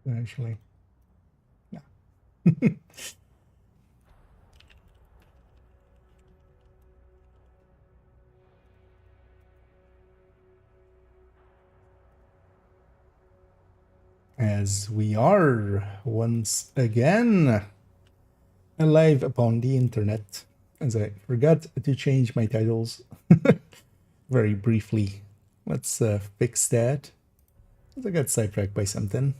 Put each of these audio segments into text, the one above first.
actually. Yeah. As we are once again alive upon the internet, as I forgot to change my titles very briefly. Let's fix that. I got sidetracked by something.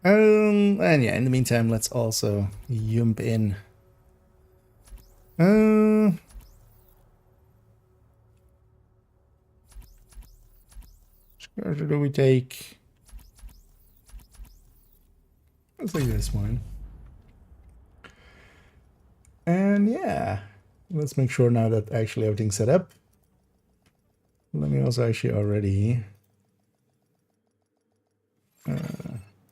And yeah, in the meantime, let's also jump in. Which do we take? Let's take this one. And yeah, let's make sure now that actually everything's set up. Let me also actually already...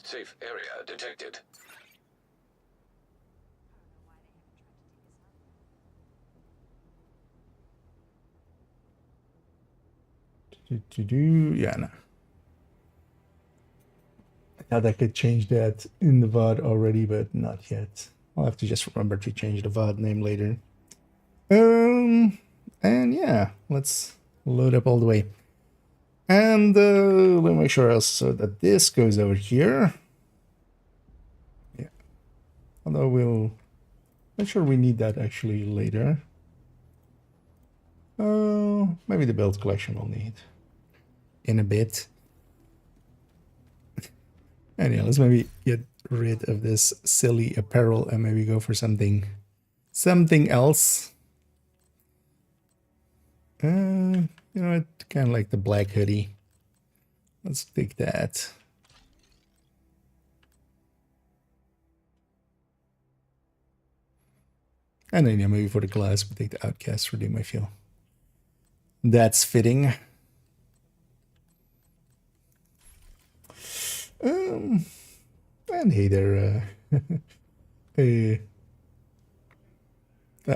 Safe area detected. Yeah, no. I thought I could change that in the VOD already, but not yet. I'll have to just remember to change the VOD name later. And yeah, let's load up all the way. And let me make sure also that this goes over here. Yeah. Although we'll... Not sure we need that actually later. Oh, maybe the build collection will need in a bit. And yeah, let's maybe get rid of this silly apparel and maybe go for something else. You know what? Kind of like the black hoodie. Let's take that. And then yeah, maybe for the glass, we take the Outcast redeem, I feel. That's fitting. And hey there, hey.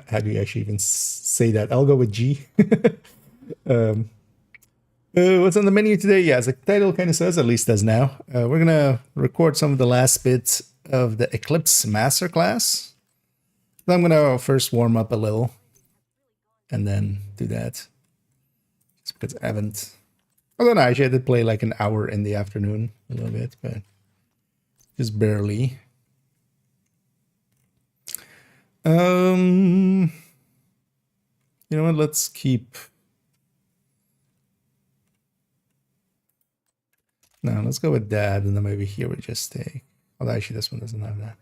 How do you actually even say that? I'll go with G. What's on the menu today? Yeah, as the title kind of says, at least does now. We're gonna record some of the last bits of the Eclipse masterclass. So I'm gonna first warm up a little, and then do that. Just because I haven't. Although no, actually I did play like an hour in the afternoon, a little bit, but just barely. You know what? Let's keep. No, let's go with that, and then maybe here we just take. Although actually this one doesn't have that.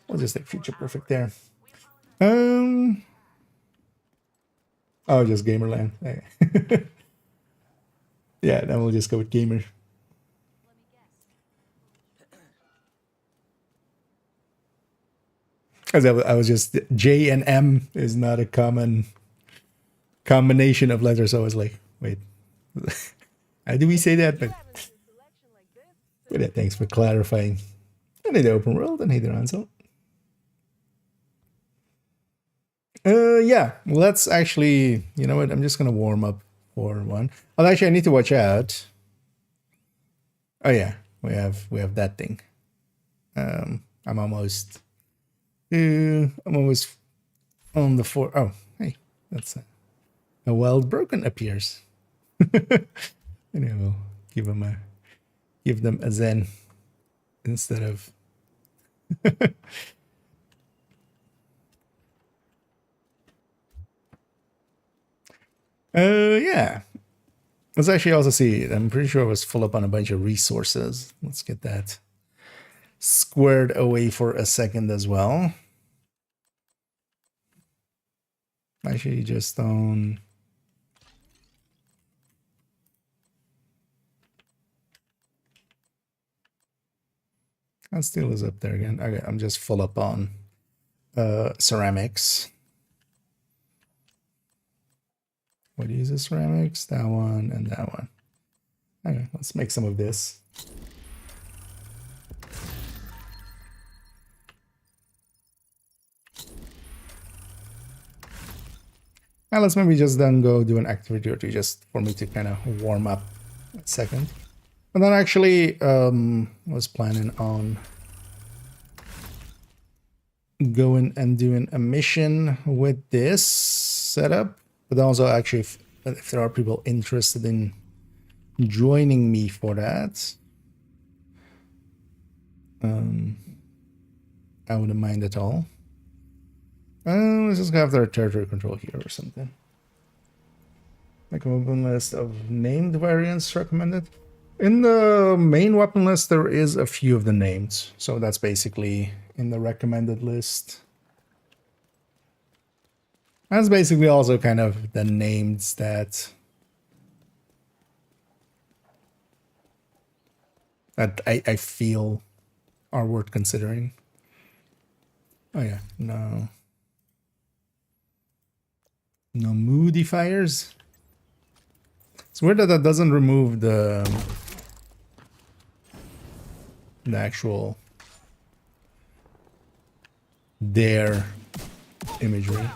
We'll just take Future Perfect there. Oh, just Gamerland. Yeah, then we'll just go with Gamer. Because I was just J and M is not a common combination of letters. So I was like, wait, how do we say that? But yeah, thanks for clarifying. I need the open world. I need the Ansel. Yeah, let's actually, you know what? I'm just gonna warm up for one. Oh, actually, I need to watch out. Oh yeah, we have that thing. I'm almost on the four. Oh, hey, that's a wild broken appears. Anyway, we'll give them a zen instead of. Yeah. Let's actually also see. I'm pretty sure it was full up on a bunch of resources. Let's get that squared away for a second as well. Actually, just on. That steel is up there again. Okay, I'm just full up on ceramics. What uses ceramics? That one and that one. Okay, let's make some of this. Now let's maybe just then go do an activity or two just for me to kind of warm up a second. And then actually was planning on going and doing a mission with this setup, but also actually if there are people interested in joining me for that, I wouldn't mind at all. Let's just have their territory control here or something. Make a weapon list of named variants recommended. In the main weapon list, there is a few of the names, so that's basically in the recommended list. That's basically also kind of the names that I feel are worth considering. Oh yeah, no modifiers. It's weird that doesn't remove the actual their imagery.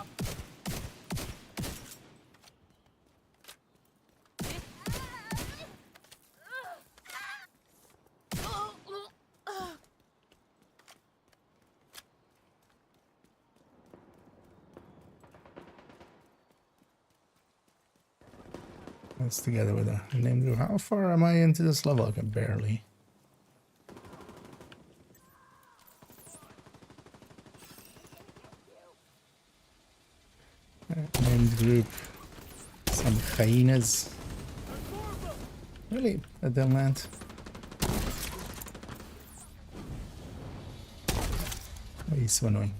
That's together with a name group. How far am I into this level? I can barely. Named group. Some hyenas. Really? That didn't land? Oh, he's so annoying.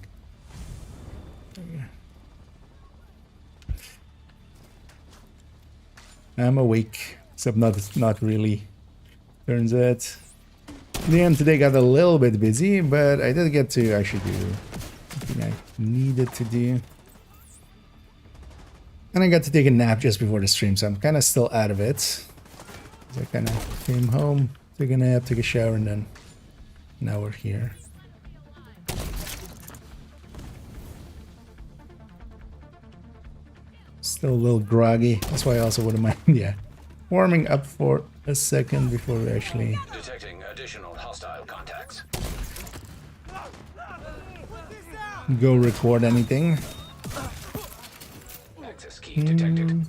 I'm awake, except not really. Turns out the end today got a little bit busy, but I did get to actually do something I needed to do. And I got to take a nap just before the stream, so I'm kind of still out of it. I kind of came home, took a nap, took a shower, and then now we're here. Still a little groggy. That's why I also wouldn't mind, yeah, warming up for a second before we actually Detecting additional hostile contacts. go record anything. Access key detected.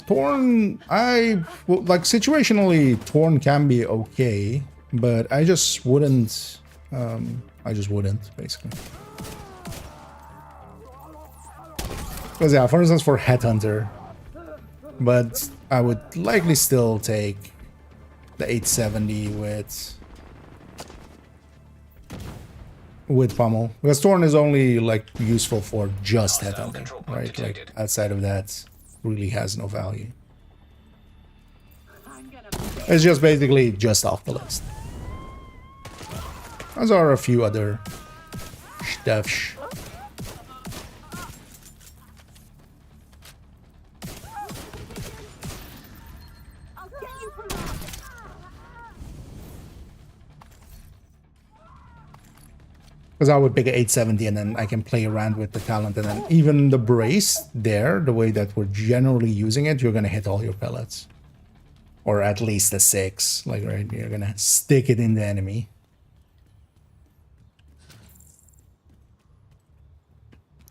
Torn, well, like situationally, Torn can be okay, but I just wouldn't, basically. Because yeah, for instance, for Headhunter, but I would likely still take the 870 with Pummel, because Torn is only like useful for just Headhunter, right? Like outside of that, really has no value. It's just basically just off the list. As are a few other stuff. Because I would pick an 870 and then I can play around with the talent, and then even the brace there, the way that we're generally using it, you're going to hit all your pellets. Or at least a 6, like right, you're going to stick it in the enemy.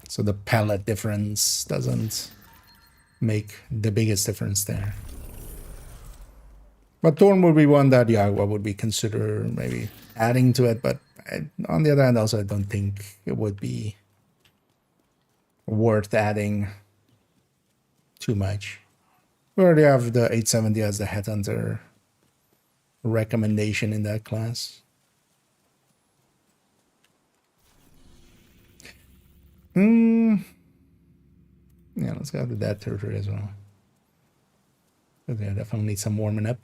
So the pellet difference doesn't make the biggest difference there. But Thorn would be one that, yeah, I would be consider maybe adding to it, but on the other hand, also, I don't think it would be worth adding too much. We already have the 870 as the Headhunter recommendation in that class. Yeah, let's go to that territory as well. Because yeah, definitely need some warming up.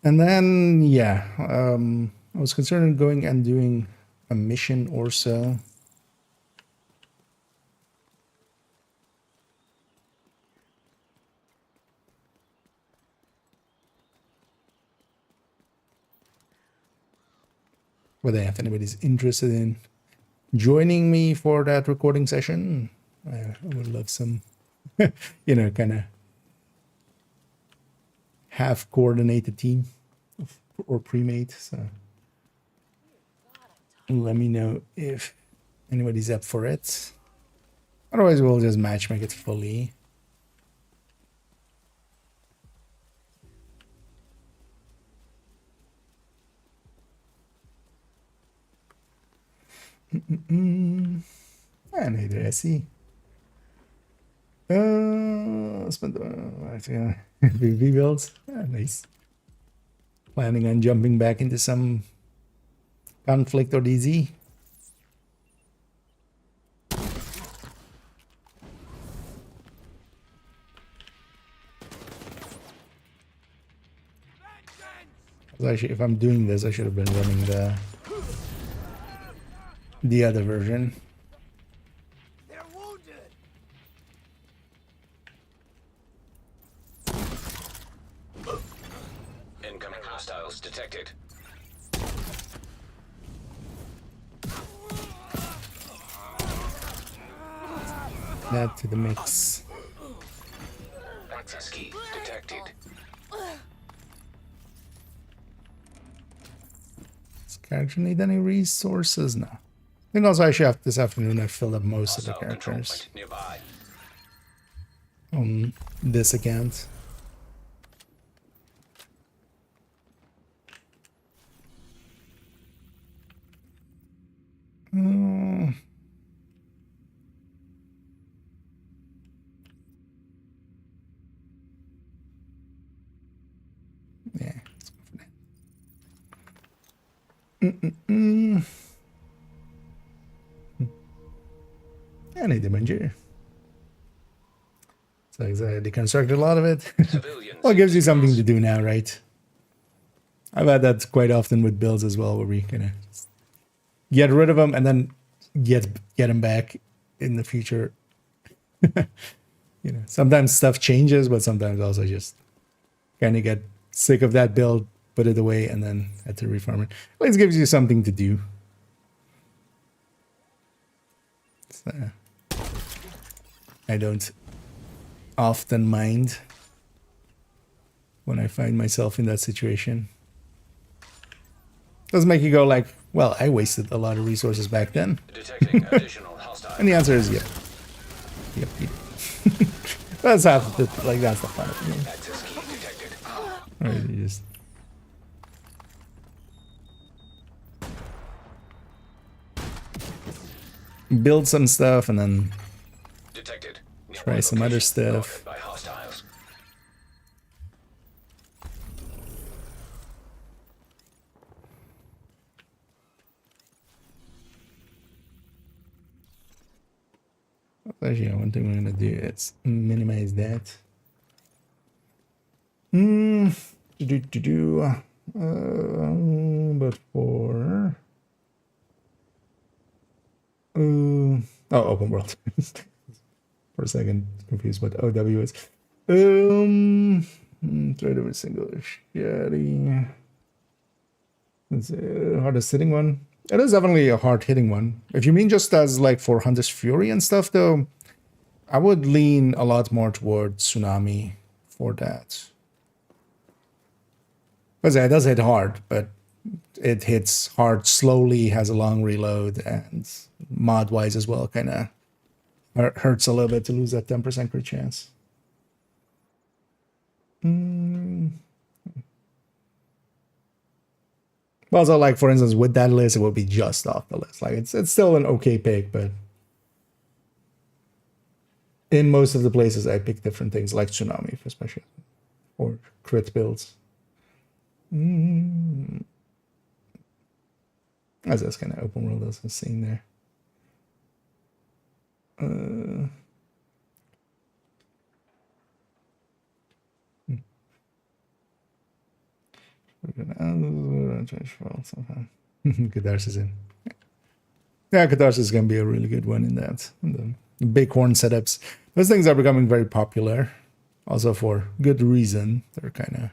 And then, yeah, I was considering going and doing a mission or so. Whether if anybody's interested in joining me for that recording session, I would love some, you know, kind of half coordinated team or pre-made. So let me know if anybody's up for it. Otherwise, we'll just match make it fully. And either SE. Spend the PVE builds. Nice. Planning on jumping back into some conflict or DZ. Actually, if I'm doing this, I should have been running the other version. They're wounded. Incoming hostiles detected. That to the mix. Access key detected. Does character need any resources? No. I think also I should have this afternoon I filled up most of the Hostile control characters point nearby. on this account. Yeah, let's go for that. Any Demenger. So I deconstructed a lot of it. Civilians. Well, it gives you something to do now, right? I've had that quite often with builds as well, where we kind of get rid of them and then get them back in the future. You know, sometimes stuff changes, but sometimes also just kind of get sick of that build, put it away, and then had to reform it. At least gives you something to do. So, I don't often mind when I find myself in that situation. Doesn't make you go like, well, I wasted a lot of resources back then. Detecting additional hostile. And the answer is yep. Yep. That's half the, like, that's the fun of the game. Access key detected. Right, you just build some stuff and then Detected. try Nearby some other location stuff. guarded by hostiles. Actually, one thing we're gonna do is minimize that. But for oh, open world. For a second, confused what OW is. Try to single shitty. It's a hardest hitting one. It is definitely a hard hitting one. If you mean just as like for Hunter's Fury and stuff, though, I would lean a lot more towards Tsunami for that. Because it does hit hard, but it hits hard slowly, has a long reload, and mod-wise as well, kind of hurts a little bit to lose that 10% crit chance. Also, like, for instance, with that list, it would be just off the list. Like, it's still an okay pick, but in most of the places, I pick different things, like Tsunami, especially, or crit builds. As that's kind of open world, as I'm seeing there. We're gonna transfer somehow. Catharsis in. Yeah, Catharsis is gonna be a really good one in that. And the bighorn setups. Those things are becoming very popular. Also for good reason. They're kind of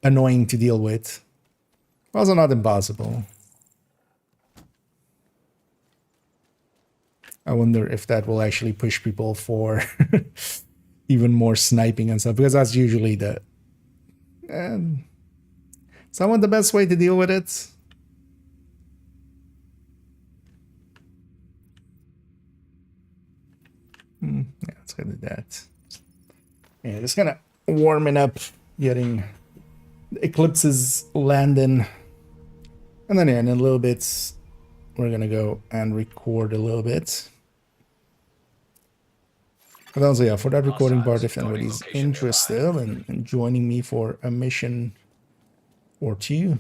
annoying to deal with. Also not impossible. I wonder if that will actually push people for even more sniping and stuff, because that's usually the and somewhat the best way to deal with it. Yeah, let's go do that. Yeah, just kind of warming up, getting the eclipses landing. And then, yeah, in a little bit, we're going to go and record a little bit. But also, yeah, for that recording part, if anybody's interested in joining me for a mission or two,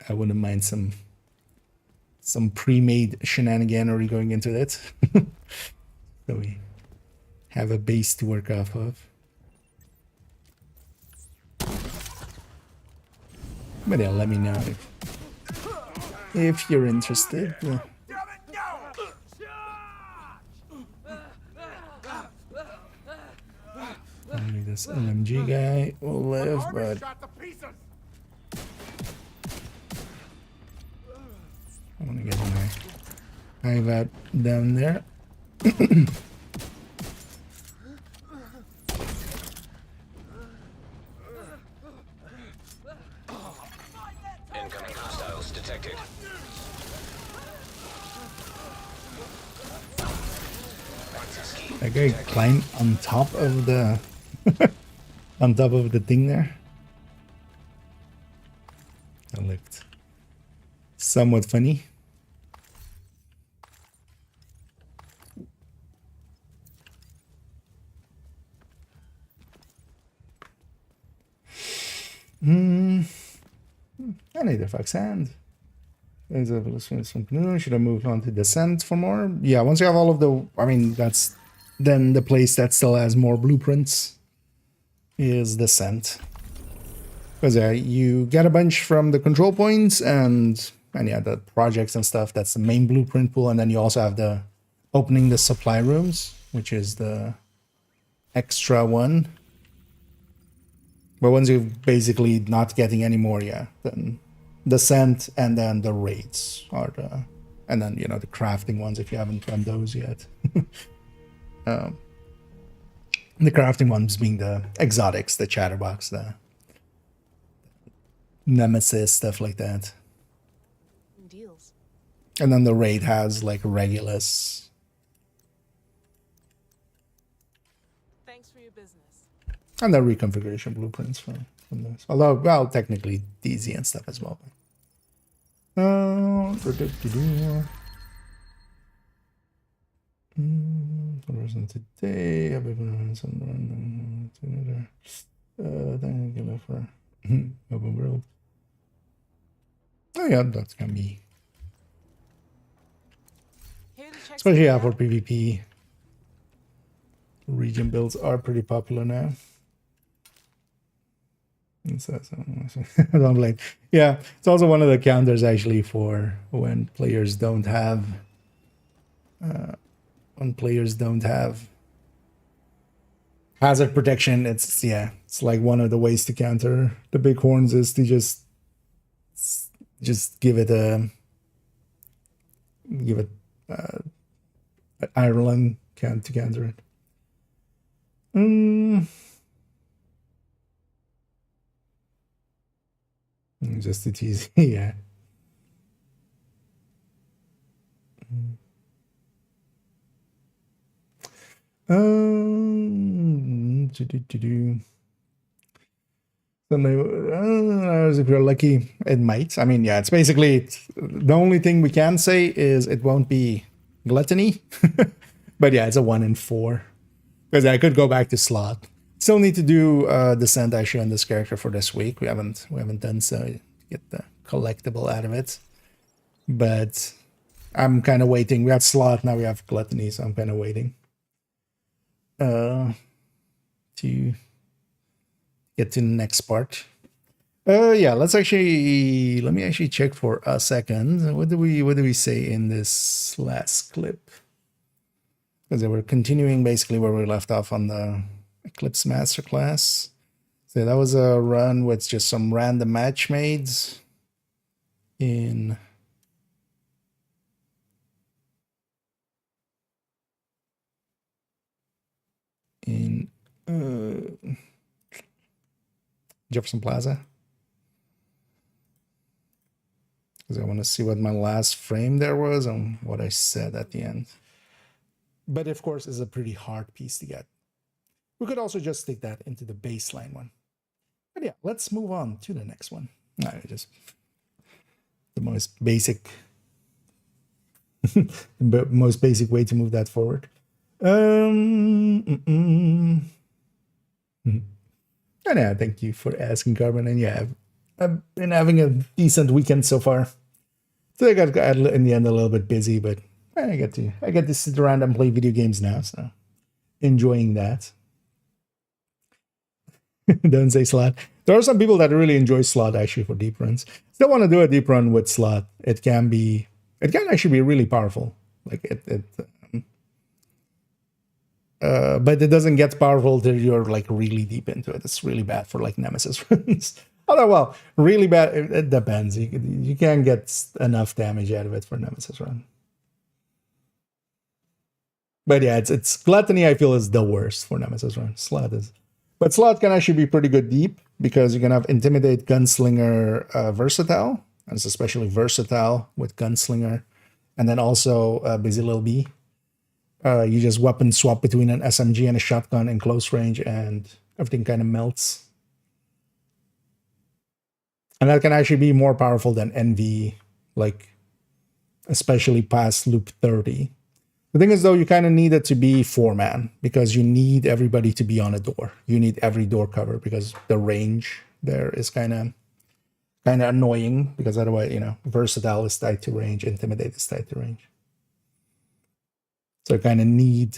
I wouldn't mind some pre-made shenaniganery going into it. So we have a base to work off of. But yeah, let me know if you're interested. Only this LMG guy will live, but I want to get my hive out down there. Incoming hostiles detected. That guy climbed on top of the on top of the thing there. That looked somewhat funny. I need a fox hand. There's a should I move on to descent for more? Yeah, once you have all of the, I mean, that's then the place that still has more blueprints is descent. Because you get a bunch from the control points and yeah, the projects and stuff. That's the main blueprint pool, and then you also have the opening the supply rooms, which is the extra one. But once you're basically not getting any more, yeah, then descent and then the raids are the, and then, you know, the crafting ones if you haven't done those yet. The crafting ones being the exotics, the chatterbox, the nemesis, stuff like that. Deals. And then the raid has like Regulus. Thanks for your business. And the reconfiguration blueprints from those. Although, well, technically DZ and stuff as well. Today, I've been thank you for open world. Oh yeah, that's gonna be, Here to check especially something for out. PvP. Region builds are pretty popular now. I'm like, yeah, it's also one of the counters actually for when players don't have hazard protection. It's, yeah, it's like one of the ways to counter the big horns is to just give it Ireland count to counter it. Just to tease, yeah. If you're lucky, it might. I mean, yeah, it's basically the only thing we can say is it won't be gluttony, but yeah, it's a 1 in 4 because I could go back to slot. Still need to do descent actually on this character for this week. We haven't done so to get the collectible out of it, but I'm kind of waiting. We have slot now. We have gluttony, so I'm kind of waiting to get to the next part. Yeah, let me actually check for a second. What do we say in this last clip? Because we're continuing basically where we left off on the Eclipse masterclass. So that was a run with just some random match mades in Jefferson Plaza. Because I want to see what my last frame there was and what I said at the end. But of course, it's a pretty hard piece to get. We could also just stick that into the baseline one. But yeah, let's move on to the next one. No, just the most basic, most basic way to move that forward. And yeah, thank you for asking, Carmen. And yeah, I've been having a decent weekend so far. So I got in the end a little bit busy, but I get to sit around and play video games now, so enjoying that. Don't say slot. There are some people that really enjoy slot actually for deep runs. Still want to do a deep run with slot. It can actually be really powerful. Like but it doesn't get powerful till you're like really deep into it. It's really bad for like Nemesis runs. Although, well, really bad. It depends. You can't get enough damage out of it for Nemesis run. But yeah, it's Gluttony. I feel is the worst for Nemesis run. Slot is. But Slot can actually be pretty good deep because you can have Intimidate, Gunslinger, Versatile. And it's especially versatile with Gunslinger. And then also Busy Lil B. You just weapon swap between an SMG and a shotgun in close range and everything kind of melts. And that can actually be more powerful than NV, like especially past loop 30. The thing is, though, you kind of need it to be 4-man because you need everybody to be on a door. You need every door cover because the range there is kind of annoying because otherwise, Versatile is tied to range, Intimidate is tied to range. So you kind of need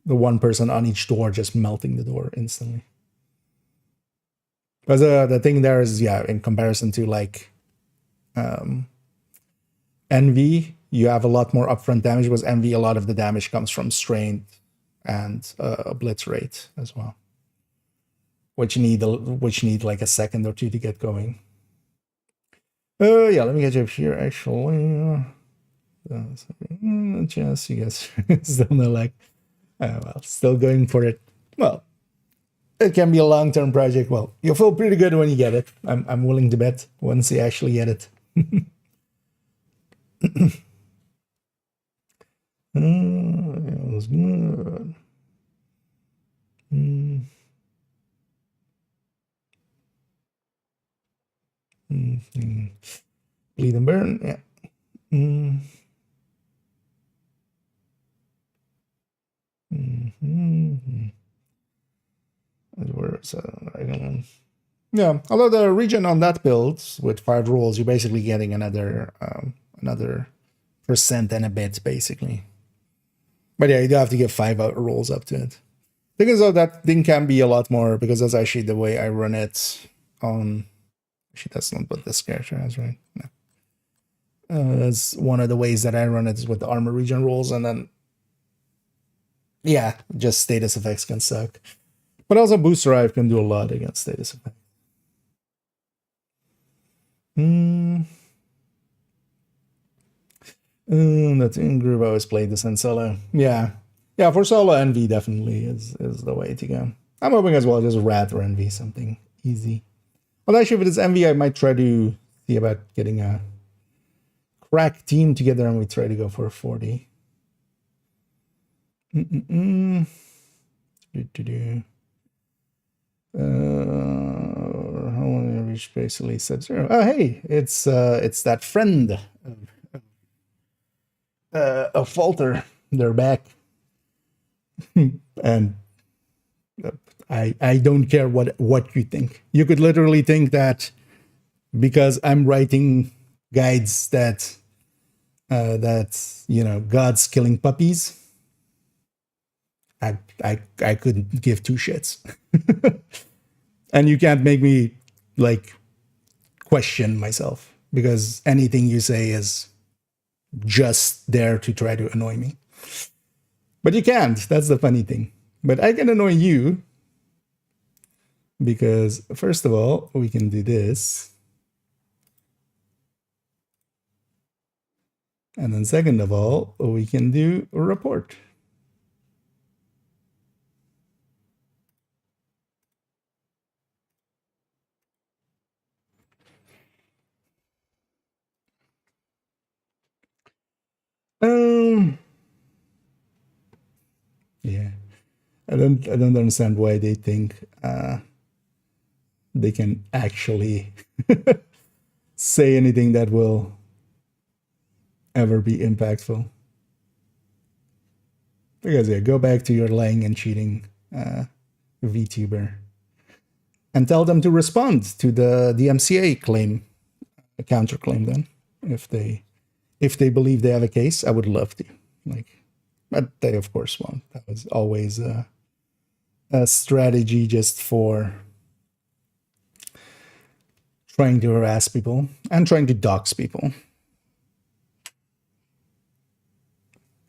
the one person on each door just melting the door instantly. Because the thing there is, yeah, in comparison to like NV, you have a lot more upfront damage, because NV, a lot of the damage comes from strain and blitz rate as well, which need like a second or two to get going. Yeah, let me get you up here actually. Just you guys still no like, well, still going for it. Well, it can be a long-term project. Well, you'll feel pretty good when you get it. I'm willing to bet once you actually get it. It was good. Bleed and burn, yeah. Yeah, although the region on that build with 5 rolls, you're basically getting another percent and a bit, basically. But yeah, you do have to give 5 rolls up to it. Thing is, though, that thing can be a lot more, because that's actually the way I run it on... Actually, that's not what this character has, right? No. That's one of the ways that I run it is with the armor region rolls, and then... Yeah, just status effects can suck. But also Boost Drive can do a lot against status effects. That's in group. I always played this in solo. Yeah, for solo, NV definitely is the way to go. I'm hoping as well just Rat or NV, something easy. Well, actually, if it is NV, I might try to see about getting a crack team together and we try to go for a 40. How long have we reached? Basically said 0. Oh, hey, it's that friend of Falter. They're back. And I don't care what you think. You could literally think that because I'm writing guides that God's killing puppies, I couldn't give 2 shits. And you can't make me like question myself, because anything you say is just there to try to annoy me. But you can't. That's the funny thing. But I can annoy you, because first of all, we can do this. And then second of all, we can do a report. Yeah. I don't understand why they think they can actually say anything that will ever be impactful. Because yeah, go back to your lying and cheating VTuber and tell them to respond to the DMCA claim, a counterclaim. Then, if they believe they have a case, I would love to. Like, but they of course won't. That was always a strategy just for trying to harass people and trying to dox people.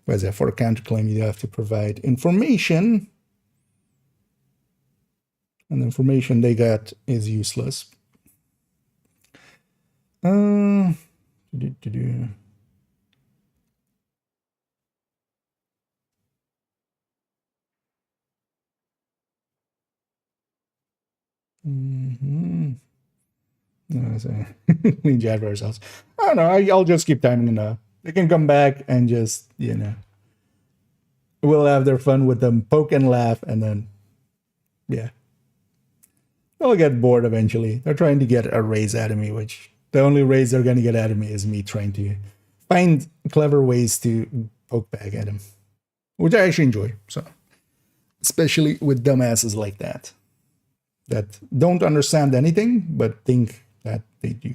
Whereas for a counterclaim, you have to provide information, and the information they got is useless. No, so we chat for ourselves. I don't know. I'll just keep timing enough. They can come back and just, we'll have their fun with them, poke and laugh, and then, yeah. They'll get bored eventually. They're trying to get a raise out of me, which the only raise they're going to get out of me is me trying to find clever ways to poke back at them, which I actually enjoy. So, especially with dumbasses like that don't understand anything, but think that they do.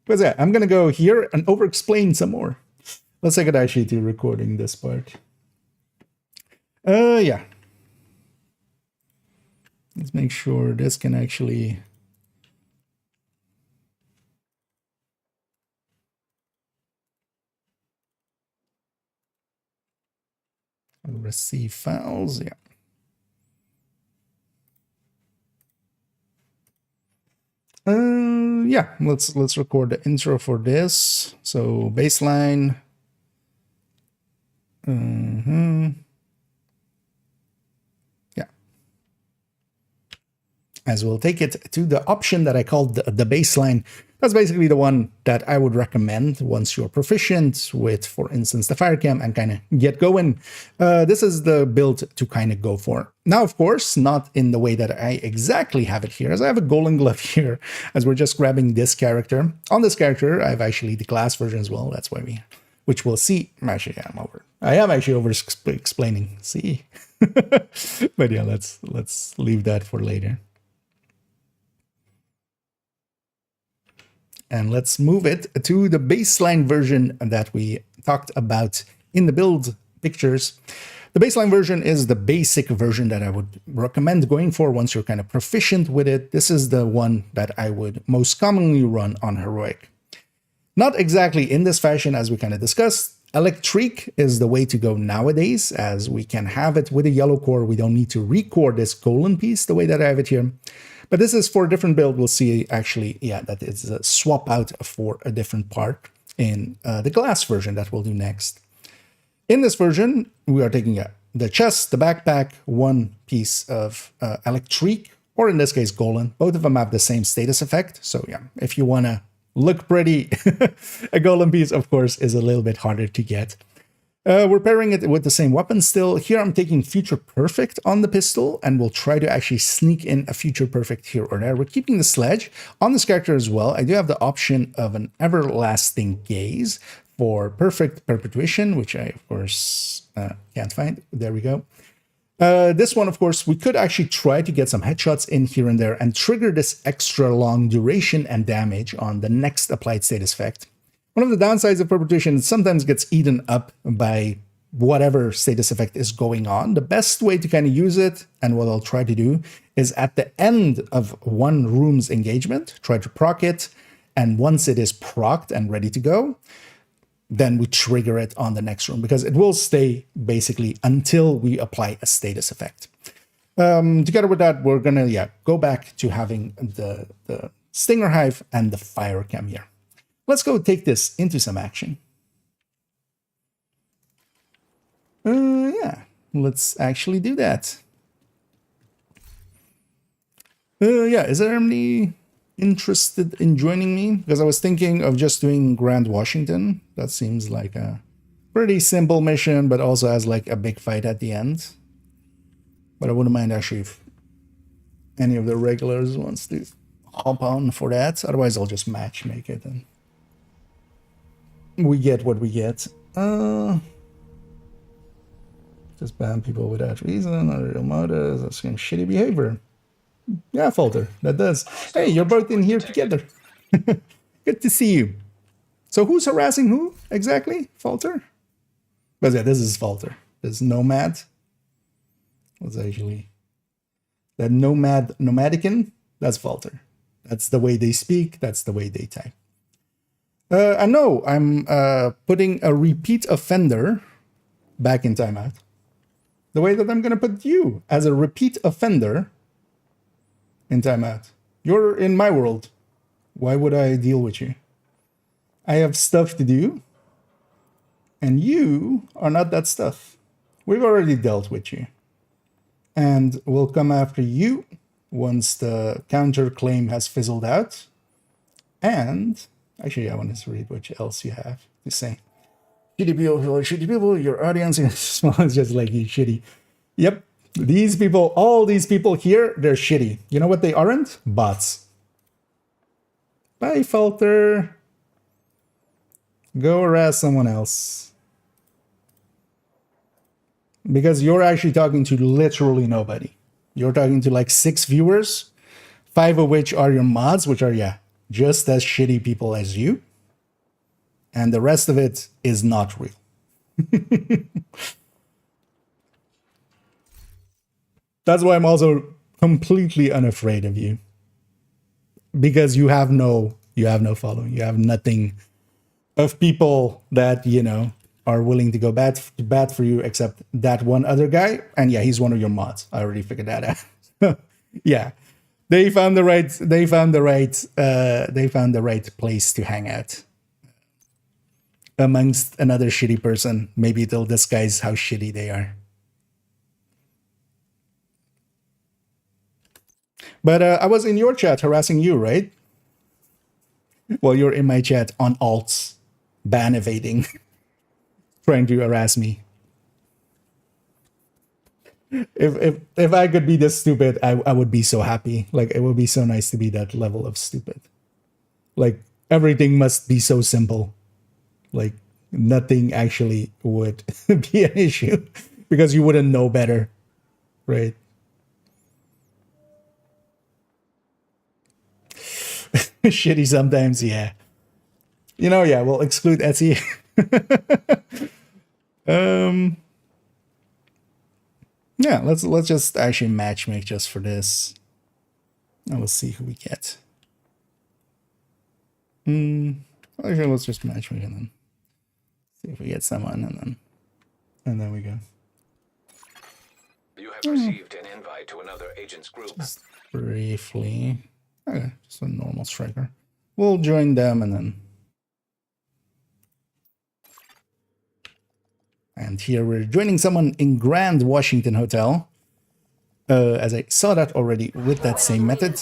But yeah, I'm going to go here and over-explain some more. Let's take it actually to recording this part. Yeah. Let's make sure this can actually... receive files, yeah. Yeah, let's record the intro for this. So baseline. Yeah. As we'll take it to the option that I called the baseline. That's basically the one that I would recommend once you're proficient with, for instance, the Firecam and kind of get going. This is the build to kind of go for. Now, of course, not in the way that I exactly have it here, as I have a golden glove here, as we're just grabbing this character. On this character, I have actually the class version as well. That's why which we'll see. Actually, yeah, I am actually over explaining. See, but yeah, let's leave that for later. And let's move it to the baseline version that we talked about in the build pictures. The baseline version is the basic version that I would recommend going for once you're kind of proficient with it. This is the one that I would most commonly run on Heroic. Not exactly in this fashion as we kind of discussed. Electric is the way to go nowadays, as we can have it with a yellow core. We don't need to record this colon piece the way that I have it here. But this is for a different build. We'll see actually, yeah, that it's a swap out for a different part in the glass version that we'll do next. In this version, we are taking the chest, the backpack, one piece of electric, or in this case, golden. Both of them have the same status effect. So yeah, if you want to look pretty, a golden piece, of course, is a little bit harder to get. We're pairing it with the same weapon still. Here I'm taking Future Perfect on the pistol, and we'll try to actually sneak in a Future Perfect here or there. We're keeping the sledge. On this character as well, I do have the option of an Everlasting Gaze for Perfect Perpetuation, which I, of course, can't find. There we go. This one, of course, we could actually try to get some headshots in here and there and trigger this extra long duration and damage on the next applied status effect. One of the downsides of perpetuation is sometimes gets eaten up by whatever status effect is going on. The best way to kind of use it, and what I'll try to do, is at the end of one room's engagement, try to proc it, and once it is procced and ready to go, then we trigger it on the next room, because it will stay basically until we apply a status effect. Together with that, we're gonna go back to having the Stinger Hive and the Fire Cam here. Let's go take this into some action. Yeah, let's actually do that. Yeah, is there anybody interested in joining me? Because I was thinking of just doing Grand Washington. That seems like a Pretty simple mission, but also has like a big fight at the end. But I wouldn't mind actually if any of the regulars wants to hop on for that. Otherwise, I'll just match make it and we get what we get. Just ban people without reason or real motives. That's some shitty behavior. Yeah, Falter, that does. Hey, you're both in here together. Good to see you. So who's harassing who exactly? Falter? But yeah, this is Falter. This Nomad. What's actually that Nomadican? That's Falter. That's the way they speak. That's the way they type. I know I'm putting a repeat offender back in timeout. The way that I'm gonna put you as a repeat offender in timeout. You're in my world. Why would I deal with you? I have stuff to do. And you are not that stuff. We've already dealt with you. And we'll come after you once the counterclaim has fizzled out. And actually, I want to read what else you have to say. Shitty people, your audience is small, it's just like you shitty. Yep, these people, all these people here, they're shitty. You know what they aren't? Bots. Bye, Falter. Go harass someone else. Because you're actually talking to literally nobody. You're talking to like 6 viewers, 5 of which are your mods, which are, yeah, just as shitty people as you. And the rest of it is not real. That's why I'm also completely unafraid of you. Because you have no following. You have nothing of people that, you know, are willing to go bad for you, except that one other guy. And yeah, he's one of your mods. I already figured that out. Yeah. They found the right place to hang out. Amongst another shitty person. Maybe they'll disguise how shitty they are. But I was in your chat harassing you, right? Well, you're in my chat on alts, ban evading, trying to harass me. If I could be this stupid, I would be so happy. Like, it would be so nice to be that level of stupid. Like, everything must be so simple. Like, nothing actually would be an issue because you wouldn't know better, right? Shitty sometimes, yeah. You know, yeah, we'll exclude Etsy. Yeah, let's just actually matchmake just for this. And we'll see who we get. Actually, let's just matchmake and then see if we get someone, and then we go. You have received an invite to another agent's group. Just briefly. Okay, just a normal striker. We'll join them and then. And here we're joining someone in Grand Washington Hotel. As I saw that already with that same method.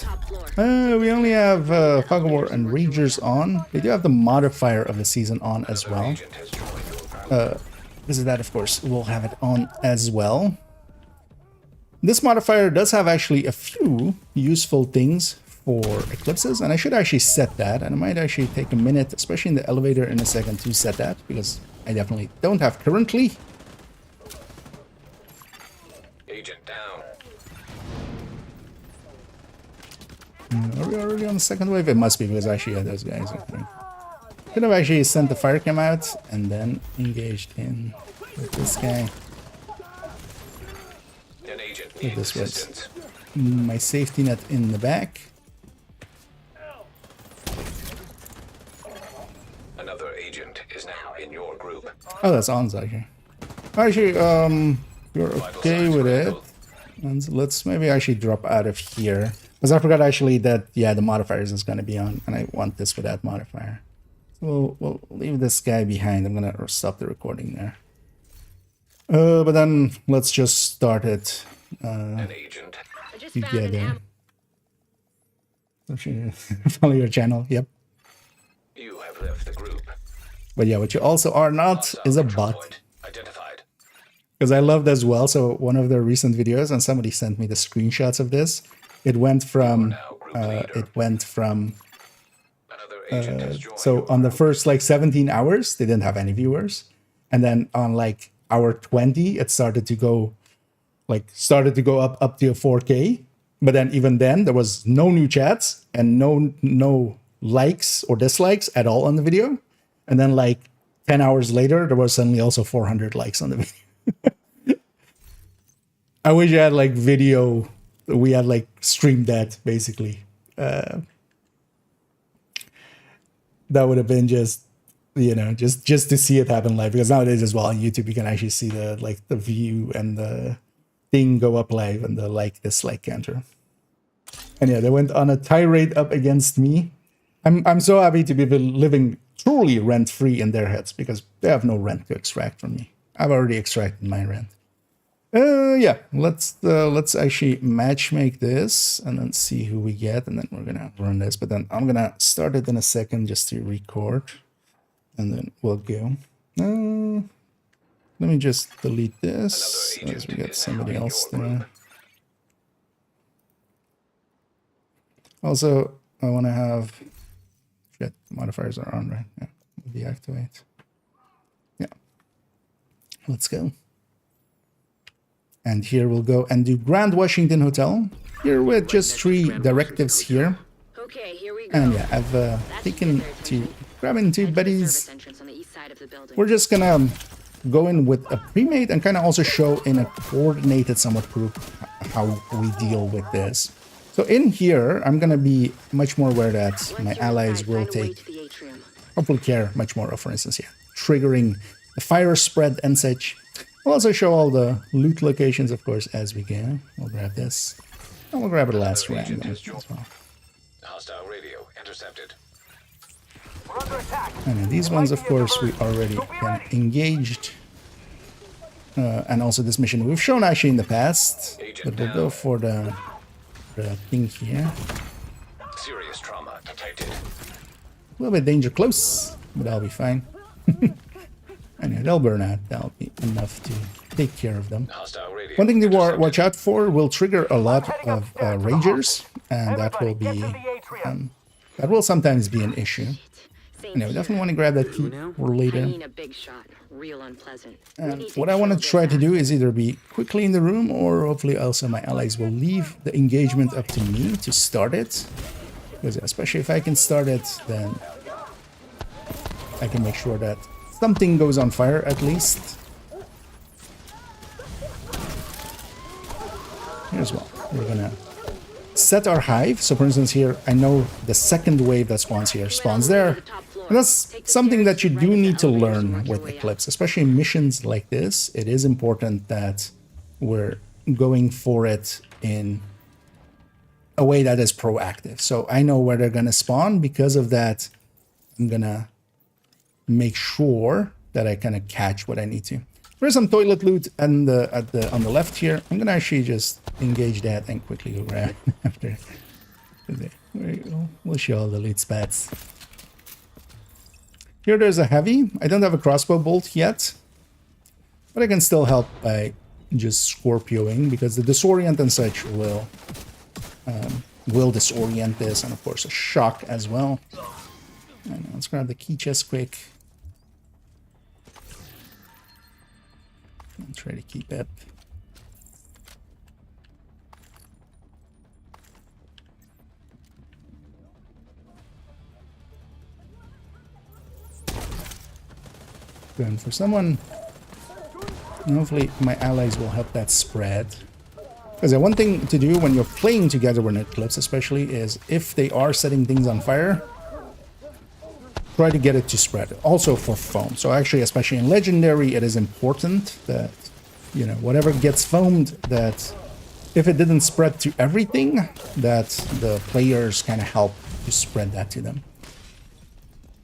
We only have Fog of War and Ragers on. They do have the modifier of the season on as well. This is that, of course, we'll have it on as well. This modifier does have actually a few useful things for eclipses, and I should actually set that, and I might actually take a minute, especially in the elevator in a second, to set that, because I definitely don't have currently. Agent down. Are we already on the second wave? It must be, because actually, yeah, those guys are coming. Could have actually sent the fire cam out and then engaged in with this guy. An agent With needs this was assistance. my safety net in the back. Another agent is now in your group. Oh, that's Anza here. Actually, you're okay with it. And let's maybe actually drop out of here. Because I forgot actually that, yeah, the modifiers is going to be on. And I want this without modifier. So we'll leave this guy behind. I'm going to stop the recording there. But then let's just start it An agent. together. Follow your channel. Yep. You have left the group. But yeah, what you also are not Hostile is a control bot. point identified. Because I loved as well. So one of the recent videos, and somebody sent me the screenshots of this. It went from now group leader. Another agent has joined so your on the group. first like 17 hours, they didn't have any viewers. And then on like hour 20, it started to go up to a 4K. But then even then, there was no new chats and no likes or dislikes at all on the video. And then like 10 hours later, there was suddenly also 400 likes on the video. I wish I had like video. We had like streamed that basically. That would have been just, you know, just to see it happen live. Because nowadays as well on YouTube, you can actually see the view and the thing go up live and the like dislike counter. And yeah, they went on a tirade up against me. I'm so happy to be living truly rent-free in their heads because they have no rent to extract from me. I've already extracted my rent. Yeah, let's actually match make this and then see who we get, and then we're gonna run this. But then I'm gonna start it in a second just to record, and then we'll go. Let me just delete this Another as we agent get is somebody now in else your there. group. Also, I want to have shit. Modifiers are on, right? Yeah, deactivate. Yeah, let's go. And here we'll go and do Grand Washington Hotel. Here with just 3 directives here. Okay, here we go. And yeah, I've taken to grabbing 2 buddies. Service entrance on the east side of the building. We're just gonna go in with a pre-made and kind of also show in a coordinated somewhat group how we deal with this. So in here, I'm gonna be much more aware that my allies will take, hopefully care much more of, for instance, yeah, triggering the fire spread and such. We'll also show all the loot locations, of course, as we go. We'll grab this. And we'll grab it last Another random agent as has well. Hostile radio intercepted. We're under attack. And in these ones, of course, we already kind of engaged. And also this mission we've shown actually in the past. But we'll go for the thing here. Serious trauma detected. A little bit danger close, but that'll be fine. And yeah, they'll burn out. That'll be enough to take care of them. Hostile radio One thing to intercepted. watch out for will trigger a lot of ragers, and that will Everybody, be get to the atrium. that will sometimes be an issue. And yeah, we definitely want to grab that key for I later. mean a big shot, real unpleasant. We And need what I want to kill try this to do asshole. is either be quickly in the room, or hopefully also my allies will leave the engagement up to me to start it. Because especially if I can start it, then I can make sure that something goes on fire at least. Here's one. We're gonna set our hive. So for instance here, I know the second wave that spawns here spawns there. And that's something that you do need to learn with Eclipse, especially in missions like this. It is important that we're going for it in a way that is proactive. So I know where they're gonna spawn. Because of that, I'm gonna make sure that I kind of catch what I need to. There's some toilet loot on the left here. I'm gonna actually just engage that and quickly go grab after. There you go. We'll show all the loot spats. Here there's a heavy. I don't have a crossbow bolt yet, but I can still help by just Scorpioing, because the disorient and such will disorient this, and of course a shock as well. And let's grab the key chest quick. And try to keep it. Good for someone. And hopefully my allies will help that spread. Because one thing to do when you're playing together with Eclipse especially is if they are setting things on fire, try to get it to spread. Also for foam. So actually, especially in Legendary, it is important that, you know, whatever gets foamed, that if it didn't spread to everything, that the players kind of help to spread that to them.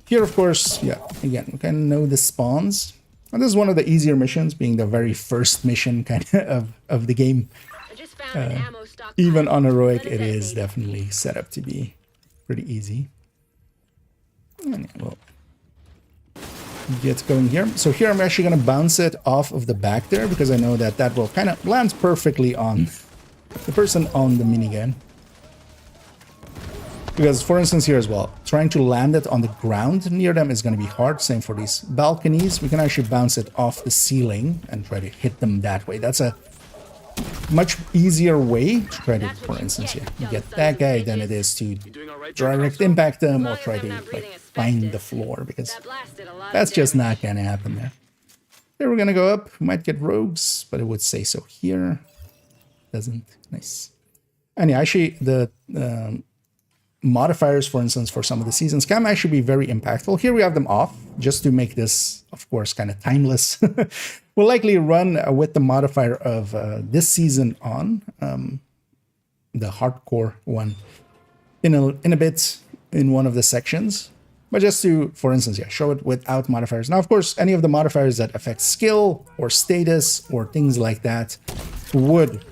Here, of course, yeah, again, we kind of know the spawns. And this is one of the easier missions, being the very first mission kind of the game. I just found an ammo stockpile. Even on heroic, What it that, is baby? definitely set up to be pretty easy. And yeah, well, get going here. So here I'm actually going to bounce it off of the back there because I know that that will kind of land perfectly on the person on the minigun. Because, for instance, here as well, trying to land it on the ground near them is going to be hard. Same for these balconies. We can actually bounce it off the ceiling and try to hit them that way. That's a much easier way to try to, for instance, here, get that guy than it is to direct impact them or try to like find the floor, because that's just not going to happen there. Here we're going to go up. We might get rogues, but it would say so here. Doesn't. Nice. And yeah, actually, the modifiers, for instance, for some of the seasons can actually be very impactful. Here we have them off just to make this, of course, kind of timeless. We'll likely run with the modifier of this season on, the hardcore one, in a bit in one of the sections. But just to, for instance, yeah, show it without modifiers. Now, of course, any of the modifiers that affect skill or status or things like that would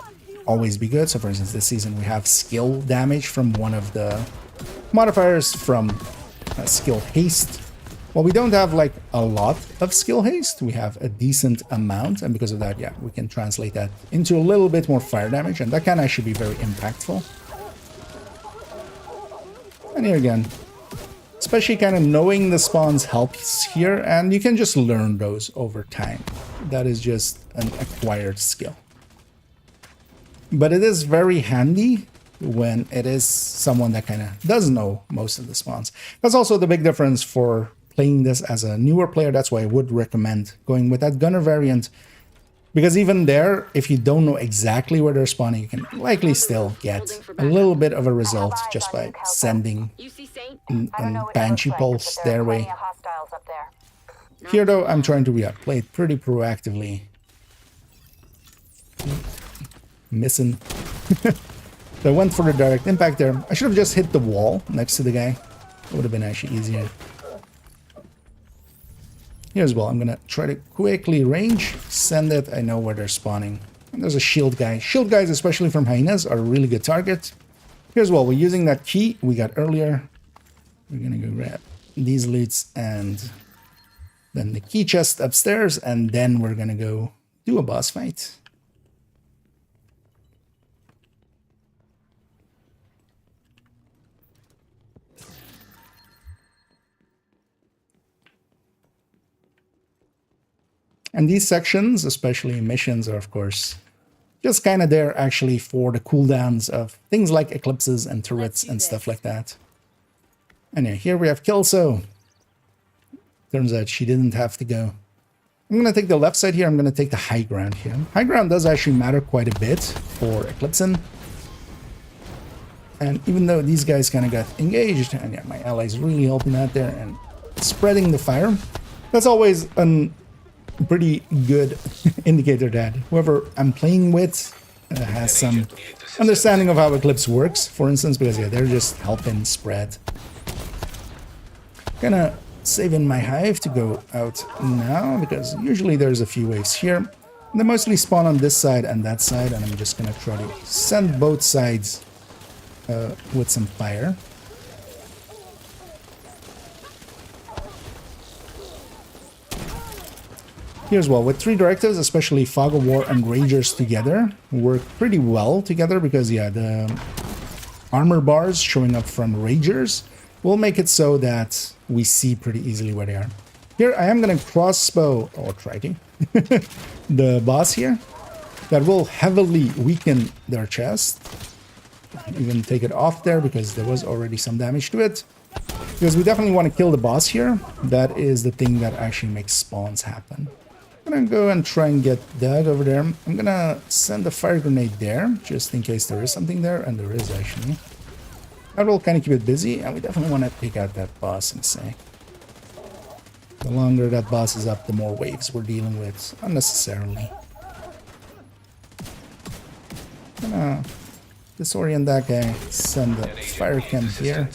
always be good. So, for instance, this season we have skill damage from one of the modifiers from skill haste. Well, we don't have like a lot of skill haste. We have a decent amount, and because of that, yeah, we can translate that into a little bit more fire damage, and that can actually be very impactful. And here again, especially kind of knowing the spawns helps here, and you can just learn those over time. That is just an acquired skill. But it is very handy when it is someone that kind of does know most of the spawns. That's also the big difference for playing this as a newer player. That's why I would recommend going with that gunner variant. Because even there, if you don't know exactly where they're spawning, you can likely still get a little bit of a result just by sending a Banshee Pulse their way. Here though, I'm trying to play it pretty proactively. Missing. So I went for the direct impact there. I should have just hit the wall next to the guy. It would have been actually easier. Here as well, I'm gonna try to quickly range, send it. I know where they're spawning. And there's a shield guy. Shield guys, especially from hyenas, are a really good target. Here as well, we're using that key we got earlier. We're gonna go grab these loots and then the key chest upstairs, and then we're gonna go do a boss fight. And these sections, especially missions, are of course just kind of there actually for the cooldowns of things like eclipses and turrets and stuff like that. And yeah, here we have Kelso. Turns out she didn't have to go. I'm going to take the left side here. I'm going to take the high ground here. High ground does actually matter quite a bit for eclipsing. And even though these guys kind of got engaged, and yeah, my allies really helping out there and spreading the fire, that's always an pretty good indicator that whoever I'm playing with has some understanding of how Eclipse works, for instance, because yeah, they're just helping spread. Gonna save in my hive to go out now, because usually there's a few waves here. They mostly spawn on this side and that side, and I'm just gonna try to send both sides with some fire. Here as well, with 3 directives, especially Fog of War and Ragers together, work pretty well together because, yeah, the armor bars showing up from Ragers will make it so that we see pretty easily where they are. Here, I am going to crossbow, or try to, the boss here. That will heavily weaken their chest. Even take it off there because there was already some damage to it. Because we definitely want to kill the boss here. That is the thing that actually makes spawns happen. I'm gonna go and try and get Doug over there. I'm gonna send a fire grenade there, just in case there is something there, and there is actually. That will kind of keep it busy, and we definitely want to take out that boss in a sec. The longer that boss is up, the more waves we're dealing with unnecessarily. Gonna disorient that guy, send the fire cam here.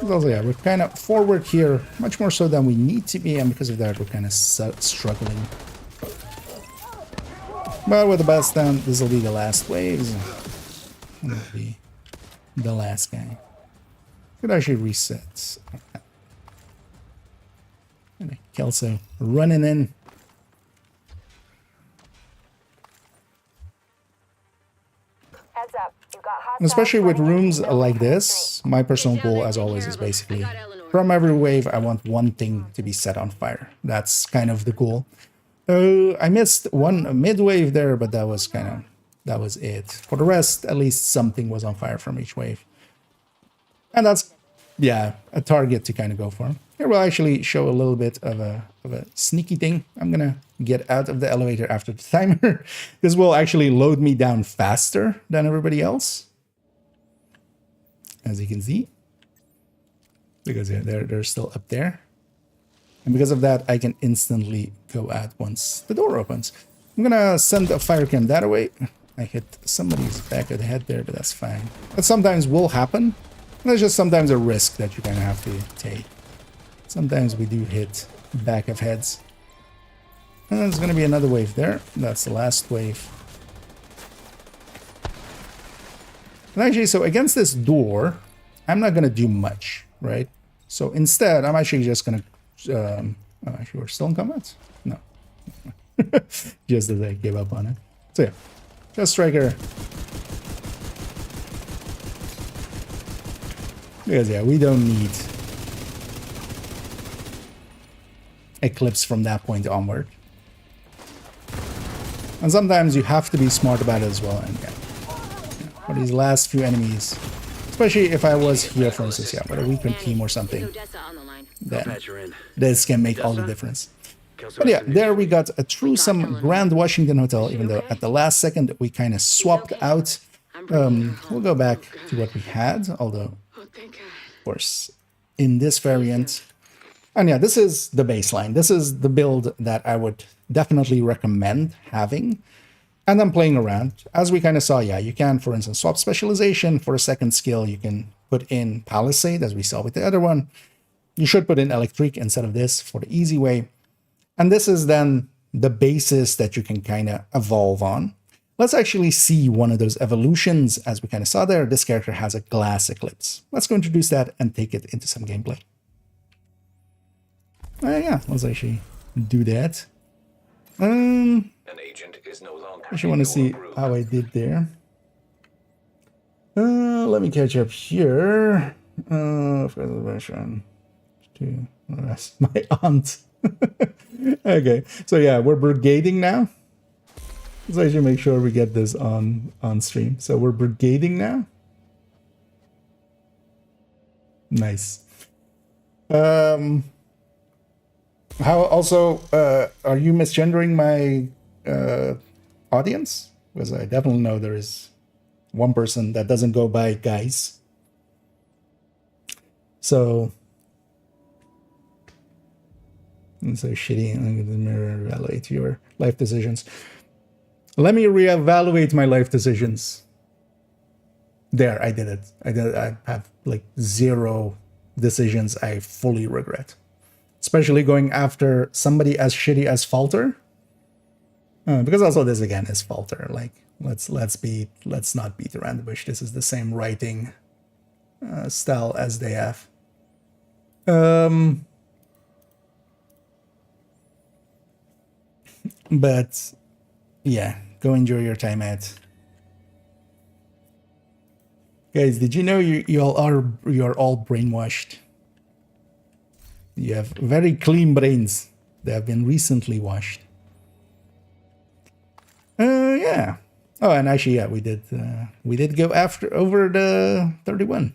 Also, yeah, we're kind of forward here, much more so than we need to be, and because of that, we're kind of struggling. But with the best down, this will be the last waves. Will be the last guy. Could actually reset. And Kelso running in. Heads up. You've got And hostiles especially with running into rooms the building like from the this, street. my personal Get down goal, there, as take always, care is of 'em. I basically got Eleanor. from every wave, I want one thing to be set on fire. That's kind of the goal. I missed one mid-wave there, but that was it. For the rest, at least something was on fire from each wave. And that's, yeah, a target to kind of go for. Here we'll actually show a little bit of a sneaky thing. I'm gonna get out of the elevator after the timer. This will actually load me down faster than everybody else, as you can see, because yeah, they're still up there. And because of that, I can instantly go out once the door opens. I'm gonna send a fire cam that way. I hit somebody's back of the head there, but that's fine. That sometimes will happen. That's just sometimes a risk that you kind of have to take. Sometimes we do hit back of heads. And there's gonna be another wave there. That's the last wave. And actually, so against this door, I'm not gonna do much, right? So instead, I'm actually just gonna actually, we're still in combat? No. Just as I gave up on it. So yeah, just striker. Because yeah, we don't need Eclipse from that point onward. And sometimes you have to be smart about it as well. And yeah, for these last few enemies, especially if I was here, for instance, yeah, with a weaker team or something, Odessa on the line. then this can make all the difference. But yeah, there we got a truesome Grand Washington Hotel, even though at the last second we kind of swapped out. We'll go back to what we had, although, Oh, thank God. of course, in this variant. And yeah, this is the baseline. This is the build that I would definitely recommend having. And then playing around. As we kind of saw, yeah, you can, for instance, swap specialization for a second skill. You can put in Palisade, as we saw with the other one. You should put in Electric instead of this for the easy way. And this is then the basis that you can kind of evolve on. Let's actually see one of those evolutions. As we kind of saw there, this character has a glass eclipse. Let's go introduce that and take it into some gameplay. Yeah, let's actually do that. An agent is no longer I actually want to see how I did there. Let me catch up here. That's my aunt. Okay, so yeah, we're brigading now. So I should make sure we get this on stream. So we're brigading now. Nice. How also are you misgendering my audience? Because I definitely know there is one person that doesn't go by guys. So it's so shitty. I'm going to mirror evaluate your life decisions. Let me reevaluate my life decisions. There, I did it. I have like 0 decisions I fully regret. Especially going after somebody as shitty as Falter. Because also this again is Falter. Like let's not beat around the bush. This is the same writing style as they have. But yeah, go enjoy your time out. Guys, did you know you're all brainwashed? You have very clean brains. They have been recently washed. Yeah. Oh, and actually, yeah, we did go over the 31.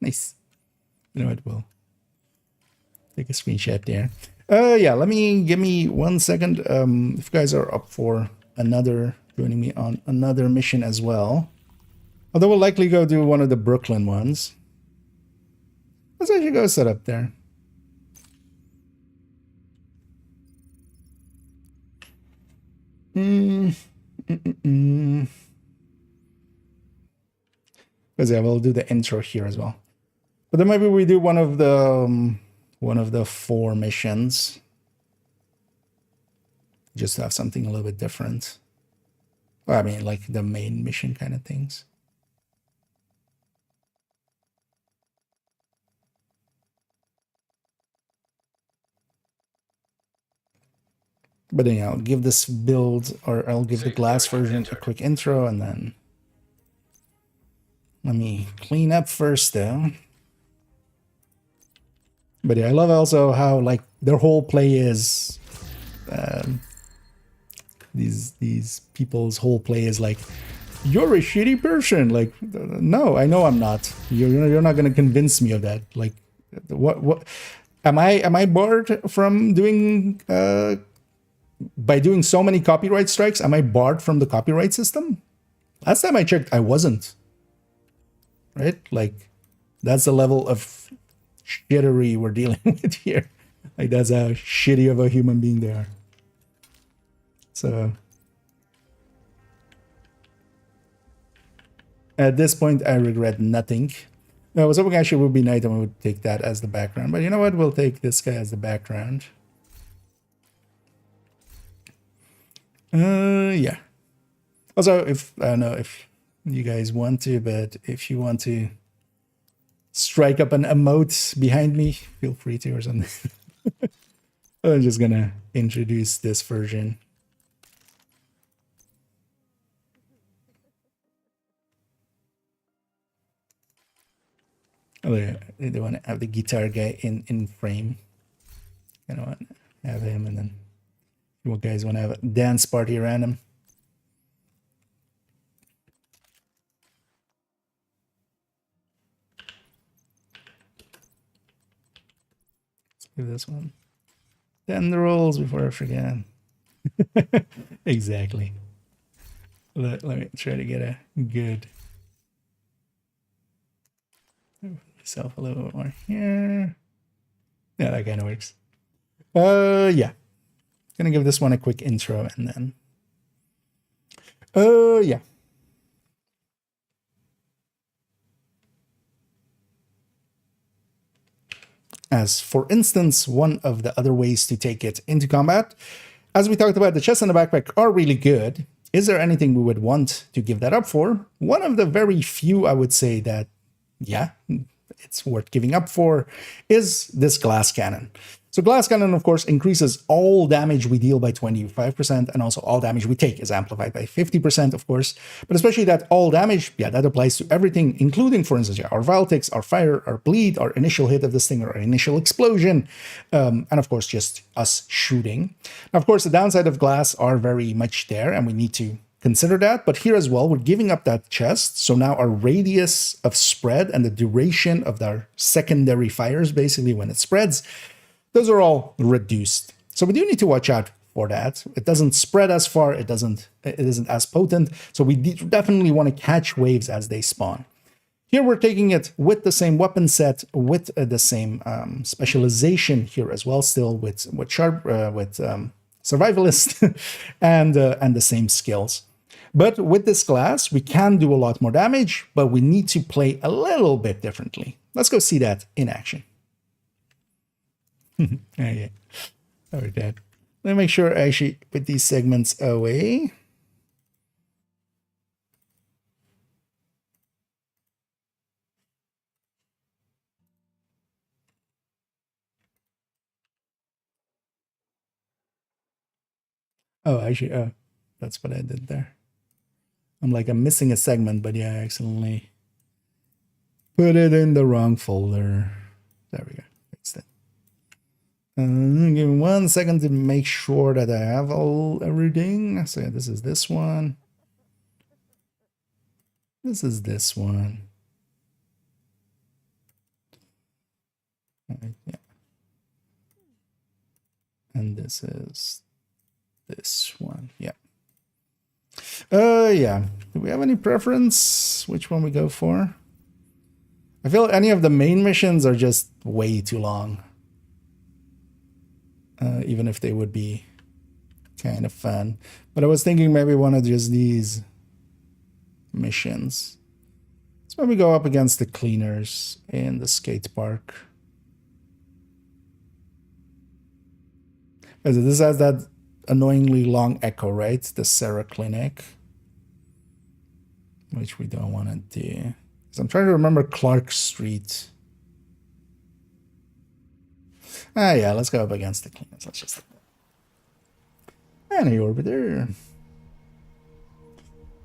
Nice. You know what? We'll take a screenshot there. Yeah. Give me 1 second. If you guys are up for joining me on another mission as well. Although we'll likely go do one of the Brooklyn ones. Let's actually go set up there. Because yeah, we'll do the intro here as well. But then maybe we do one of the 4 missions. Just to have something a little bit different. Well, I mean, like the main mission kind of things. But then I'll give this build, or I'll give the glass version a quick intro, and then let me clean up first though. But yeah, I love also how like their whole play is these people's whole play is like, you're a shitty person. Like, no, I know I'm not. You're not gonna convince me of that. Like, what am I barred from doing by doing so many copyright strikes? Am I barred from the copyright system? Last time I checked, I wasn't. Right? Like, that's the level of shittery we're dealing with here. Like, that's how shitty of a human being they are. So at this point, I regret nothing. I was hoping actually it would be night and we would take that as the background. But you know what? We'll take this guy as the background. Yeah. Also, if I don't know if you guys want to, but if you want to strike up an emote behind me, feel free to or something. I'm just gonna introduce this version. Oh yeah, they want to have the guitar guy in frame. You know what? Have him, and then you guys want to have a dance party around him. Let's do this one. 10 rolls before I forget. Exactly. Let me try to get a good myself a little bit more here. Yeah, that kind of works. Yeah. Gonna give this one a quick intro and then yeah. As for instance, one of the other ways to take it into combat, as we talked about, the chest and the backpack are really good. Is there anything we would want to give that up for? One of the very few I would say that, yeah, it's worth giving up for is this glass cannon. So glass cannon, of course, increases all damage we deal by 25%, and also all damage we take is amplified by 50%, of course. But especially that all damage, yeah, that applies to everything, including, for instance, yeah, our vial ticks, our fire, our bleed, our initial hit of this thing, or our initial explosion, and of course, just us shooting. Now, of course, the downside of glass are very much there, and we need to consider that. But here as well, we're giving up that chest. So now our radius of spread and the duration of our secondary fires, basically when it spreads, those are all reduced. So we do need to watch out for that. It doesn't spread as far. It isn't as potent. So we definitely want to catch waves as they spawn. Here we're taking it with the same weapon set, with the same specialization here as well, still with survivalist and the same skills. But with this class, we can do a lot more damage, but we need to play a little bit differently. Let's go see that in action. Yeah. All right, Dad. Let me make sure I actually put these segments away. Oh, actually, that's what I did there. I'm missing a segment, but yeah, I accidentally put it in the wrong folder. There we go. Fixed it. Give me 1 second to make sure that I have everything. So yeah, this is this one. This is this one. Yeah. And this is this one. Yeah. Yeah. Do we have any preference? Which one we go for? I feel any of the main missions are just way too long. Even if they would be kind of fun. But I was thinking maybe one of just these missions. Let's maybe go up against the cleaners in the skate park. This has that annoyingly long echo, right? The Sarah Clinic. Which we don't want to do. So I'm trying to remember Clark Street. Yeah, let's go up against the cleaners. Let's just... And a orbiter.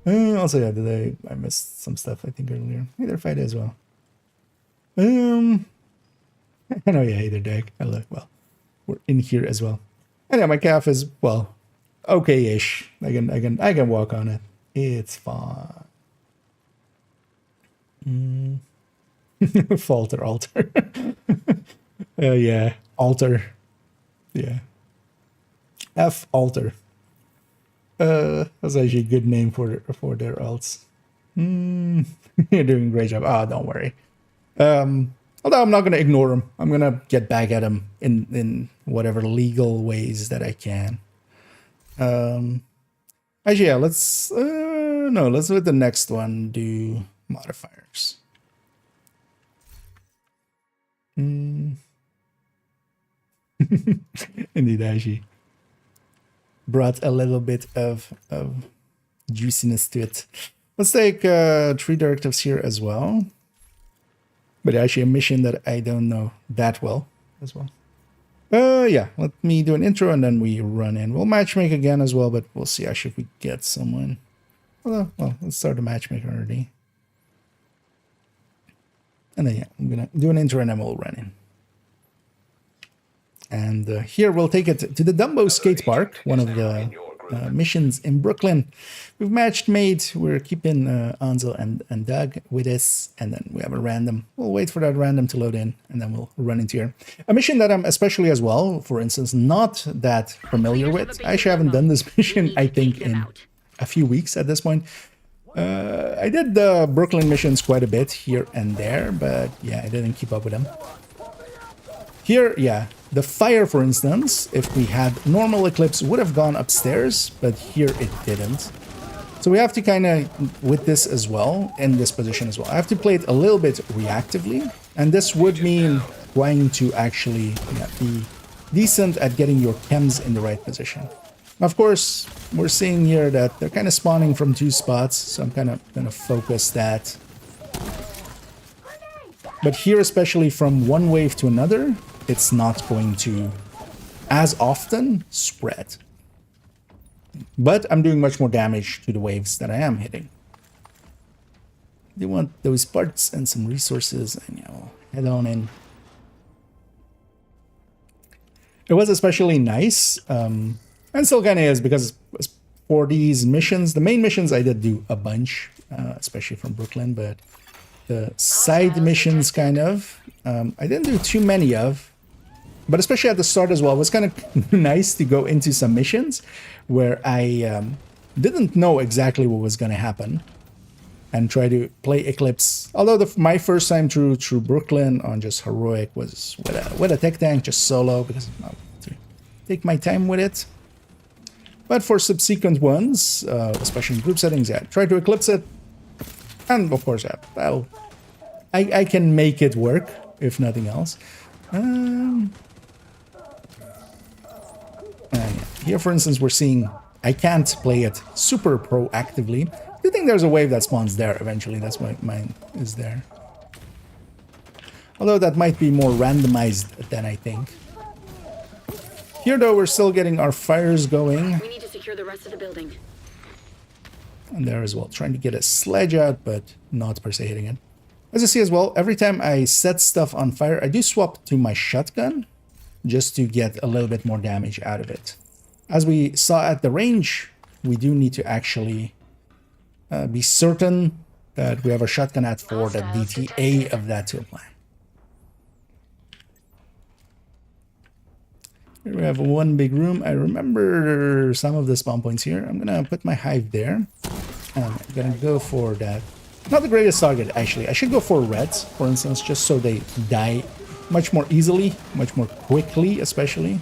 Also, yeah, I missed some stuff, I think, earlier. Hey there, Faraday as well. I know, yeah, hey there, Dag. Hello. Well, we're in here as well. And yeah, my calf is, well, okay-ish. I can walk on it. It's fine. Falter, alter. Yeah, alter. Yeah. F alter. That's actually a good name for their alts. You're doing a great job. Ah, don't worry. Although I'm not gonna ignore him. I'm gonna get back at him in whatever legal ways that I can. Actually, yeah, let's with the next one do modifiers. Indeed, actually brought a little bit of juiciness to it. Let's take 3 directives here as well. But actually a mission that I don't know that well as well. Yeah, let me do an intro and then we run in. We'll matchmake again as well, but we'll see actually if we get someone. Well, let's start the matchmaker already. And then, yeah, I'm going to do an intro and then we'll run in. And here we'll take it to the DUMBO skate park, one of the missions in Brooklyn. We've matched made. We're keeping Ansel and Doug with us, and then we have a random. We'll wait for that random to load in, and then we'll run into here. A mission that I'm especially as well, for instance, not that familiar with. I actually haven't done this mission, I think, in a few weeks at this point. I did the Brooklyn missions quite a bit here and there, but yeah, I didn't keep up with them. Here, yeah, the fire, for instance, if we had normal Eclipse, would have gone upstairs, but here it didn't. So we have to kind of, with this as well, in this position as well, I have to play it a little bit reactively, and this would mean trying to actually be decent at getting your chems in the right position. Of course, we're seeing here that they're kind of spawning from 2 spots, so I'm kind of going to focus that. But here, especially from one wave to another, it's not going to, as often, spread. But I'm doing much more damage to the waves that I am hitting. They want those parts and some resources, and head on in. It was especially nice, and still kind of is, because for these missions, the main missions I did do a bunch, especially from Brooklyn, but the side missions kind of, I didn't do too many of. But especially at the start as well, it was kind of nice to go into some missions where I didn't know exactly what was going to happen and try to play Eclipse. Although my first time through Brooklyn on just heroic was with a tech tank, just solo, because I want to take my time with it. But for subsequent ones, especially in group settings, yeah, try to Eclipse it. And of course, yeah, I can make it work, if nothing else. Here, for instance, we're seeing I can't play it super proactively. I do think there's a wave that spawns there eventually. That's why mine is there. Although that might be more randomized than I think. Here, though, we're still getting our fires going. We need to secure the rest of the building. And there as well, trying to get a sledge out, but not per se hitting it. As you see as well, every time I set stuff on fire, I do swap to my shotgun, just to get a little bit more damage out of it. As we saw at the range, we do need to actually be certain that we have a shotgun at for the DTA of that to apply. Here we have one big room. I remember some of the spawn points here. I'm gonna put my hive there. I'm gonna go for that. Not the greatest target, actually. I should go for reds, for instance, just so they die much more easily, much more quickly, especially.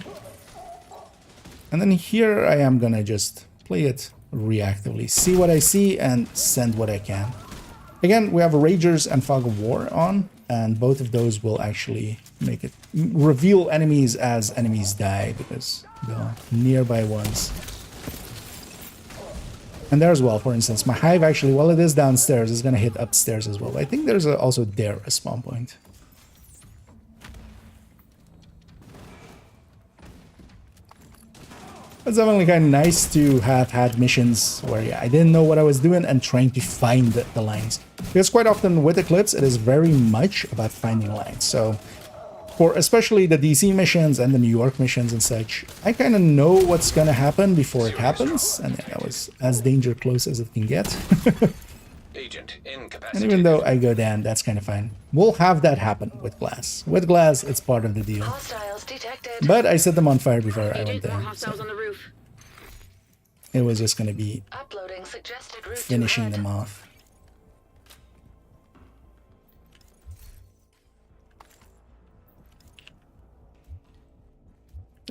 And then here I am gonna just play it reactively, see what I see and send what I can. Again, we have Ragers and Fog of War on, and both of those will actually make it reveal enemies as enemies die, because the nearby ones. And there as well, for instance, my hive actually, while it is downstairs, is gonna hit upstairs as well. I think there's also there a spawn point. It's definitely kind of nice to have had missions where yeah, I didn't know what I was doing and trying to find the lines. Because quite often with Eclipse, it is very much about finding lines. So for especially the DC missions and the New York missions and such, I kind of know what's going to happen before it happens. And yeah, that was as danger close as it can get. Agent And incapacitated. even though I go down, that's kind of fine. We'll have that happen with glass. With glass, it's part of the deal. Hostiles detected. But I set them on fire before I went Agent, more down. hostiles So on the roof. it was just going to be Uploading suggested route finishing to them off.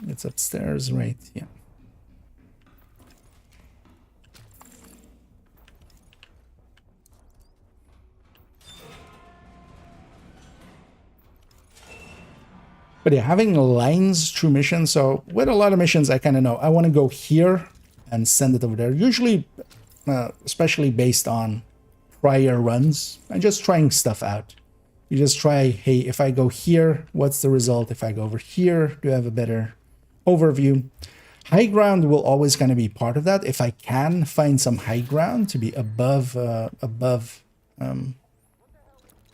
It's upstairs, right? Yeah. But yeah, having lines through missions. So with a lot of missions, I kind of know I want to go here and send it over there. Usually, especially based on prior runs, and just trying stuff out. You just try, hey, if I go here, what's the result? If I go over here, do I have a better overview? High ground will always kind of be part of that. If I can find some high ground to be above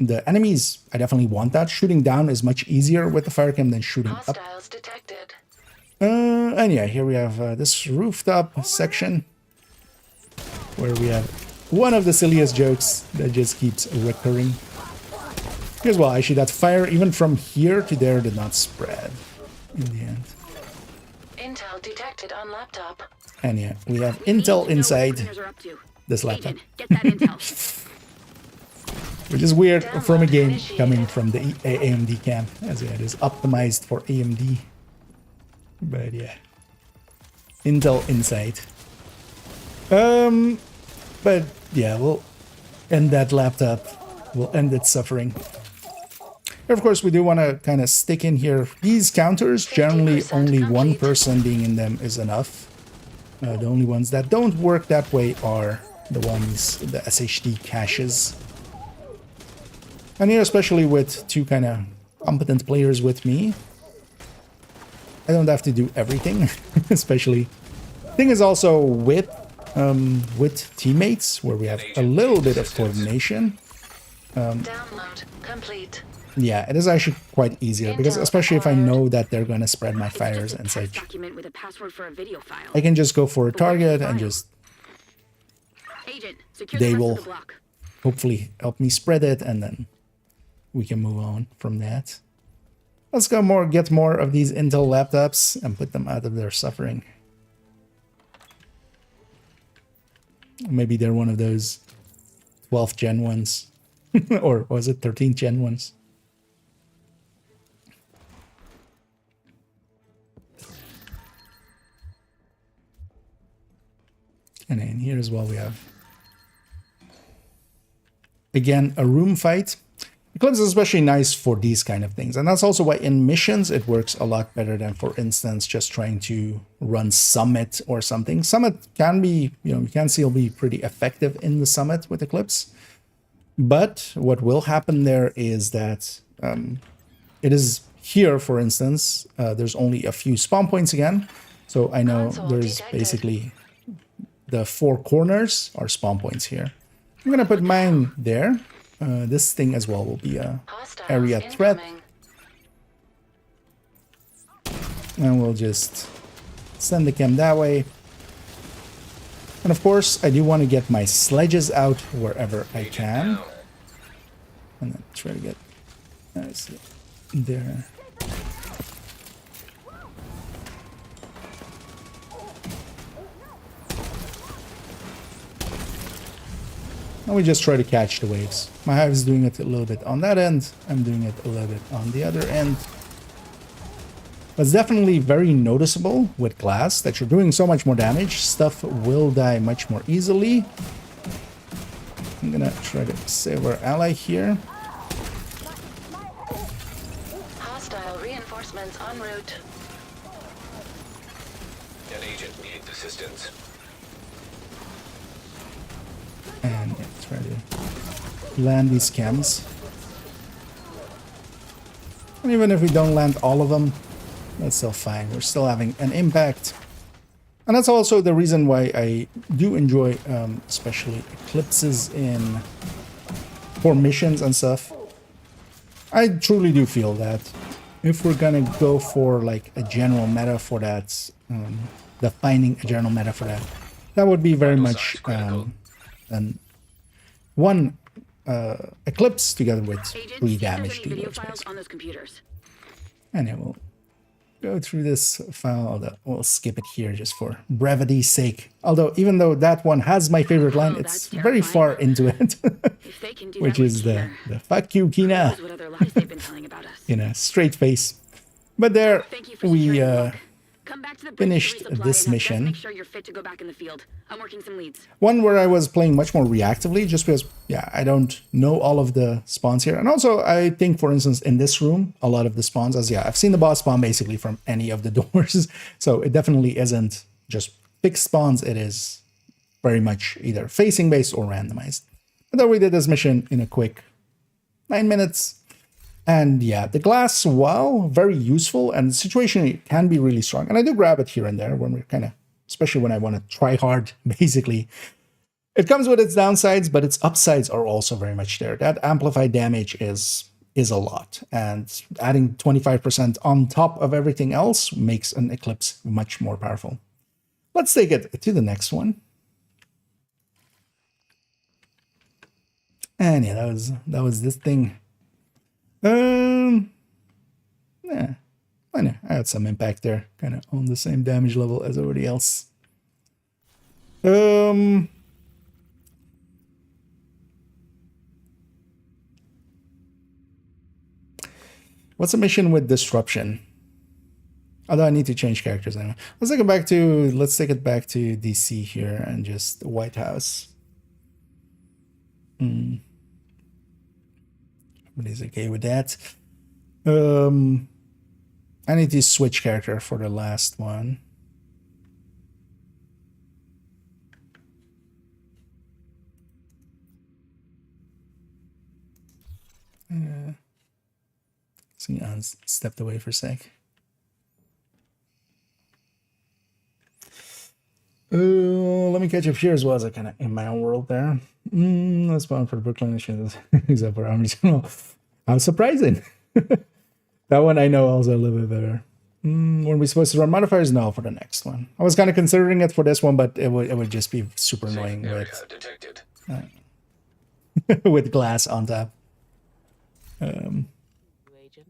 the enemies, I definitely want that. Shooting down is much easier with the fire cam than shooting up. hostiles detected. And yeah, here we have this rooftop section where we have one of the silliest jokes that just keeps recurring. Here's well, actually, that fire even from here to there did not spread in the end. Intel detected on laptop. And yeah, we have We need intel to know what inside criminals are up to. this laptop, Agent, get that intel. which is weird from a game coming from the AMD cam, as it is optimized for AMD. But yeah, intel inside. But yeah, we'll end that laptop. We'll end its suffering. Of course, we do want to kind of stick in here. These counters, generally only one person being in them is enough. The only ones that don't work that way are the ones, the SHD caches. And here, especially with two kind of competent players with me, I don't have to do everything, especially. Thing is also with teammates, where we have a little bit of coordination. Download complete. Yeah, it is actually quite easier because especially if I know that they're going to spread my fires and such, Document with a password for a video file. I can just go for a target and just Agent, secure they the rest will of the block. hopefully help me spread it, and then we can move on from that. Let's go get more of these Intel laptops and put them out of their suffering. Maybe they're one of those 12th gen ones. Or was it 13th gen ones? And then here as well we have, again, a room fight. Eclipse is especially nice for these kind of things. And that's also why in missions it works a lot better than, for instance, just trying to run Summit or something. Summit can be, you can still be pretty effective in the Summit with Eclipse. But what will happen there is that it is here, for instance, there's only a few spawn points again. So I know there's basically the 4 corners are spawn points here. I'm going to put mine there. This thing as well will be a area threat. And we'll just send the chem that way. And of course, I do want to get my sledges out wherever I can. And then try to get there. And we just try to catch the waves. My hive is doing it a little bit on that end. I'm doing it a little bit on the other end. But it's definitely very noticeable with glass that you're doing so much more damage. Stuff will die much more easily. I'm gonna try to save our ally here. Hostile reinforcements en route. An agent needs assistance. And yeah, try to land these chems. And even if we don't land all of them, that's still fine. We're still having an impact. And that's also the reason why I do enjoy, especially eclipses for missions and stuff. I truly do feel that if we're gonna go for like a general meta for that, defining a general meta for that, that would be very much one eclipse together with Agent, 3 see if damage there's any video dealers. files Basically. on those computers. And it will go through this file, although we'll skip it here just for brevity's sake. Although, even though that one has my favorite line, Oh, it's that's very far into it, If they can do which that is with the Keener, fuck you, who Kina, knows what other lies they've been telling about us. in a straight face. But there, Thank you for we securing the lock. Come back to the bridge to finished resupply this and have Jess mission. make sure you're fit to go back in the field. I'm working some leads. One where I was playing much more reactively, just because, yeah, I don't know all of the spawns here. And also, I think, for instance, in this room, a lot of the spawns, I've seen the boss spawn basically from any of the doors. So it definitely isn't just fixed spawns. It is very much either facing based or randomized. But then we did this mission in a quick 9 minutes. And yeah, the glass, while very useful, and the situation can be really strong. And I do grab it here and there when we're kind of, especially when I want to try hard, basically. It comes with its downsides, but its upsides are also very much there. That amplified damage is a lot. And adding 25% on top of everything else makes an Eclipse much more powerful. Let's take it to the next one. And yeah, that was this thing. Yeah, I know, I had some impact there, kind of on the same damage level as everybody else. What's a mission with disruption? Although I need to change characters anyway. Let's take it back to DC here and just the White House. Everybody's okay with that. I need to switch character for the last one. So yeah, I stepped away for a sec. Let me catch up here as well as I kind of in my own world there. Let's spawn for the Brooklyn initiative, except for Army General. How surprising! That one I know also a little bit better. Were we supposed to run modifiers? No, for the next one. I was kind of considering it for this one, but it would just be super annoying Area with detected. with glass on top. You agent.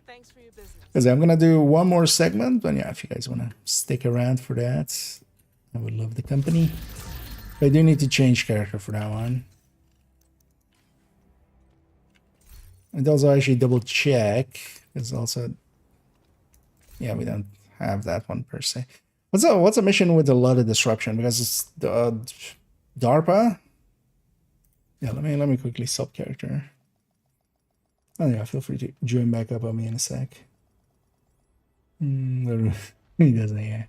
Thanks for your business. Because I'm gonna do one more segment, but yeah, if you guys wanna stick around for that, I would love the company. But I do need to change character for that one. And also actually double check, because also, yeah, we don't have that one per se. What's a mission with a lot of disruption? Because it's the DARPA. Yeah, let me quickly sub character. Oh yeah, feel free to join back up on me in a sec. He doesn't, yeah.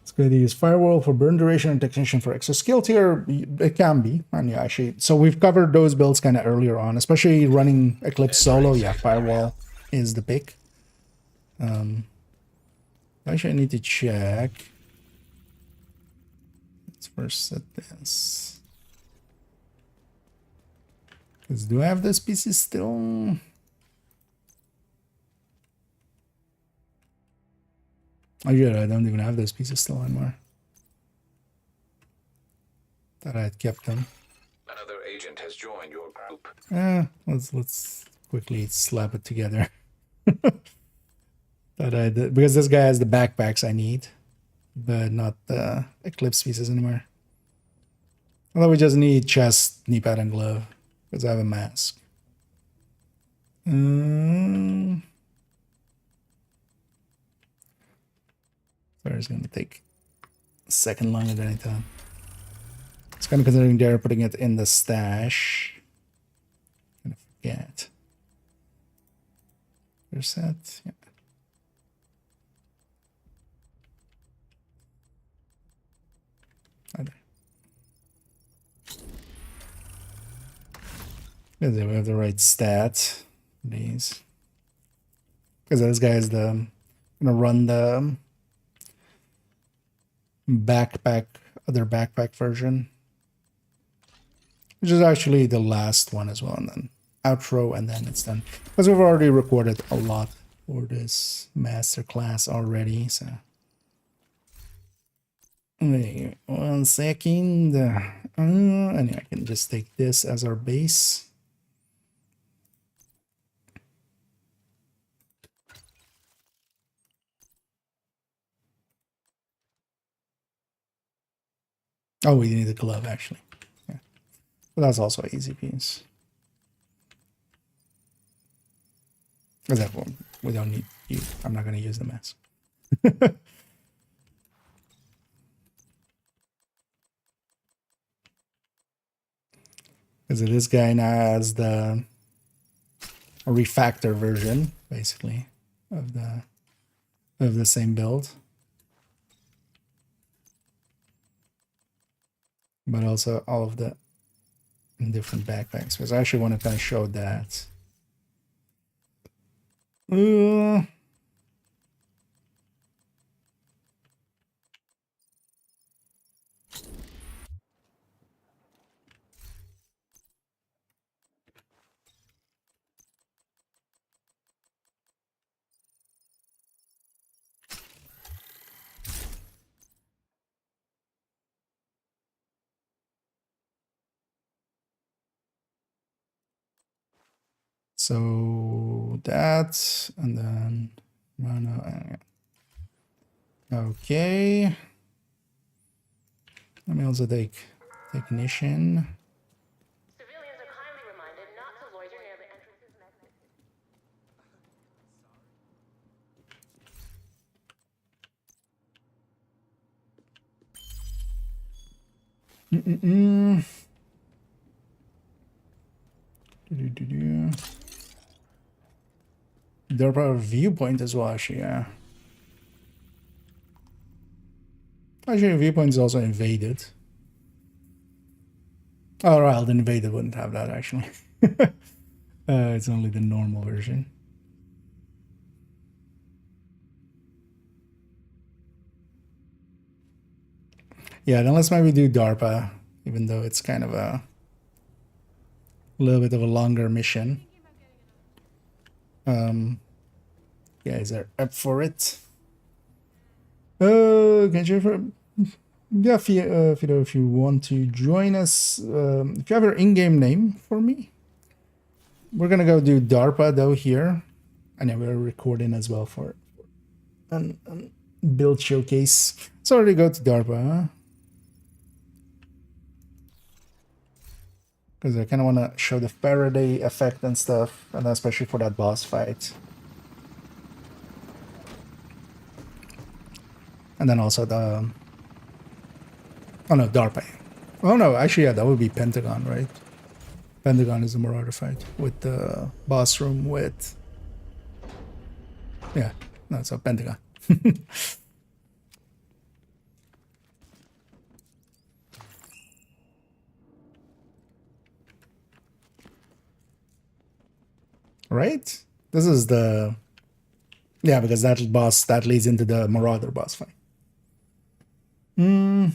It's going to use firewall for burn duration and technician for extra skill tier. It can be, and yeah, actually, so we've covered those builds kind of earlier on, especially running Eclipse solo. Yeah, firewall is the pick. Actually, I need to check. Let's first set this. Because do I have this pieces still? Oh yeah, I don't even have those pieces still anymore. Thought I had kept them. Another agent has joined your group. Let's quickly slap it together. Thought I did, because this guy has the backpacks I need, but not the Eclipse pieces anymore. Although we just need chest, knee pad, and glove, because I have a mask. Sorry, it's gonna take a second longer than I thought. It's kind of considering they're putting it in the stash. Gonna forget. There's that. Yeah. We have the right stat for these. Because this guy is the gonna run the other backpack version. Which is actually the last one as well, and then outro, and then it's done. Because we've already recorded a lot for this masterclass already, so. Wait 1 second. And I can just take this as our base. Oh, we need a glove actually. Yeah. But that's also an easy piece. Because that one, we don't need you. I'm not going to use the mask. Because this guy now has the refactor version, basically, of the same build. But also all of the different backpacks. Because I actually want to kind of show that. So that, and then okay. Let me also take technician. Civilians are kindly reminded not to loiter near the entrances and exits. There are viewpoint as well, actually, yeah. Actually, viewpoint is also invaded. Oh, right, the invaded wouldn't have that, actually. It's only the normal version. Yeah, then let's maybe do DARPA, even though it's kind of a little bit of a longer mission. Guys are up for it. Can you yeah, if you want to join us, if you have your in-game name for me, we're gonna go do DARPA though here, and then we're recording as well for an build showcase. So already go to DARPA, huh? Because I kind of want to show the Faraday effect and stuff, and especially for that boss fight. And then also the... Oh no, DARPA. Oh no, actually, yeah, that would be Pentagon, right? Pentagon is the Marauder fight with the boss room with... Yeah, no, it's a Pentagon. Right? This is the... Yeah, because that boss, that leads into the Marauder boss fight. Let me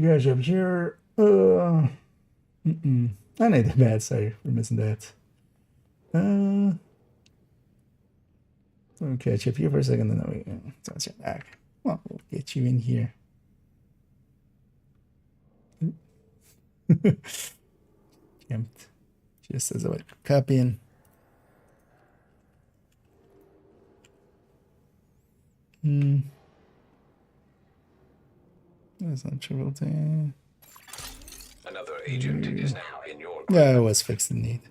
catch up here. I need the bad, sorry for missing that. Let me catch up here for a second, then we touch it back. Well, we'll get you in here. Jumped. Just as I was copying. That's not trivial thing. Another agent is now in your group. Yeah, it was fixed indeed.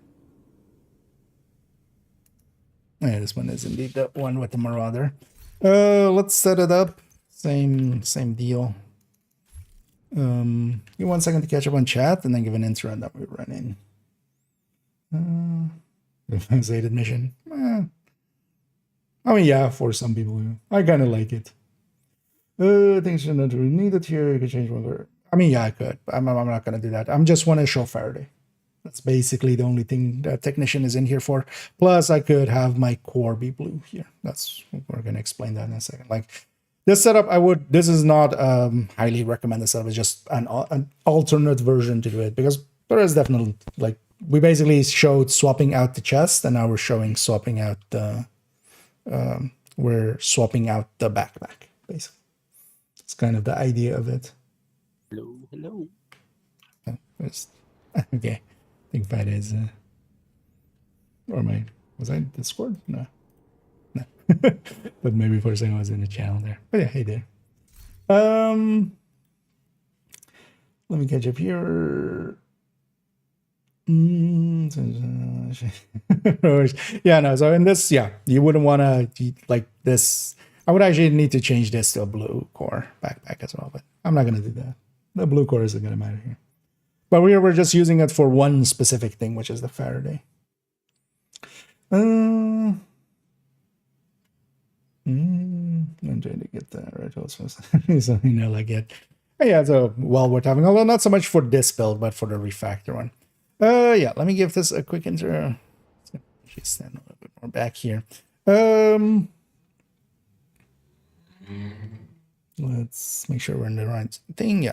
Yeah, this one is indeed the one with the Marauder. Let's set it up. Same deal. Give me 1 second to catch up on chat and then give an intro and then we run in. Translated mission. I mean, yeah, for some people, I kind of like it. Things are not really needed here. You can change one. I mean, yeah, I could. But I'm not going to do that. I'm just want to show Faraday. That's basically the only thing that technician is in here for. Plus, I could have my core be blue here. We're going to explain that in a second. Like this setup, this is not highly recommended setup. It's just an alternate version to do it, because there is definitely, like, we basically showed swapping out the chest, and now we're showing swapping out the backpack, basically. It's kind of the idea of it. Hello. Okay. I think that is was I in Discord? No. But maybe for a second I was in the channel there. But yeah, hey there. Let me catch up here. Yeah, no, so in this, yeah, you wouldn't want to, like this, I would actually need to change this to a blue core backpack as well, but I'm not going to do that. The blue core isn't going to matter here. But we're just using it for one specific thing, which is the Faraday. I'm trying to get that right also. So, you know, like it. Yeah, so well worth having, although not so much for this build, but for the refactor one. Yeah, let me give this a quick intro. Actually stand a little bit more back here. Let's make sure we're in the right thing. Yeah.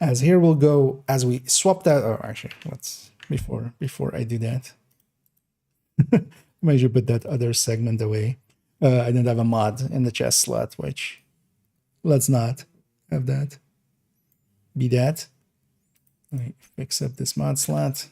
As here we'll go, as we swap that, or actually, let's, before I do that, I should put that other segment away. I didn't have a mod in the chest slot, which, let's not have that be that. Let me fix up this mod slot.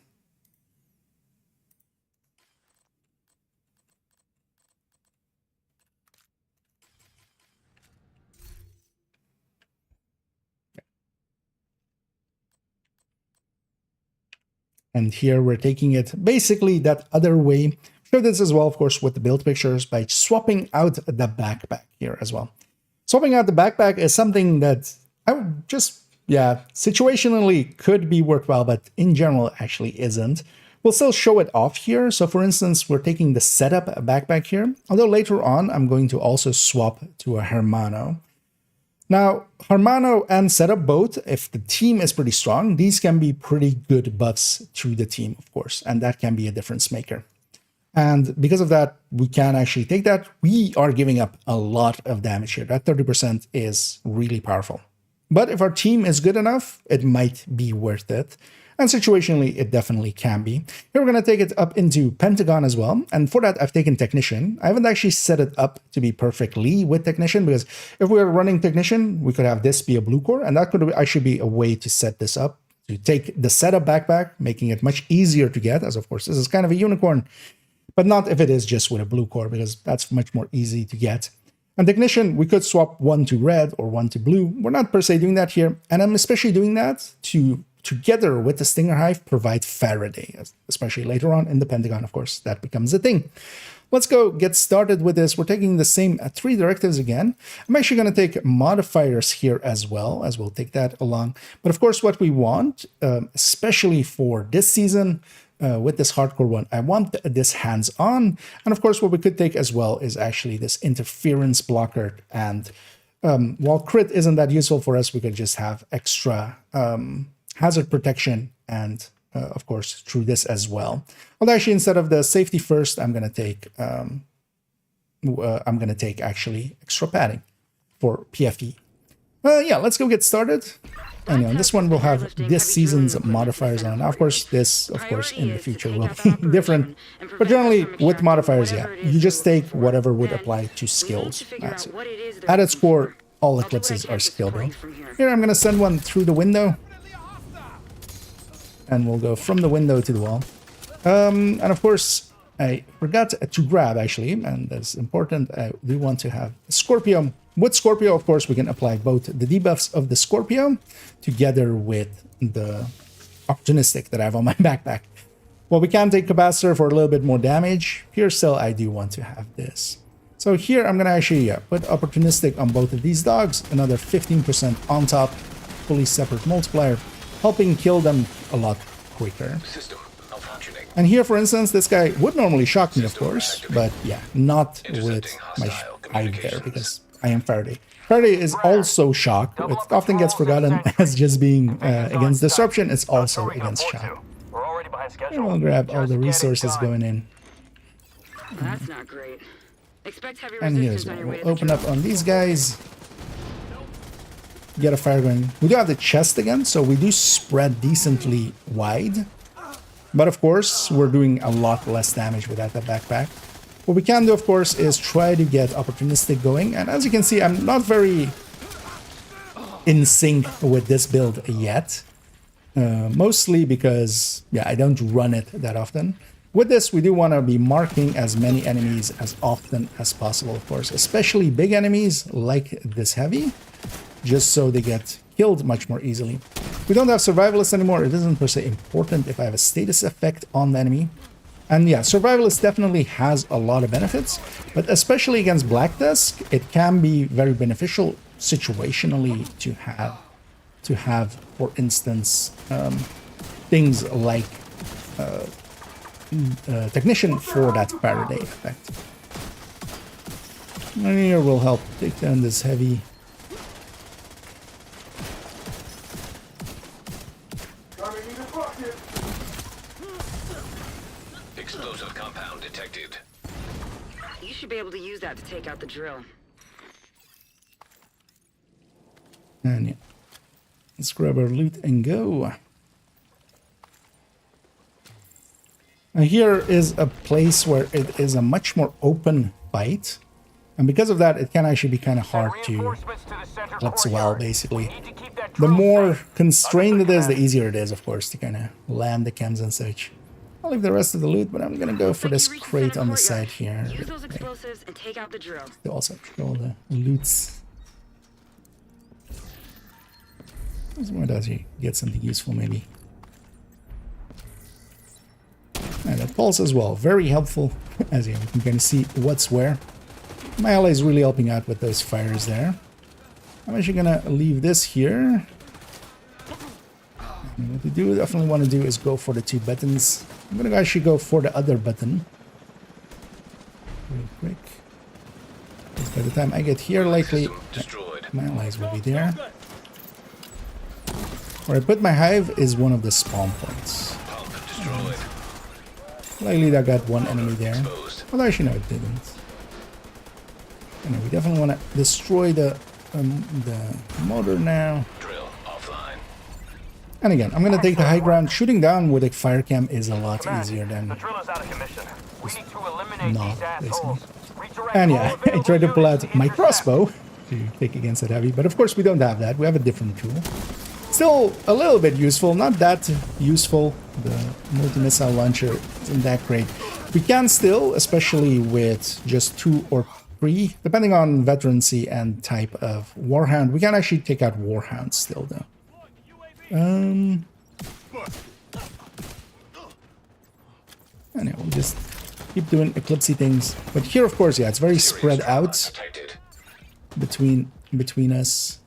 And here we're taking it basically that other way. Show this as well, of course, with the build pictures by swapping out the backpack here as well. Swapping out the backpack is something that I would just, yeah, situationally could be worthwhile, but in general actually isn't. We'll still show it off here. So for instance, we're taking the setup backpack here, although later on I'm going to also swap to a Hermano. Now, Hermano and setup both, if the team is pretty strong, these can be pretty good buffs to the team, of course, and that can be a difference maker. And because of that, we can actually take that. We are giving up a lot of damage here. That 30% is really powerful. But if our team is good enough, it might be worth it. And situationally, it definitely can be. Here, we're going to take it up into Pentagon as well. And for that, I've taken Technician. I haven't actually set it up to be perfectly with Technician, because if we were running Technician, we could have this be a blue core. And that could actually be a way to set this up, to take the setup backpack, making it much easier to get, as of course, this is kind of a unicorn. But not if it is just with a blue core, because that's much more easy to get. And Technician, we could swap one to red or one to blue. We're not per se doing that here. And I'm especially doing that to, together with the Stinger Hive, provide Faraday, especially later on in the Pentagon, of course, that becomes a thing. Let's go get started with this. We're taking the same 3 directives again. I'm actually going to take modifiers here as well, as we'll take that along. But of course, what we want, especially for this season, with this hardcore one, I want this hands-on. And of course, what we could take as well is actually this interference blocker. And while crit isn't that useful for us, we could just have extra hazard protection and of course through this as well. Although actually, instead of the safety first, I'm gonna take actually extra padding for PFE. Yeah, let's go get started. And on this one, we'll have this season's modifiers on. Now, of course, this, of course, in the future will be different. But generally, with modifiers, yeah, you just take whatever would apply to skills. That's it. At its core, all eclipses are skill-based. Here, I'm going to send one through the window. And we'll go from the window to the wall. And of course, I forgot to grab, actually, and that's important. I do want to have Scorpio. With Scorpio, of course, we can apply both the debuffs of the Scorpio together with the opportunistic that I have on my backpack. Well, we can take capacitor for a little bit more damage. Here still, I do want to have this. So here, I'm going to actually put opportunistic on both of these dogs. Another 15% on top, fully separate multiplier, helping kill them a lot quicker. System malfunctioning. And here, for instance, this guy would normally shock me, of course, but yeah, not with my hive there, because I am Faraday. Faraday is also shock. It often gets forgotten as just being against disruption. It's also against shock. We're already behind schedule. We'll grab all the resources going in. Well, that's not great. Expect heavy And here's resistance on one. your way We'll to the open up on these guys. Get a fire going. We do have the chest again, so we do spread decently wide. But of course, we're doing a lot less damage without that backpack. What we can do, of course, is try to get opportunistic going. And as you can see, I'm not very in sync with this build yet. Mostly because, yeah, I don't run it that often. With this, we do want to be marking as many enemies as often as possible, of course. Especially big enemies like this heavy, just so they get killed much more easily. We don't have survivalists anymore. It isn't per se important if I have a status effect on the enemy. And yeah, survivalist definitely has a lot of benefits, but especially against Black Desk, it can be very beneficial situationally to have, for instance, things like technician for that Faraday effect. And here will help take down this heavy. Explosive compound detected. You should be able to use that to take out the drill. And yeah, let's grab our loot and go. Now here is a place where it is a much more open fight. And because of that, it can actually be kind of hard to Eclipse well, basically. The more constrained it is, the easier it is, of course, to kind of land the chems and such. I'll leave the rest of the loot, but I'm going to go for this crate on the side here. Use those explosives and take out the drill. They also control the loots. This one does you get something useful, maybe. And that pulse as well, very helpful, as you can kind of see what's where. My ally is really helping out with those fires there. I'm actually gonna leave this here. And what we do definitely want to do is go for the 2 buttons. I'm gonna actually go for the other button real quick, because by the time I get here, likely my allies will be there. Where I put my hive is one of the spawn points. Likely I got one enemy there. Well, actually no, it didn't. Anyway, we definitely want to destroy the motor now. Drill offline. And again, I'm going to take the high ground. Shooting down with a fire cam is a lot easier than The drill is out of commission. We need to eliminate not, these assholes. Redirect And all yeah, I available tried to pull units out my into crossbow to take against that heavy, but of course we don't have that. We have a different tool. Still a little bit useful, not that useful. The multi-missile launcher isn't that great. We can still, especially with just 2 or 3, depending on veterancy and type of warhound, we can actually take out warhounds still though. And yeah, we'll just keep doing Eclipsey things. But here, of course, yeah, it's very spread out between us.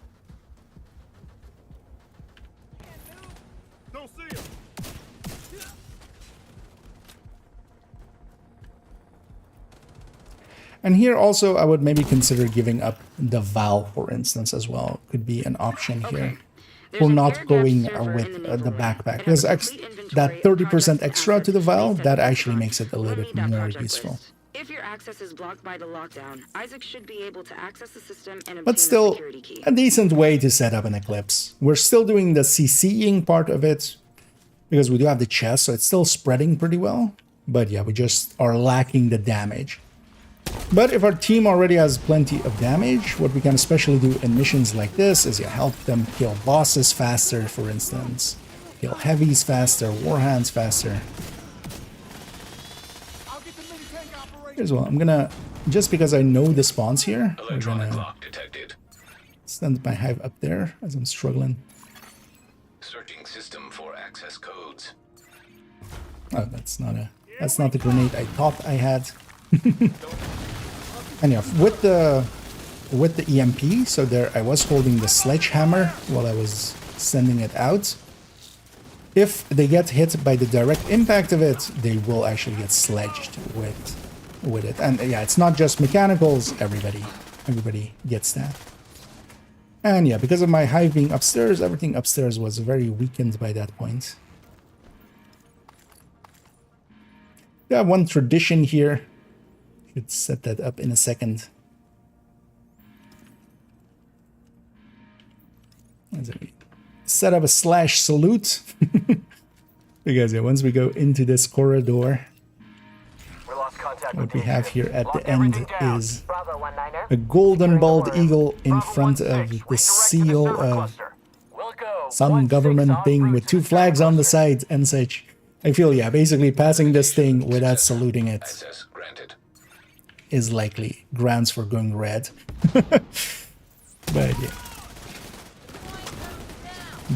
And here also, I would maybe consider giving up the Val, for instance, as well. Could be an option here. For not going with the backpack. Because that 30% extra to the Val, that actually makes it a little bit more useful. If your access is blocked by the lockdown, Isaac should be able to access the system and obtain But still, a security key. a decent way to set up an Eclipse. We're still doing the CCing part of it, because we do have the chest, so it's still spreading pretty well. But yeah, we just are lacking the damage. But if our team already has plenty of damage, what we can especially do in missions like this is help them kill bosses faster, for instance. Kill heavies faster, warhounds faster. Here's well, I'm gonna, just because I know the spawns here, I'm gonna send my hive up there as I'm struggling. Searching system for access codes. Oh, that's not the grenade I thought I had. And yeah, with the EMP, so there I was holding the sledgehammer while I was sending it out. If they get hit by the direct impact of it, they will actually get sledged with it. And yeah, it's not just mechanicals, everybody gets that. And yeah, because of my hive being upstairs, everything upstairs was very weakened by that point. We have one tradition here. Should set that up in a second. Set up a slash salute. Because yeah, once we go into this corridor, We lost contact what with we the have agent. here at the Lock end everything down. is Bravo 19er. a golden bald order. eagle in Bravo front 16, of the redirect to seal server of cluster. We'll go. some 16 government en thing route with to two the server flags on the cluster. sides and such. I feel, yeah, basically passing this thing without saluting it Access granted. is likely grounds for going red. But yeah.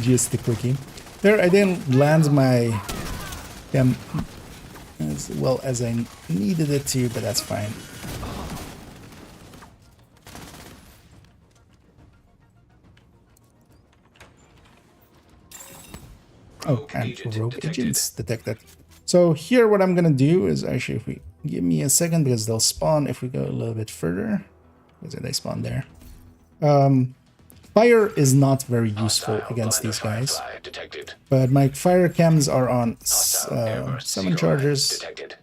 Just a quickie. There, I didn't land my chem as well as I needed it to, but that's fine. Oh, and rogue agents detected. So here what I'm gonna do is actually, if we give me a second, because they'll spawn if we go a little bit further. Because they spawn there. Fire is not very useful against these guys. Detected. But my fire chems are on Error. 7 charges. Detected.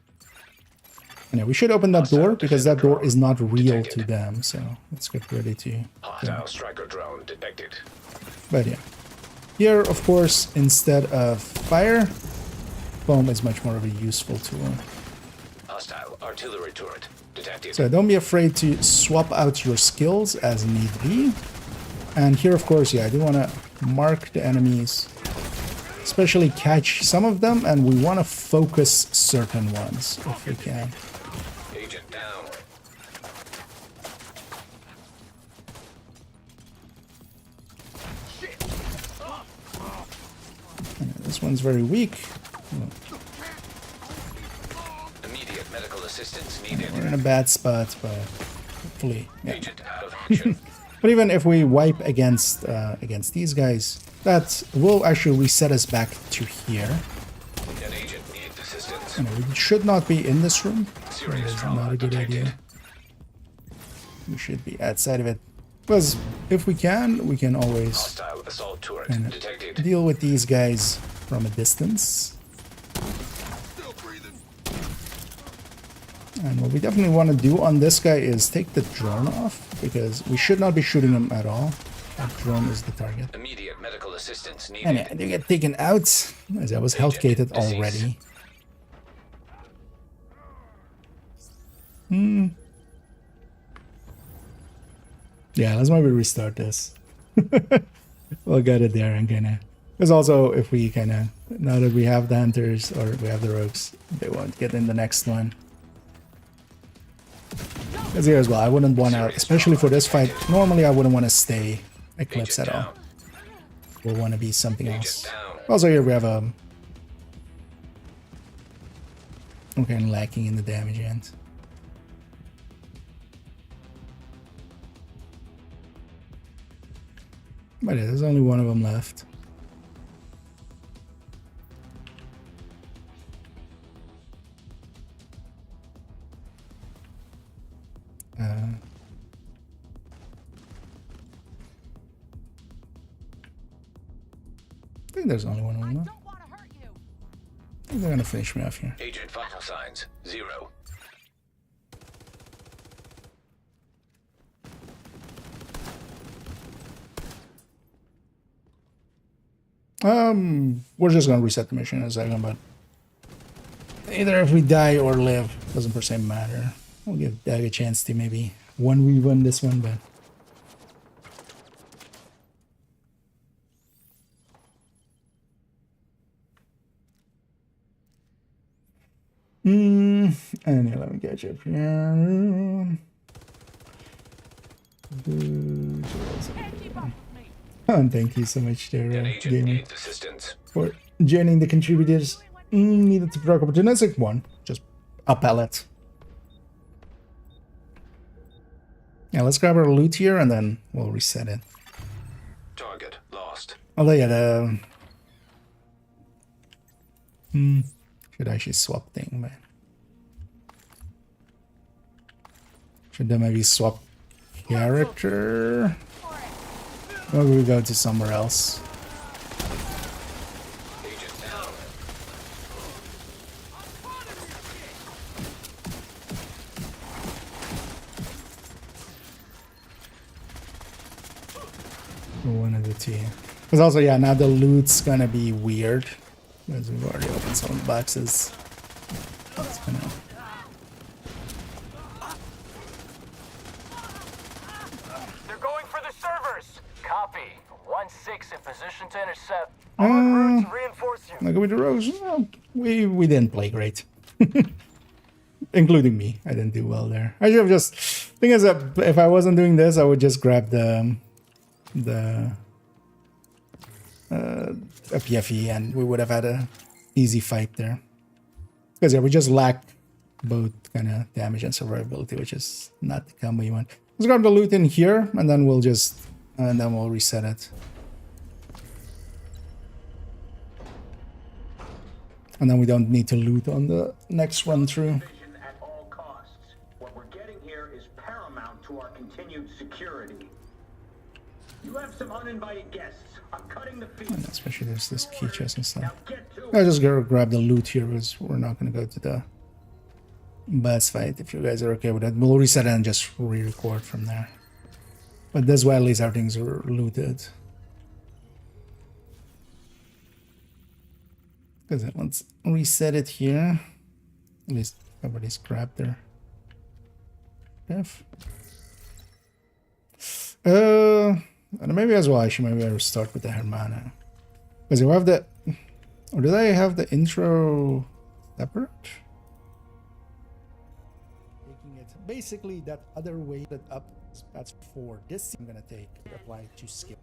And yeah, we should open that door because that door is not real to them. So let's get ready to. Hostile striker drone detected. But yeah. Here, of course, instead of fire, foam is much more of a useful tool. Hostile artillery turret detected. So don't be afraid to swap out your skills as need be. And here, of course, yeah, I do want to mark the enemies, especially catch some of them, and we want to focus certain ones if we can. Agent down. This one's very weak. Immediate medical assistance needed. We're in a bad spot, but hopefully, yeah. Agent out of action. But even if we wipe against these guys, that will actually reset us back to here. An agent needs assistance. You know, we should not be in this room. Serious That is trauma not a good detected. idea. We should be outside of it. Because if we can always Hostile assault turret kind of detected. deal with these guys from a distance. And what we definitely want to do on this guy is take the drone off, because we should not be shooting him at all. That drone is the target. Immediate medical assistance needed. And yeah, they get taken out, as I was health gated already. Yeah, let's maybe restart this. We'll get it there and kinda. Because also, if we kinda, now that we have the hunters or we have the rogues, they won't get in the next one. Because here as well, I wouldn't want to, especially for this fight, normally I wouldn't want to stay Eclipse at all. We'll want to be something else. Down. Also here we have a... I'm kind of lacking in the damage end. But yeah, there's only one of them left. I think there's only one of them left. I think they're gonna finish me off here. Agent vital signs 0. We're just gonna reset the mission in a second, but either if we die or live, doesn't per se matter. We'll give Dag a chance to maybe win this one, but anyway, let me catch up here. And thank you so much there, An agent Gamer, needs assistance. for joining the contributors. Needed to proc opportunistic one. Just a pellet. Yeah, let's grab our loot here and then we'll reset it. Target lost. Although yeah, the should actually swap thing, man. Should I maybe swap character? Or we go to somewhere else. Agent down. One of the two. Because also, yeah, now the loot's gonna be weird. Because we've already opened some of the boxes. It's gonna... They're going for the servers. Copy. 1-6 in position to intercept. En route to reinforce you. Like with the rogues, well, we didn't play great. Including me. I didn't do well there. I should have just... Thing is that if I wasn't doing this, I would just grab a PFE and we would have had a easy fight there. Because yeah, we just lack both kind of damage and survivability, which is not the combo you want. Let's grab the loot in here and then we'll just we'll reset it. And then we don't need to loot on the next run through. At all costs. What we're getting here is paramount to our continued security. You have some uninvited guests. I'm cutting the feed. And especially there's this key chest and stuff. Now get to I'll just go grab the loot here because we're not going to go to the boss fight if you guys are okay with it. We'll reset it and just re-record from there. But this way at least everything's looted. Because let's reset it here. At least everybody's grabbed their stuff. And maybe as well I should maybe start with the Hermana. Because you have the... Or did I have the intro separate? Taking it basically that other way that up, that's for this I'm gonna take apply to skip.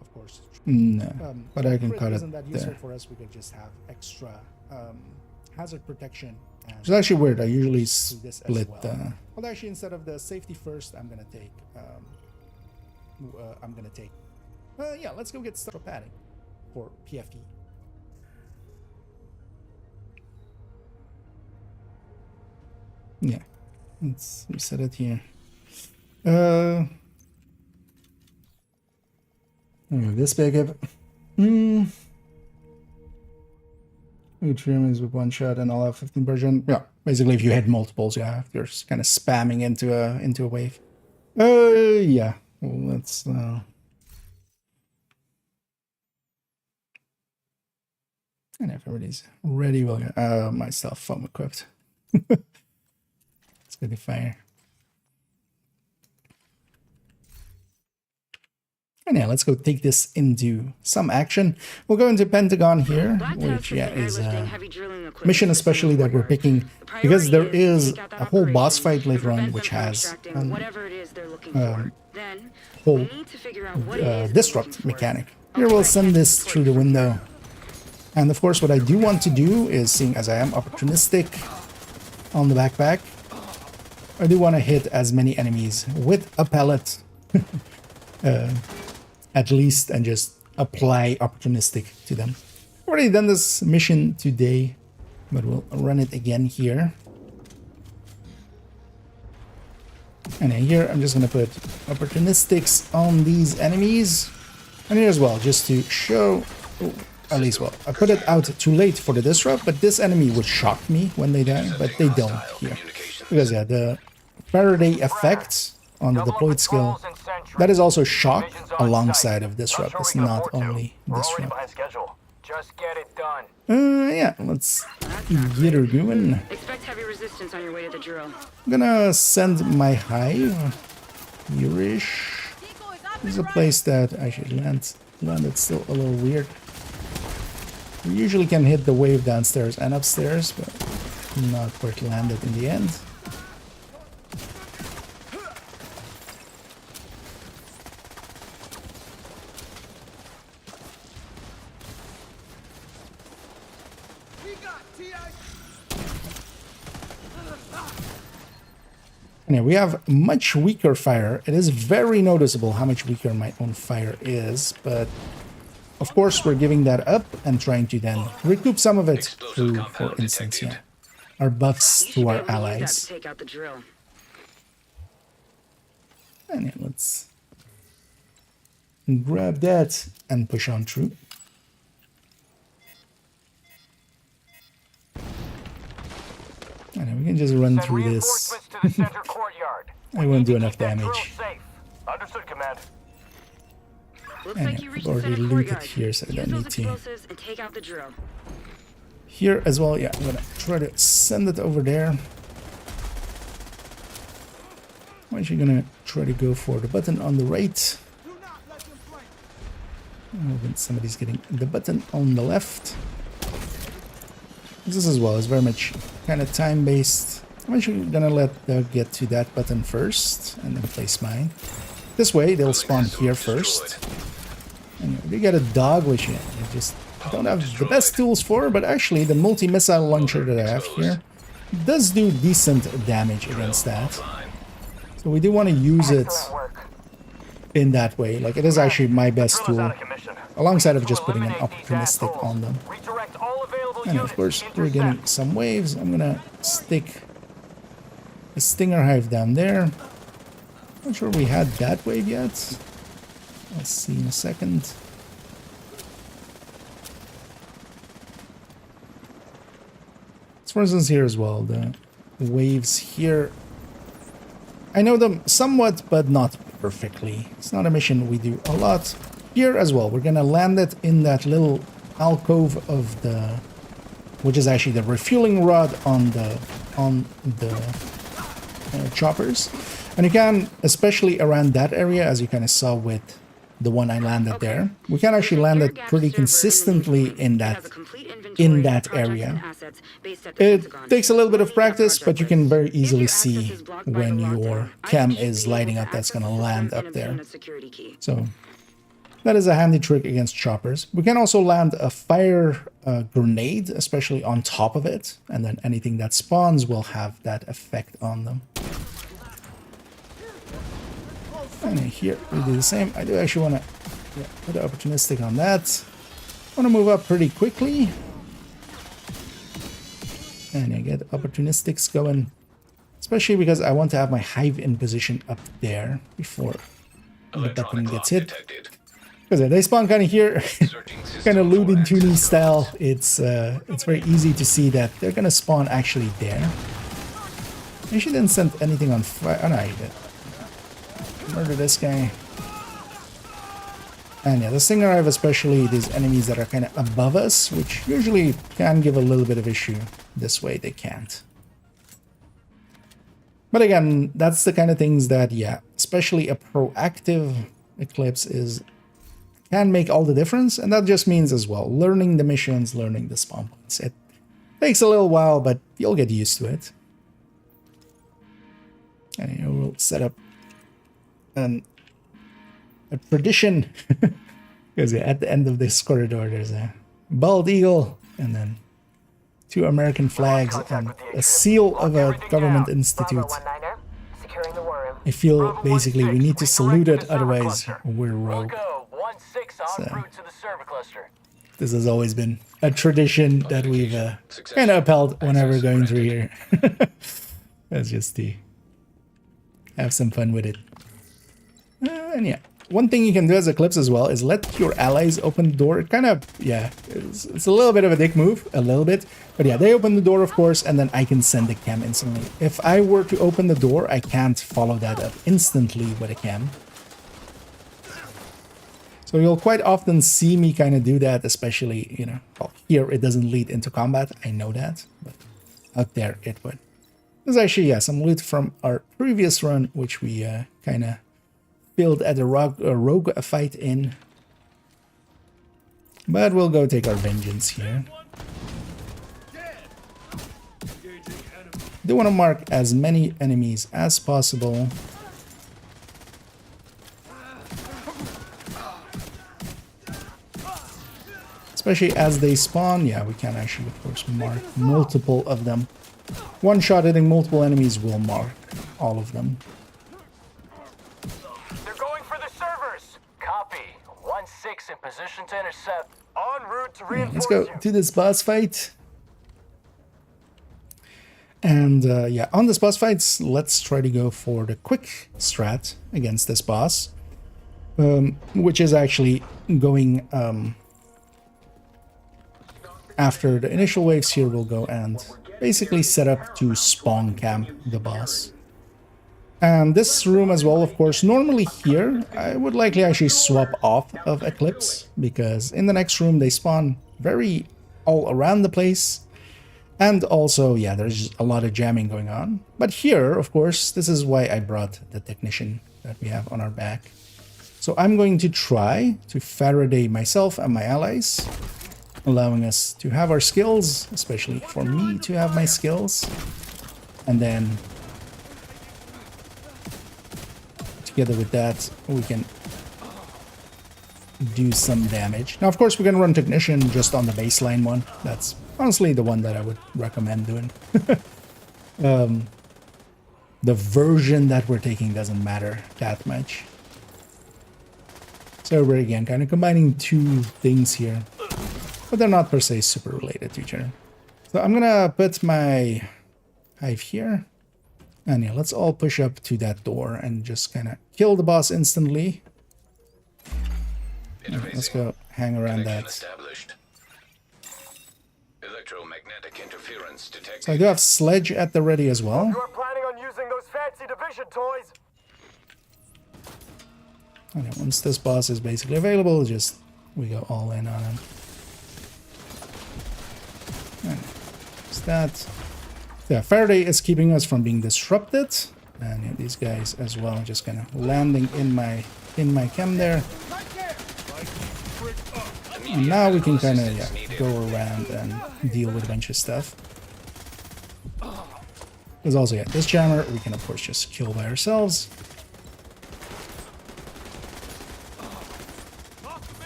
Of course. No, but I can cut it Isn't that useful there. For us, we could just have extra hazard protection. And It's actually weird. I usually do this as split well. Well, actually, instead of the safety first, I'm gonna take. Yeah, let's go get started padding for PFE. yeah. Let's reset it here. This big. Trim is with one shot and I'll have 15 version. Yeah, basically if you hit multiples, yeah, if you're kind of spamming into a wave. Yeah. Well, let's and if everybody's ready, we'll get myself foam equipped. Let's get the fire. And yeah, let's go take this into some action. We'll go into Pentagon here, which yeah is a mission especially that we're picking because there is a whole boss fight later on which has whole disrupt mechanic. Here we'll send this through the window. And of course what I do want to do is, seeing as I am opportunistic on the backpack, I do want to hit as many enemies with a pellet at least and just apply opportunistic to them. Already done this mission today, but we'll run it again here. And here I'm just gonna put opportunistics on these enemies. And here as well, just to show, at least, well, I put it out too late for the disrupt, but this enemy would shock me when they die, but they don't here. Because yeah, the Faraday effect on the deployed skill, that is also shock alongside of disrupt. It's not only disrupt. Just get it done. Yeah, let's get her going. Expect heavy resistance on your way to the drill. I'm gonna send my hive here-ish. This is a place that I should landed still a little weird. We usually can hit the wave downstairs and upstairs, but not where it landed in the end. And yeah, we have much weaker fire. It is very noticeable how much weaker my own fire is, but of course we're giving that up and trying to then recoup some of it through, for instance, yeah, our buffs to our allies. Take out the drill. And yeah, let's grab that and push on through. And we can just run Send through this. reinforcements to the center courtyard. I won't do Keep enough that drill damage. safe. Understood, Command. Looks And like you I've reached the already center looted courtyard. here, so I Use don't those need to. explosives and take out the drill. Here as well, yeah, I'm gonna try to send it over there. I'm actually gonna try to go for the button on the right. Oh, when somebody's getting the button on the left. This as well is very much kind of time-based. I'm actually gonna let Doug get to that button first and then place mine. This way they'll spawn here first. And we got a dog, which I just don't have the best tools for, but actually the multi-missile launcher that I have here does do decent damage against that. So we do want to use it Excellent work. in that way. Like, it is actually my best Drill is tool, out of commission. alongside of To just putting an eliminate these opportunistic assholes, on them. redirect all available And of units course, to we're getting intercept. some waves. I'm gonna stick a stinger hive down there. Not sure we had that wave yet. Let's see in a second. So for instance here as well, the waves here, I know them somewhat, but not perfectly. It's not a mission we do a lot. Here as well, we're gonna land it in that little alcove of the, which is actually the refueling rod on the choppers. And you can, especially around that area, as you kind of saw with the one I landed there, we can actually land it pretty consistently in that area. It takes a little bit of practice, but you can very easily see when your chem is lighting up that's going to land up there. So that is a handy trick against choppers. We can also land a fire grenade, especially on top of it, and then anything that spawns will have that effect on them. And here we do the same. I do actually want to put opportunistic on that. Want to move up pretty quickly. And I get opportunistics going. Especially because I want to have my hive in position up there before the button gets hit. Because they spawn kind of here, kind of Loot and Tooney style. It's very easy to see that they're going to spawn actually there. I should didn't send anything on fire. Oh no, I did. Murder this guy. And yeah, the Stinger Hive, especially these enemies that are kind of above us, which usually can give a little bit of issue. This way they can't. But again, that's the kind of things that, yeah, especially a proactive Eclipse can make all the difference. And that just means as well, learning the missions, learning the spawn points. It takes a little while, but you'll get used to it. And you know, we'll set up a tradition, because at the end of this corridor there's a bald eagle and then 2 American flags and a seal of a government institute. I feel basically we need to salute it, otherwise we're rogue. So, this has always been a tradition that we've kind of upheld whenever going through here. That's just to have some fun with it. And yeah, one thing you can do as Eclipse as well is let your allies open the door. It kind of, yeah, it's a little bit of a dick move, a little bit. But yeah, they open the door, of course, and then I can send the chem instantly. If I were to open the door, I can't follow that up instantly with a chem. So you'll quite often see me kind of do that, especially, you know, well, here it doesn't lead into combat, I know that, but out there it would. There's actually, yeah, some loot from our previous run, which we kind of build at a rogue fight in. But we'll go take our vengeance here. Do want to mark as many enemies as possible. Especially as they spawn. Yeah, we can actually, of course, mark multiple of them. One shot hitting multiple enemies will mark all of them. Copy. 1-6 in position to intercept. En route to reinforce Let's go to this boss fight. And yeah, on this boss fights, let's try to go for the quick strat against this boss. which is actually going after the initial waves here. Will go and basically set up to spawn camp the boss. And this room as well, of course, normally here, I would likely actually swap off of Eclipse, because in the next room they spawn very all around the place. And also, yeah, there's a lot of jamming going on. But here, of course, this is why I brought the technician that we have on our back. So I'm going to try to Faraday myself and my allies, allowing us to have our skills, especially for me to have my skills. And then together with that, we can do some damage. Now, of course, we can run Technician just on the baseline one. That's honestly the one that I would recommend doing. The version that we're taking doesn't matter that much. So we're again kind of combining two things here, but they're not per se super related to each other. So I'm gonna put my hive here. And yeah, let's all push up to that door and just kind of kill the boss instantly. Let's go hang around that. Electromagnetic interference detected. So I do have Sledge at the ready as well. You are planning on using those fancy division toys? And then once this boss is basically available, just we go all in on him. And there's that. Yeah, Faraday is keeping us from being disrupted, and yeah, these guys as well, just kind of landing in my chem there. And now we can kind of go around and deal with a bunch of stuff. There's also this jammer we can of course just kill by ourselves,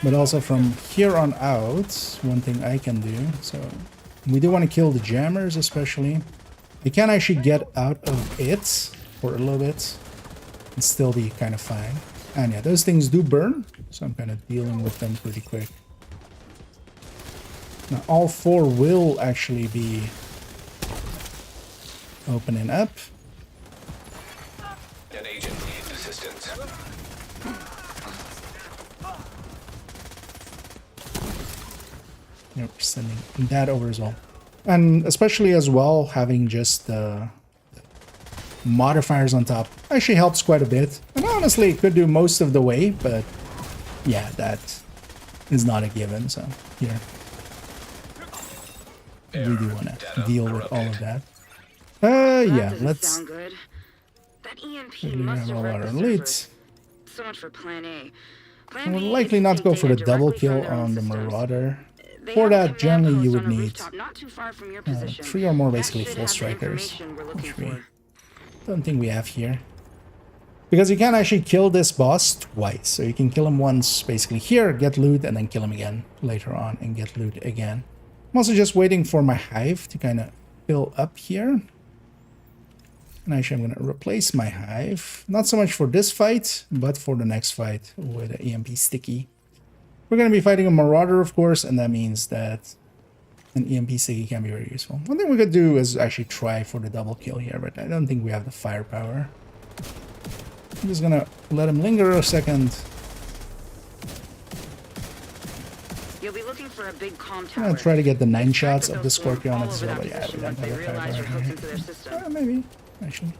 but also from here on out, one thing I can do. So we do want to kill the jammers especially. You can actually get out of it for a little bit and still be kind of fine. And yeah, those things do burn, so I'm kind of dealing with them pretty quick. Now all four will actually be opening up. An agent needs assistance. Yep, sending that over as well. And especially as well, having just the modifiers on top actually helps quite a bit. And honestly, it could do most of the way, but yeah, that is not a given. So here, we do want to deal with all of that. Yeah, let's sound good. That EMP we must have have all read our the elites. servers. So much for Plan A. Plan We'll B likely is not go take for the data double directly from kill their own on the systems. Marauder. They For have that, a command generally you post would on a need rooftop not too far from your position. 3 or more That basically should full have the strikers, information we're which looking we for. don't think we have here. Because you can actually kill this boss twice. So you can kill him once basically here, get loot, and then kill him again later on and get loot again. I'm also just waiting for my hive to kind of fill up here. And actually I'm going to replace my hive. Not so much for this fight, but for the next fight with the EMP sticky. We're going to be fighting a Marauder, of course, and that means that an EMP sticky can be very useful. One thing we could do is actually try for the double kill here, but I don't think we have the firepower. I'm just gonna let him linger a second. You'll be looking for a big comm I'm tower. gonna try to get the 9 shots Suspect of the they'll swarm Scorpion all as over well, that but yeah, we position don't once they have the realize you're hooked into firepower their here. system. Maybe, actually.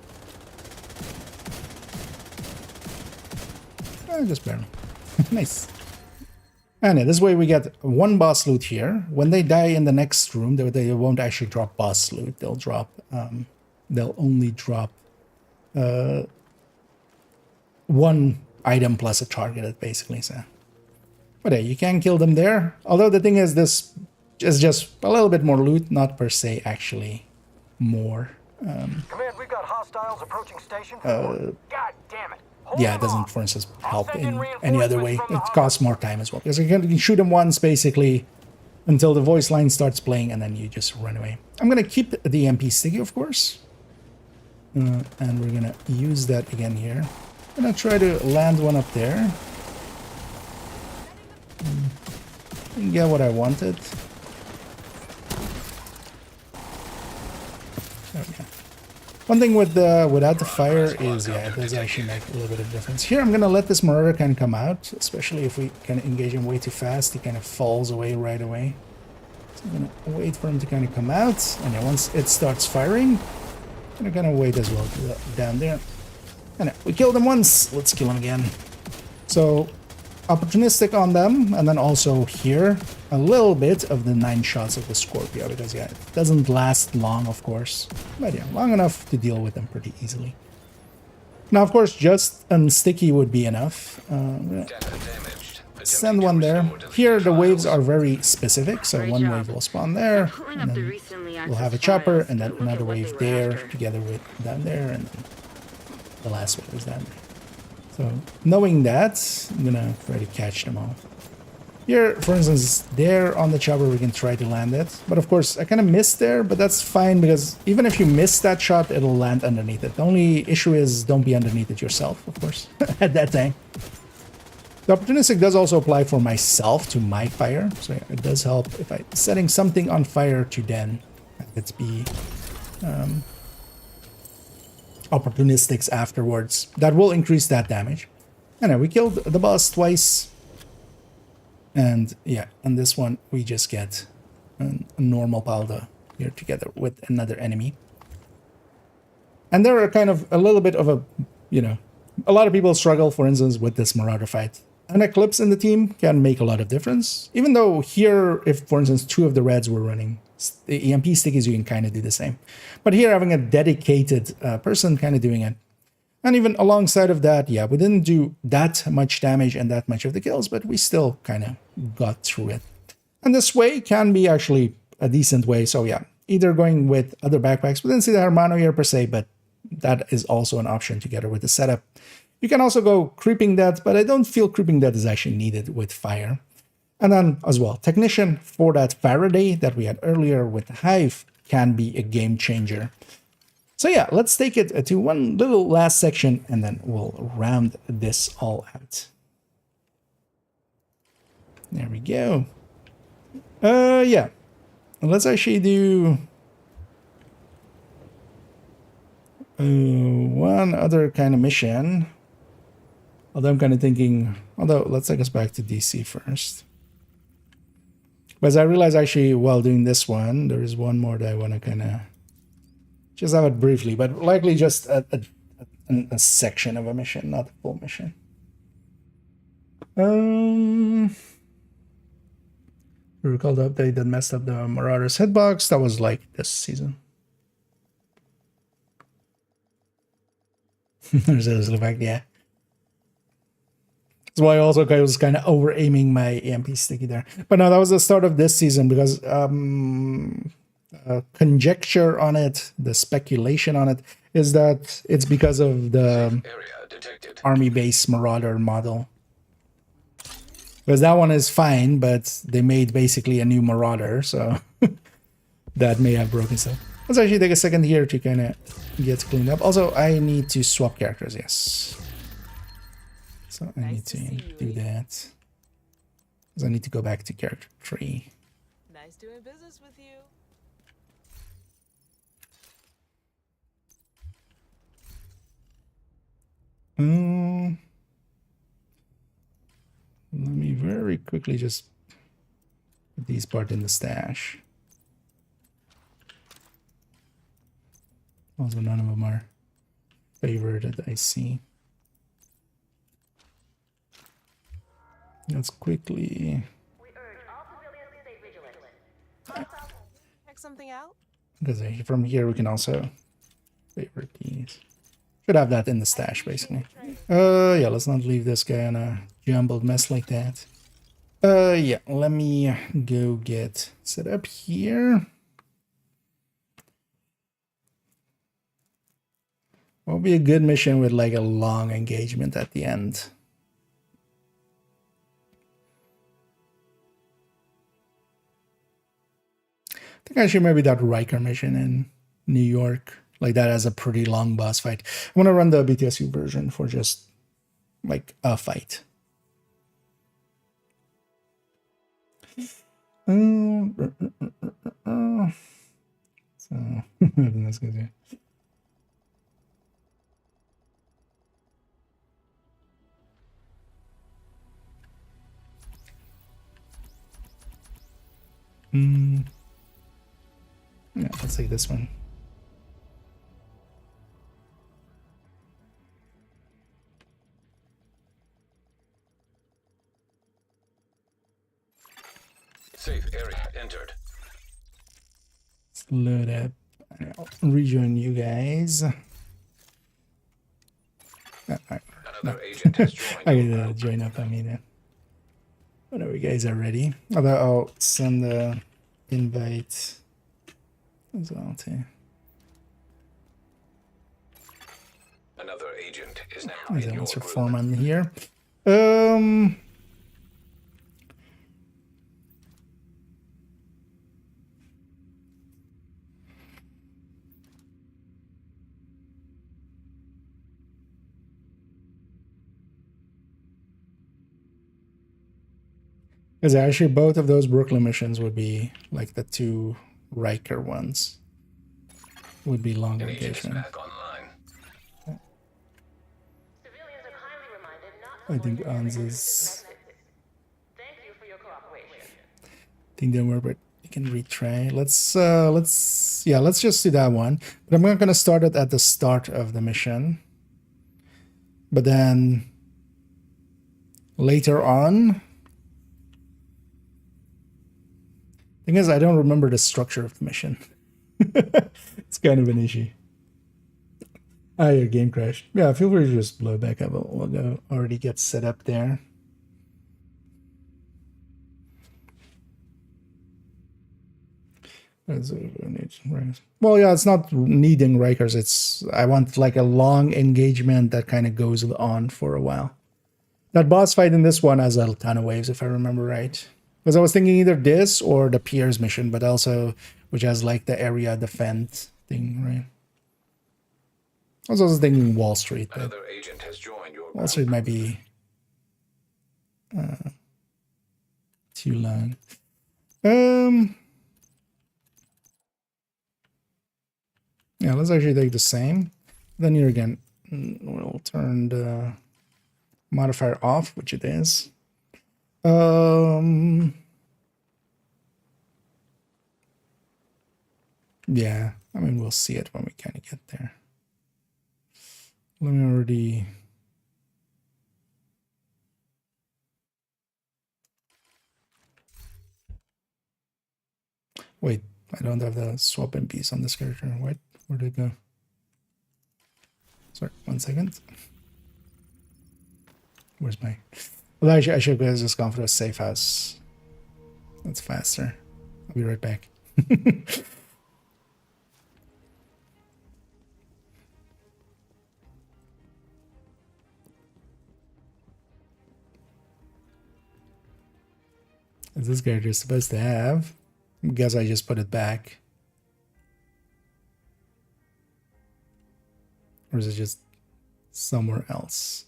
Just barely. Nice. And yeah, this way we get 1 boss loot here. When they die in the next room, they won't actually drop boss loot. They'll drop, they'll only drop 1 item plus a target, basically. So, but yeah, you can kill them there. Although the thing is, this is just a little bit more loot, not per se actually more. Command, we've got hostiles approaching station 4. God damn it. Hold Yeah, it them doesn't, off. for instance, I'll help send in in any other way. reinforcements from It the costs more time as well. Because you can shoot them once, basically, until the voice line starts playing, and then you just run away. I'm going to keep the MP sticky, of course. And we're going to use that again here. I'm going to try to land one up there. Didn't get what I wanted. There we go. One thing with the without the fire is, yeah, it does actually make a little bit of difference. Here, I'm gonna let this Marauder kind of come out, especially if we kind of engage him way too fast. He kind of falls away right away. So I'm gonna wait for him to kind of come out, and then once it starts firing, I'm gonna wait as well down there. And we killed him once. Let's kill him again. So opportunistic on them, and then also here a little bit of the 9 shots of the Scorpio, because yeah, it doesn't last long, of course, but yeah, long enough to deal with them pretty easily. Now, of course, just unsticky would be enough. Send one there. Here, the waves are very specific, so one wave will spawn there, and then we'll have a chopper, and then another wave there, together with down there, and then the last wave is down there. So, knowing that, I'm gonna try to catch them all. Here, for instance, there on the chopper, we can try to land it. But of course, I kind of missed there, but that's fine, because even if you miss that shot, it'll land underneath it. The only issue is don't be underneath it yourself, of course, at that time. The opportunistic does also apply for myself to my fire. So yeah, it does help if I'm setting something on fire to then have it be opportunistics afterwards. That will increase that damage. Anyway, we killed the boss twice. And yeah, on this one, we just get a normal Balda here together with another enemy. And there are kind of a little bit of a, you know, a lot of people struggle, for instance, with this Marauder fight. An Eclipse in the team can make a lot of difference. Even though here, if, for instance, 2 of the Reds were running the EMP stickies, you can kind of do the same. But here, having a dedicated person kind of doing it. And even alongside of that, yeah, we didn't do that much damage and that much of the kills, but we still kind of got through it. And this way can be actually a decent way. So yeah, either going with other backpacks. We didn't see the Hermano here per se, but that is also an option together with the setup. You can also go Creeping Death, but I don't feel Creeping Death is actually needed with fire. And then as well, Technician for that Faraday that we had earlier with the Hive can be a game changer. So yeah, let's take it to one little last section and then we'll round this all out. There we go. Yeah. Let's actually do one other kind of mission. Although I'm kind of thinking, let's take us back to DC first. But as I realize actually while doing this one, there is one more that I want to kind of just have it briefly, but likely just a section of a mission, not a full mission. Recall the update that messed up the Marauder's hitbox. That was like this season. There's a effect, yeah. That's why I also was kind of over aiming my EMP sticky there. But no, that was the start of this season because conjecture on it, the speculation on it, is that it's because of the army base Marauder model. Because that one is fine, but they made basically a new Marauder, so that may have broken stuff. Let's actually take a second here to kind of get cleaned up. Also, I need to swap characters, yes. So I need to do that. Because I need to go back to character tree. Nice doing business with you. Let me very quickly just put these part in the stash. Also, none of them are favored that I see. Let's quickly We urge all civilians to stay vigilant. Check something out? because from here we can also favorite these. Should have that in the stash basically. Yeah, let's not leave this guy on a jumbled mess like that. Yeah, let me go get set up here. Will be a good mission with like a long engagement at the end. I think actually maybe that Riker mission in New York, like that has a pretty long boss fight. I want to run the BTSU version for just like a fight. So that's good. Yeah, let's take this one. Safe area entered. Let's load up. I'll rejoin you guys. Another agent has joined. I gotta join up. I mean, whenever you guys are ready. Although I'll send the invite as well too. Another agent is now There's in an your answer group. form on here. Because actually both of those Brooklyn missions would be like the two Riker ones. Would be long An agent is engagement. back online. Civilians are kindly reminded not to I think loiter in Ans the is... exits. Thank you for your cooperation. think don't worry, but you can retry. Let's just do that one. But I'm not gonna start it at the start of the mission. But then later on. Thing is, I don't remember the structure of the mission. It's kind of an issue. Ah, your game crashed. Yeah, feel free to just blow back up. Logo already gets set up there. Well, yeah, it's not needing Rikers. It's I want like a long engagement that kind of goes on for a while. That boss fight in this one has a ton of waves, if I remember right. Because I was thinking either this or the Piers mission, but also which has like the area defend thing, right? I was also thinking Wall Street, but Another agent has joined your Wall group. Street might be too long. Yeah, let's actually take the same. Then here again, we'll turn the modifier off, which it is. Yeah, I mean, we'll see it when we kind of get there. Let me already... Wait, I don't have the swap MPs on this character. What? Where did it go? Sorry, 1 second. Where's my... Well, actually, I should have just gone for a safe house. That's faster. I'll be right back. Is this character supposed to have? I guess I just put it back. Or is it just somewhere else?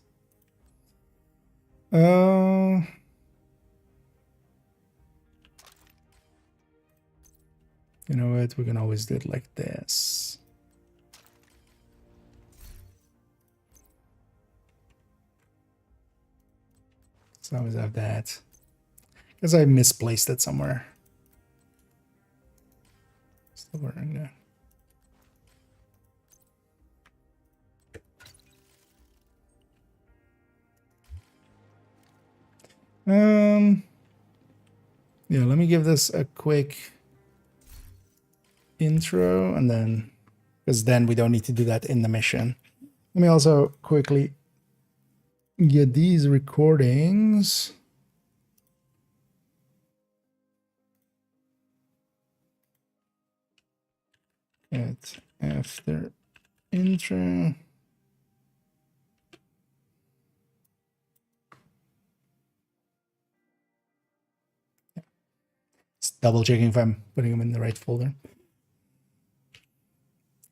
You know what? We can always do it like this. So I always have that. Because I misplaced it somewhere. Still wearing that. Yeah, let me give this a quick intro and then, because then we don't need to do that in the mission. Let me also quickly get these recordings. After intro. Just double checking if I'm putting them in the right folder.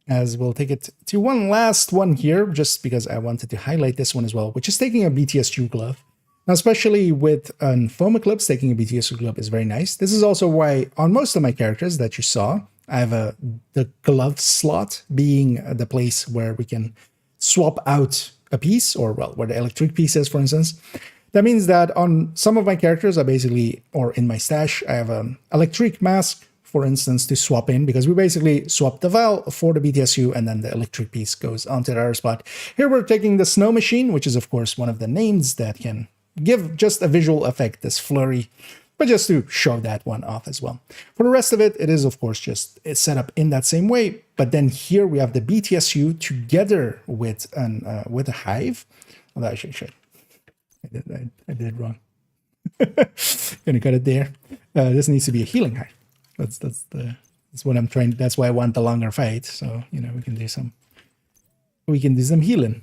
As we'll take it to one last one here, just because I wanted to highlight this one as well, which is taking a BTS2 glove. Now, especially with foam Eclipse, taking a BTS2 glove is very nice. This is also why on most of my characters that you saw, I have the glove slot being the place where we can swap out a piece, or well, where the electric piece is, for instance. That means that on some of my characters, I basically, or in my stash, I have an electric mask, for instance, to swap in, because we basically swap the Val for the BTSU, and then the electric piece goes onto the other spot. Here we're taking the Snow Machine, which is, of course, one of the names that can give just a visual effect, this flurry, but just to show that one off as well. For the rest of it, it is, of course, just it's set up in that same way. But then here we have the BTSU together with a hive. Although I should. I did wrong. Gonna cut it there. This needs to be a healing hive. That's what I'm trying. That's why I want the longer fight. So you know we can do some healing.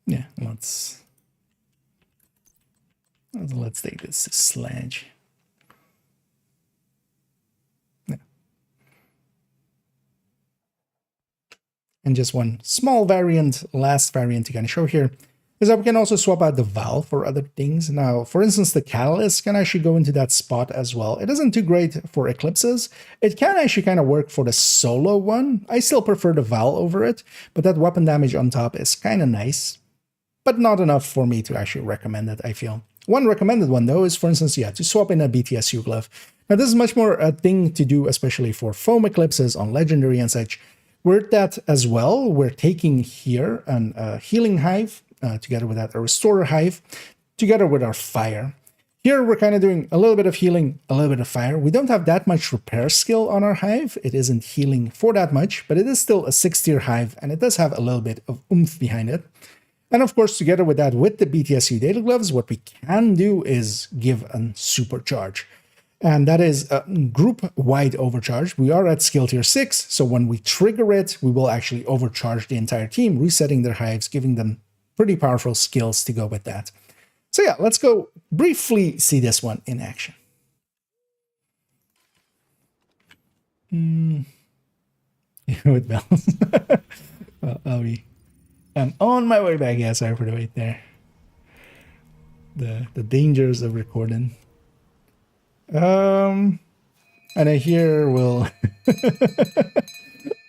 Yeah, let's take this sledge. Yeah. And just one small variant, last variant to kind of show here, is that we can also swap out the Val for other things. Now, for instance, the Catalyst can actually go into that spot as well. It isn't too great for Eclipses. It can actually kind of work for the solo one. I still prefer the Val over it, but that weapon damage on top is kind of nice, but not enough for me to actually recommend it, I feel. One recommended one, though, is, for instance, yeah, to swap in a BTSU glove. Now, this is much more a thing to do, especially for foam eclipses on Legendary and such. With that as well, we're taking here a healing hive, together with that, a restorer hive, together with our fire. Here, we're kind of doing a little bit of healing, a little bit of fire. We don't have that much repair skill on our hive. It isn't healing for that much, but it is still a 6-tier hive, and it does have a little bit of oomph behind it. And of course, together with that, with the BTSU data gloves, what we can do is give a supercharge. And that is a group-wide overcharge. We are at skill tier 6, so when we trigger it, we will actually overcharge the entire team, resetting their hives, giving them pretty powerful skills to go with that. So yeah, let's go briefly see this one in action. With bells. Well, I'm on my way back. Yeah, sorry for the wait there. The dangers of recording. And I hear will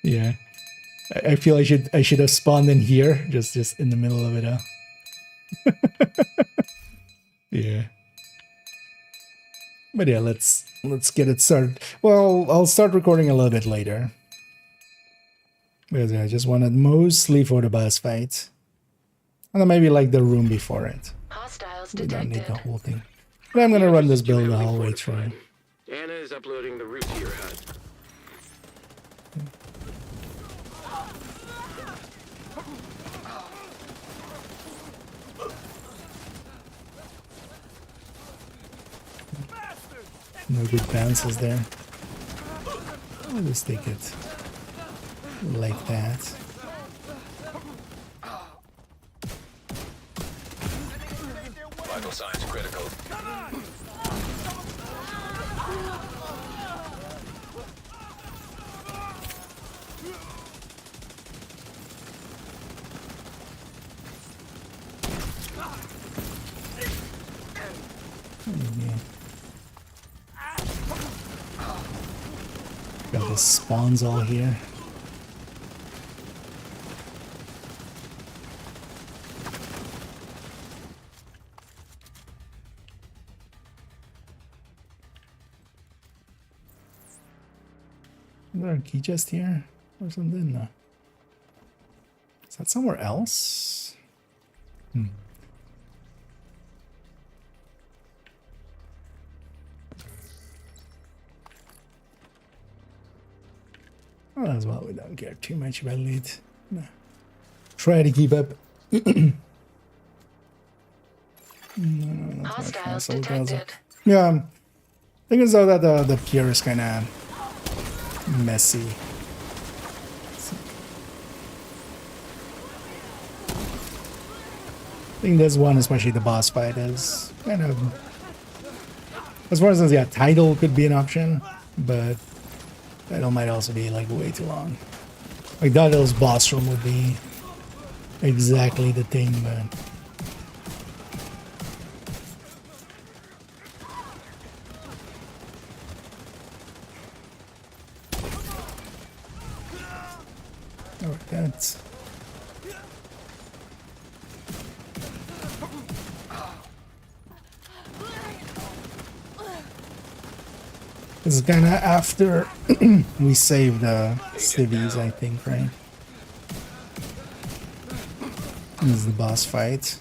yeah. I feel I should have spawned in here, just in the middle of it all. Yeah. But yeah, let's get it started. Well, I'll start recording a little bit later. Because I just wanted mostly for the boss fight. And then maybe like the room before it. Hostiles We don't need detected. the whole thing. But I'm gonna run this build the whole way through. Anna is uploading the route to your hut. No good bounces there. I'll just take it like that. Vital signs critical. Got the spawns all here. Is there a key chest here or something? No. Is that somewhere else? Well, as well, we don't care too much about it. No. Try to keep up. No, Hostiles detected. yeah, thing is though that the pier is kind of messy. I think this one, especially the boss fight, is kind of, as far as yeah, title could be an option, but title might also be like way too long. Like title's boss room would be exactly the thing, but Oh, that's... This is kind of after we saved civvies, I think, right? This is the boss fight.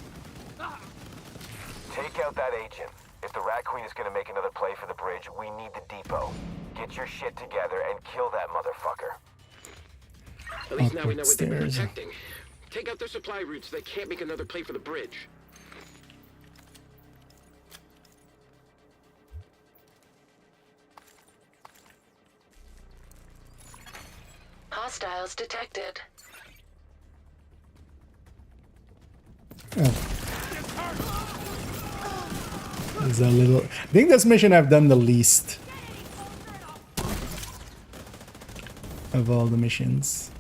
Take out that agent. If the Rat Queen is gonna make another play for the bridge, we need the depot. Get your shit together and kill that motherfucker. At least now we know what they've been Upstairs. protecting. Take out their supply routes. They can't make another play for the bridge. Hostiles detected. There's a little... I think this mission I've done the least of all the missions.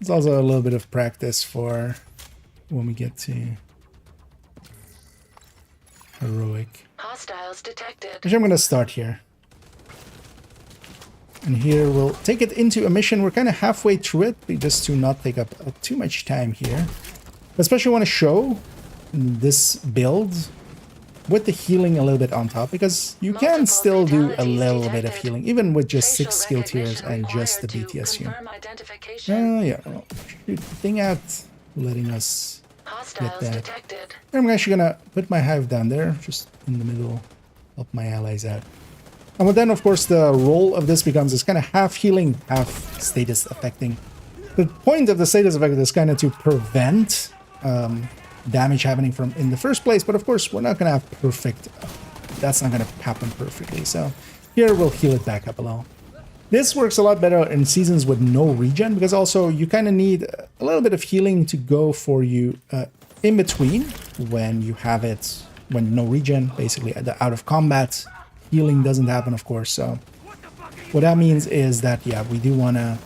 It's also a little bit of practice for when we get to heroic. Hostiles detected. Actually, I'm going to start here. And here we'll take it into a mission. We're kind of halfway through it, but just to not take up too much time here. Especially want to show this build with the healing a little bit on top, because you can still do a little bit of healing, even with just 6 skill tiers and just the BTS here. Yeah, well, shoot the thing out, letting us get that. I'm actually gonna put my hive down there, just in the middle, help my allies out. And then, of course, the role of this becomes is kind of half healing, half status affecting. The point of the status effect is kind of to prevent damage happening from in the first place, but of course we're not gonna have perfect, that's not gonna happen perfectly, so here we'll heal it back up a little. This works a lot better in seasons with no regen, because also you kind of need a little bit of healing to go for you in between when you have it, when no regen, basically at the out of combat, healing doesn't happen, of course. So what that means is that, yeah, we do want to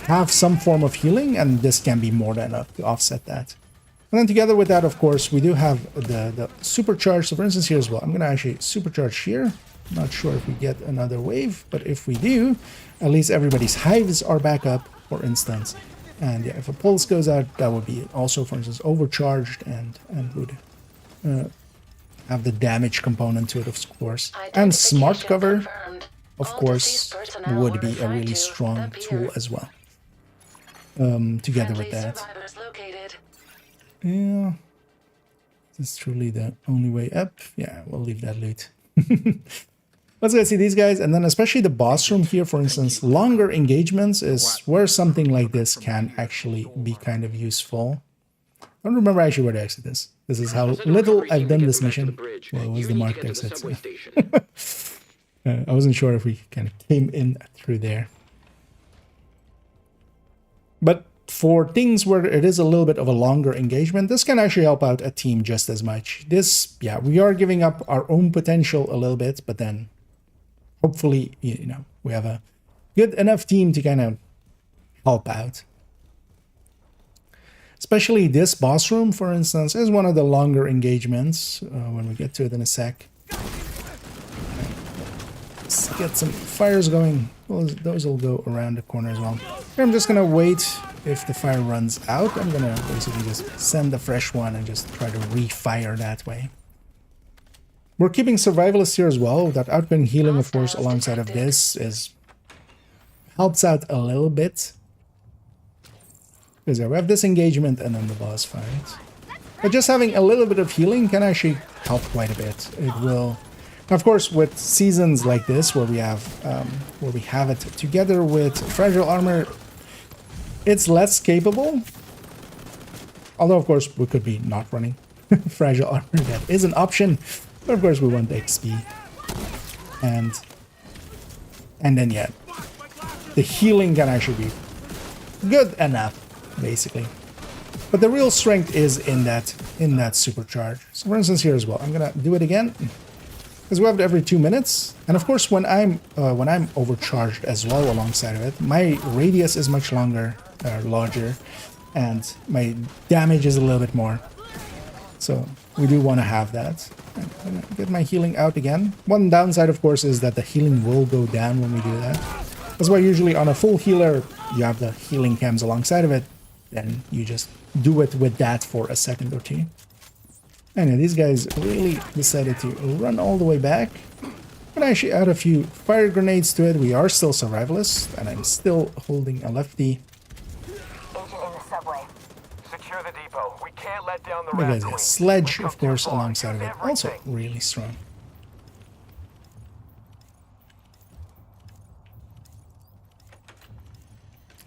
have some form of healing, and this can be more than enough to offset that. And then together with that, of course, we do have the supercharge. So for instance, here as well, I'm going to actually supercharge here. Not sure if we get another wave, but if we do, at least everybody's hives are back up, for instance. And yeah, if a pulse goes out, that would be also, for instance, overcharged and would have the damage component to it, of course. And smart cover, of course, would be a really strong tool as well. Together with that. Yeah. Is this truly the only way up? Yeah, we'll leave that loot. Let's go see these guys, and then especially the boss room here, for instance, longer engagements is where something like this can actually be kind of useful. I don't remember actually where to exit this. This is how little I've done this mission. Well, it was the marked exit. So. I wasn't sure if we kind of came in through there. But for things where it is a little bit of a longer engagement, this can actually help out a team just as much. This, yeah, we are giving up our own potential a little bit, but then hopefully, you know, we have a good enough team to kind of help out. Especially this boss room, for instance, is one of the longer engagements when we get to it in a sec. Let's get some fires going. Well, those will go around the corner as well. I'm just going to wait. If the fire runs out, I'm gonna basically just send a fresh one and just try to refire that way. We're keeping survivalists here as well. That outgoing healing, of course, alongside of this helps out a little bit. Because we have this engagement and then the boss fight. But just having a little bit of healing can actually help quite a bit. It will, of course, with seasons like this where we have it together with fragile armor. It's less capable, although of course we could be not running fragile armor. That is an option, but of course we want the XP, and then yeah, the healing can actually be good enough, basically. But the real strength is in that supercharge. So for instance, here as well, I'm gonna do it again because we have it every 2 minutes, and of course when I'm overcharged as well alongside of it, my radius is much larger, and my damage is a little bit more. So we do want to have that. I'm gonna get my healing out again. One downside, of course, is that the healing will go down when we do that. That's why usually on a full healer, you have the healing cams alongside of it, then you just do it with that for a second or two. And these guys really decided to run all the way back. But I actually add a few fire grenades to it. We are still survivalists, and I'm still holding a lefty. Agent in the subway. Secure the depot. We can't let down the Because rat a queen. sledge, We of come too course, far. alongside of Use it. Also everything. really strong.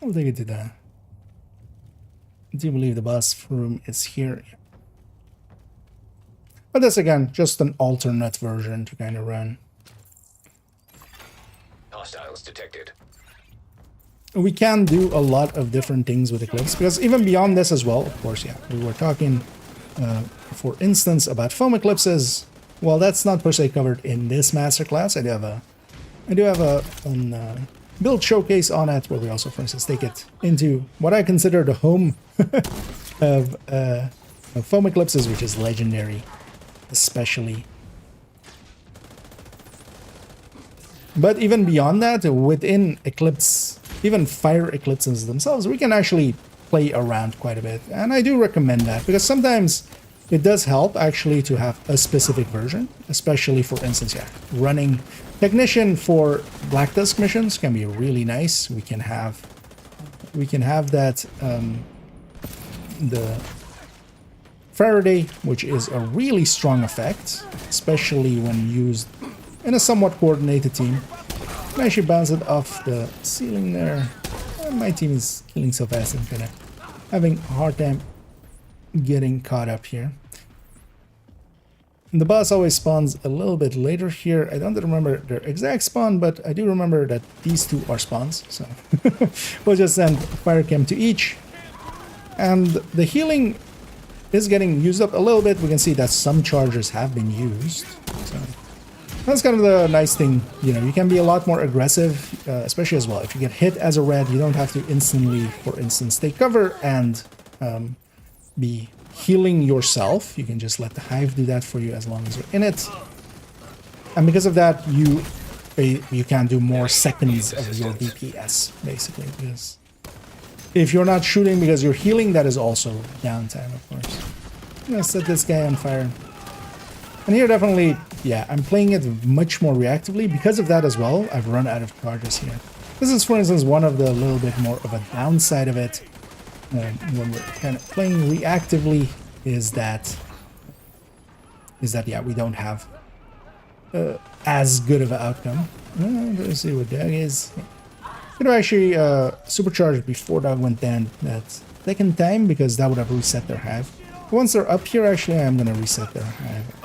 I'll take it to the... I do believe the bus room is here. But that's again just an alternate version to kind of run. Hostiles detected. We can do a lot of different things with Eclipse, because even beyond this as well, of course, yeah, we were talking, for instance, about foam eclipses. Well, that's not per se covered in this masterclass. I do have a build showcase on it, where we also, for instance, take it into what I consider the home of foam eclipses, which is legendary, especially. But even beyond that, within Eclipse, even fire eclipses themselves, we can actually play around quite a bit. And I do recommend that, because sometimes it does help actually to have a specific version, especially for instance, yeah, running Technician for Black Tusk missions can be really nice. We can have that, the Faraday, which is a really strong effect, especially when used in a somewhat coordinated team. I actually bounce it off the ceiling there. My team is killing so fast and kind of having a hard time getting caught up here. And the boss always spawns a little bit later here. I don't remember their exact spawn, but I do remember that these two are spawns. So we'll just send fire chem to each. And the healing is getting used up a little bit. We can see that some charges have been used. So that's kind of the nice thing. You know, you can be a lot more aggressive, especially as well. If you get hit as a red, you don't have to instantly, for instance, take cover and be healing yourself. You can just let the hive do that for you as long as you're in it. And because of that, you can do more seconds of your DPS, basically. Because if you're not shooting because you're healing, that is also downtime, of course. I'm gonna set this guy on fire. And here definitely, yeah, I'm playing it much more reactively. Because of that as well, I've run out of charges here. This is, for instance, one of the little bit more of a downside of it. When we're kind of playing reactively, is that yeah, we don't have as good of an outcome. Let's see what Doug is. Could have actually supercharged before Doug went down that second time, because that would have reset their hive. Once they're up here, actually, I'm gonna reset their hive.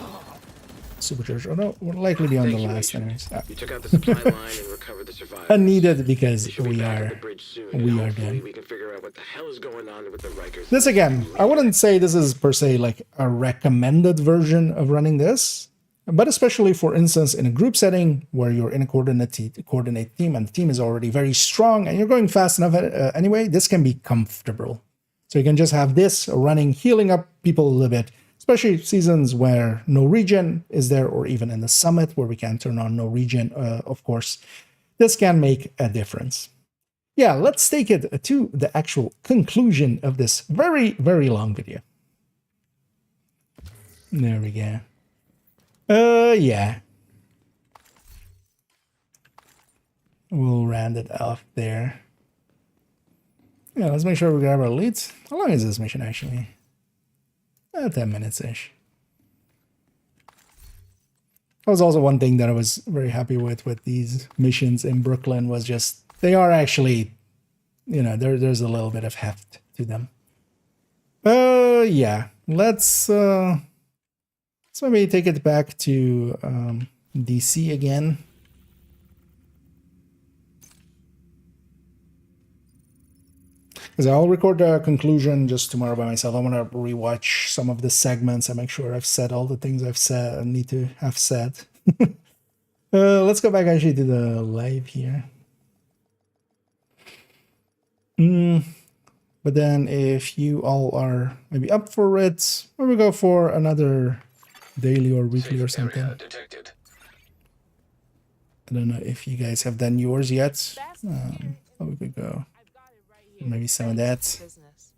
Supercharge. Oh no, we're likely be on the last anyways. You took out the supply line and recovered the survivors. Unneeded, because Should be we back at are the bridge soon, and hopefully done. we can figure out what the hell is going on with the Rikers. This again, I wouldn't say this is per se like a recommended version of running this, but especially for instance in a group setting where you're in a coordinate team and the team is already very strong and you're going fast enough anyway, this can be comfortable. So you can just have this running, healing up people a little bit, especially seasons where no regen is there, or even in the summit where we can turn on no regen, of course. This can make a difference. Yeah, let's take it to the actual conclusion of this very, very long video. There we go. Yeah. We'll round it off there. Yeah, let's make sure we grab our leads. How long is this mission actually? 10 minutes-ish. That was also one thing that I was very happy with these missions in Brooklyn, was just, they are actually, you know, there's a little bit of heft to them. Yeah, let's maybe take it back to DC again. Because I'll record the conclusion just tomorrow by myself. I want to rewatch some of the segments and make sure I've said all the things I've said and need to have said. Let's go back actually to the live here. But then if you all are maybe up for it, or we go for another daily or weekly or something. I don't know if you guys have done yours yet. But we could go Maybe some of that. Business.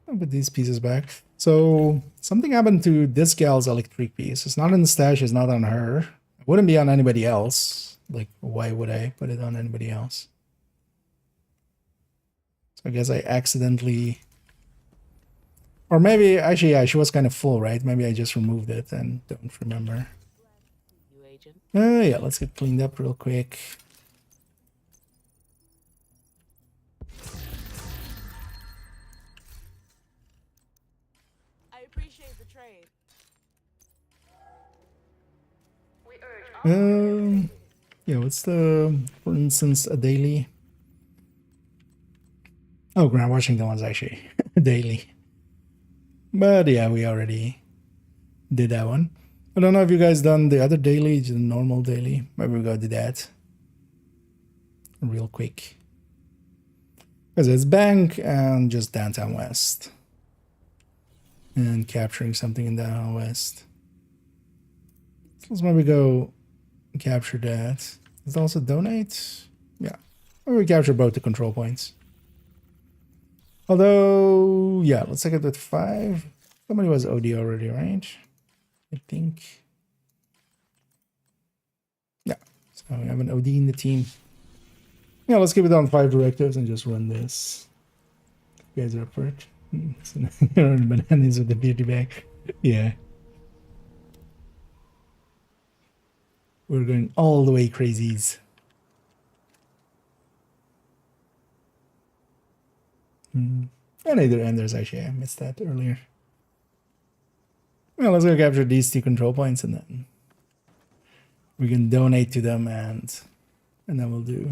I'll put these pieces back. So something happened to this gal's electric piece. It's not in the stash, it's not on her. It wouldn't be on anybody else. Like, why would I put it on anybody else? So I guess I accidentally... Or maybe, actually, yeah, she was kind of full, right? Maybe I just removed it and don't remember. You agent. Yeah, let's get cleaned up real quick. I appreciate the trade. We urge Yeah, what's the, for instance, a daily? Oh, Grant Washington one's actually a daily. But yeah, we already did that one. I don't know if you guys done the other daily, just the normal daily. Maybe we go do that real quick. Because it's bank and just downtown west. And capturing something in downtown west. So let's maybe go capture that. Does it also donate? Yeah. Maybe we capture both the control points. Although, yeah, let's take it with 5. Somebody was OD already, right? I think. Yeah, so we have an OD in the team. Yeah, let's keep it on 5 directives and just run this. You guys are up for it? So bananas with the beauty bag. Yeah. We're going all the way crazies. And either enders, actually, I missed that earlier. Well, let's go capture these 2 control points and then we can donate to them and then we'll do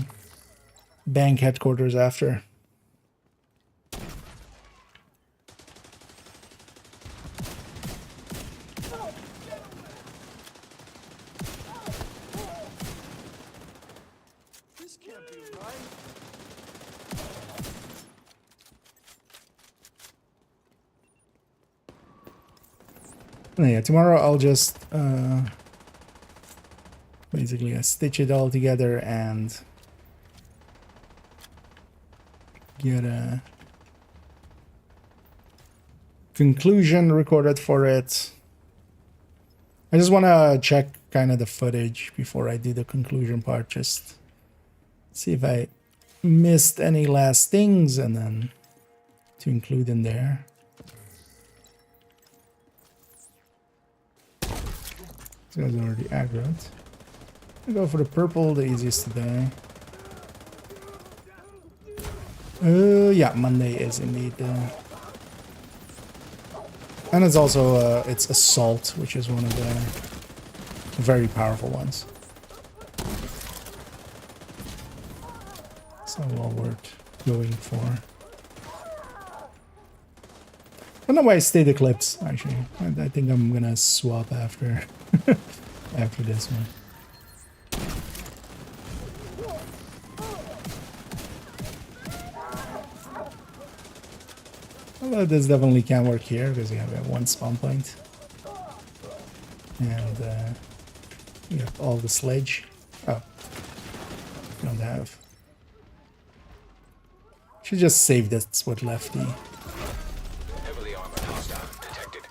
bank headquarters after. This can't be right. Yeah, tomorrow I'll just basically stitch it all together and get a conclusion recorded for it. I just want to check kind of the footage before I do the conclusion part, just see if I missed any last things and then to include in there. This guy's already aggroed. I go for the purple, the easiest to die. Yeah, Monday is indeed. And it's also it's assault, which is one of the very powerful ones. So well worth going for. I don't know why I stayed Eclipse, actually. I think I'm gonna swap after after this one. Although this definitely can work here because we have one spawn point. And we have all the sledge. Oh, don't have. Should just save that's what lefty. Heavily armored hostile detected.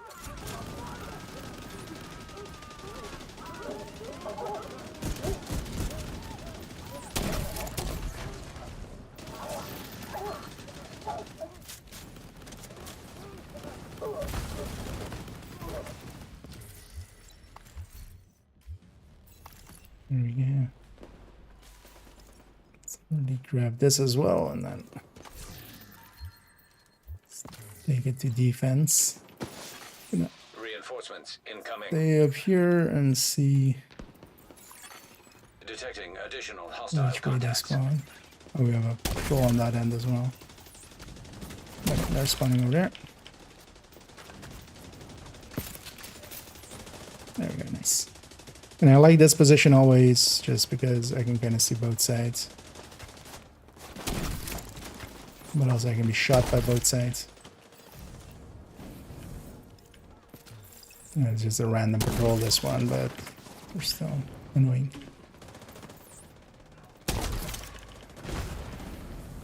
There we go. Let's already grab this as well and then take it to defense. Gonna Reinforcements incoming. stay up here and see Detecting additional hostile which way they contacts. spawn. Oh, we have a patrol on that end as well. But they're spawning over there. There we go, nice. And I like this position always, just because I can kind of see both sides. But also I can be shot by both sides. And it's just a random patrol this one, but they're still annoying.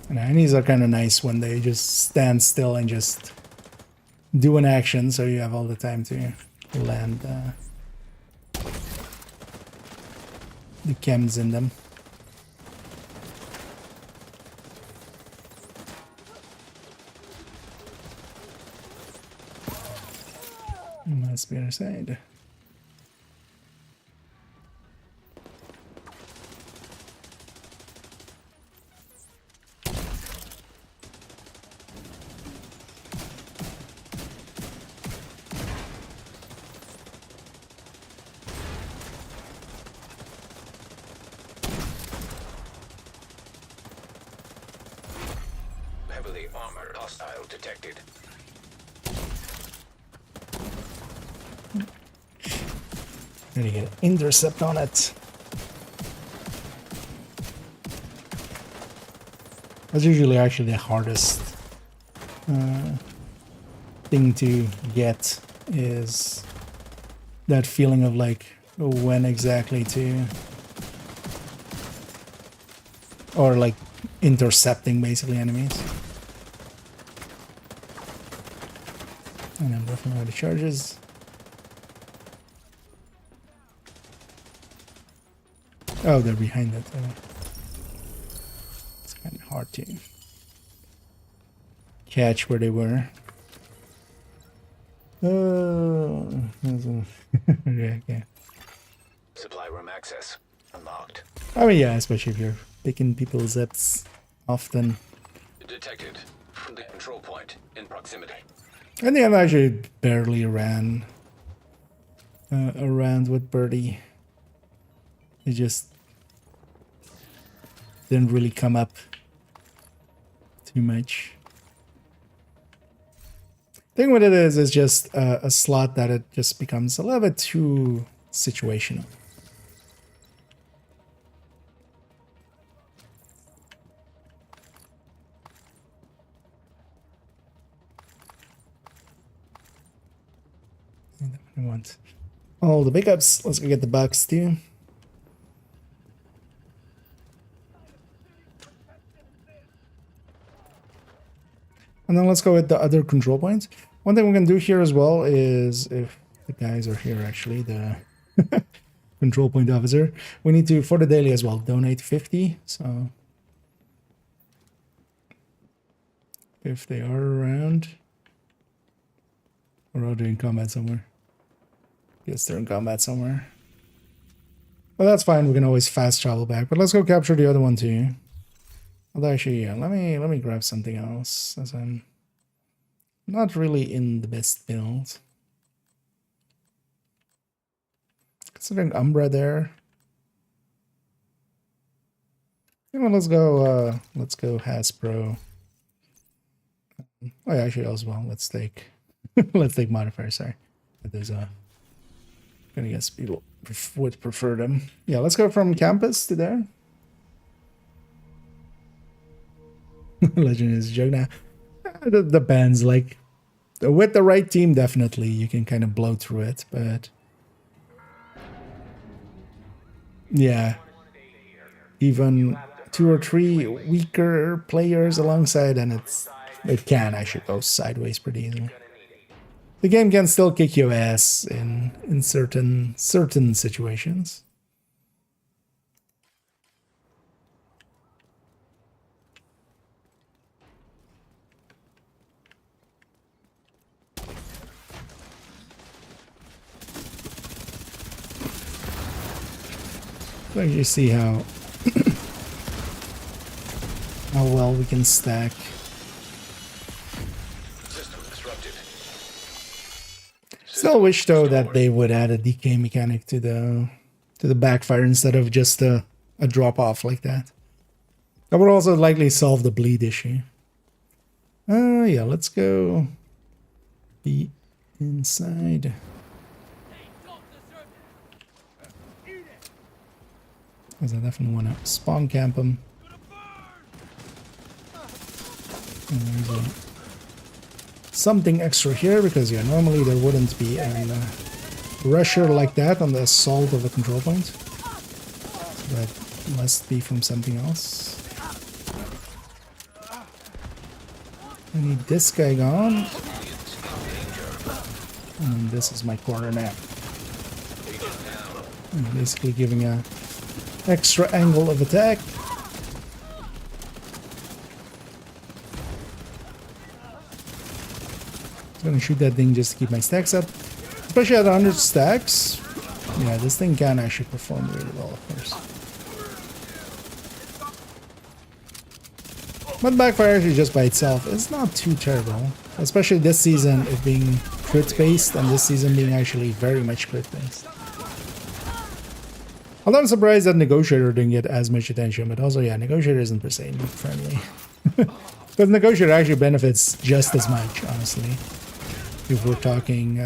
And enemies are kind of nice when they just stand still and just do an action, so you have all the time to land the chems in them. Must be other side. Heavily armored hostile detected. Then you get an intercept on it. That's usually actually the hardest thing to get, is that feeling of like when exactly to, or like intercepting basically enemies. And I'm definitely the charges. Oh, they're behind it. It's kind of hard to catch where they were. Oh, yeah, okay. Supply room access unlocked. I mean, yeah, especially if you're picking people's zips often. Detected. The control point in proximity. And the end, I actually barely ran around with Birdie. It just didn't really come up too much. Thing with it is, it's just a slot that it just becomes a little bit too situational. I want all the pickups. Let's go get the box too. And then let's go with the other control points. One thing we can do here as well is, if the guys are here actually, the control point officer, we need to, for the daily as well, donate 50. So if they are around, or are they in combat somewhere? Guess they're in combat somewhere. Well, that's fine. We can always fast travel back. But let's go capture the other one too. Although actually, yeah, let me grab something else, as I'm not really in the best build. Considering Umbra there. Yeah, well, let's go Hasbro. Oh yeah, actually as well. Let's take let's take modifier, sorry. But there's a, I guess people would prefer them. Yeah, let's go from campus to there. Legend is a joke now. The band's like, with the right team, definitely you can kind of blow through it, but yeah, even 2 or 3 weaker players alongside, and it can actually go sideways pretty easily. The game can still kick your ass in certain situations. So you see how how well we can stack. System disrupted. Still wish though that they would add a decay mechanic to the backfire instead of just a drop off like that. That would also likely solve the bleed issue. Yeah, let's go be inside. Because I definitely want to spawn camp them. And there's something extra here, because yeah, normally there wouldn't be a rusher like that on the assault of a control point. So that must be from something else. I need this guy gone. And this is my corner now. I'm basically giving a extra angle of attack. I'm gonna shoot that thing just to keep my stacks up. Especially at 100 stacks. Yeah, this thing can actually perform really well, of course. But backfire actually just by itself is not too terrible. Especially this season, it being crit based, and this season being actually very much crit based. Although I'm surprised that Negotiator didn't get as much attention, but also, yeah, Negotiator isn't per se noob friendly. But Negotiator actually benefits just as much, honestly. If we're talking,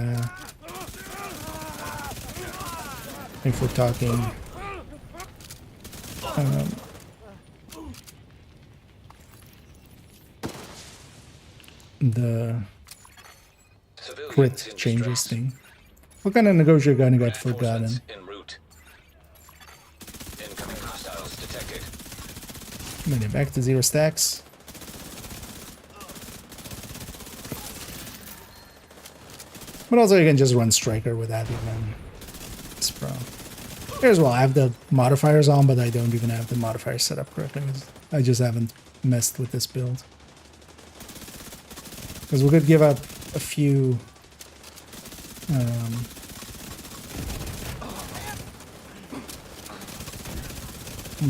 the crit changes thing. What kind of Negotiator gun got forgotten? Maybe back to 0 stacks. But also you can just run Striker with that even. It's pro. Here as well, I have the modifiers on, but I don't even have the modifiers set up correctly. I just haven't messed with this build. Because we could give up a few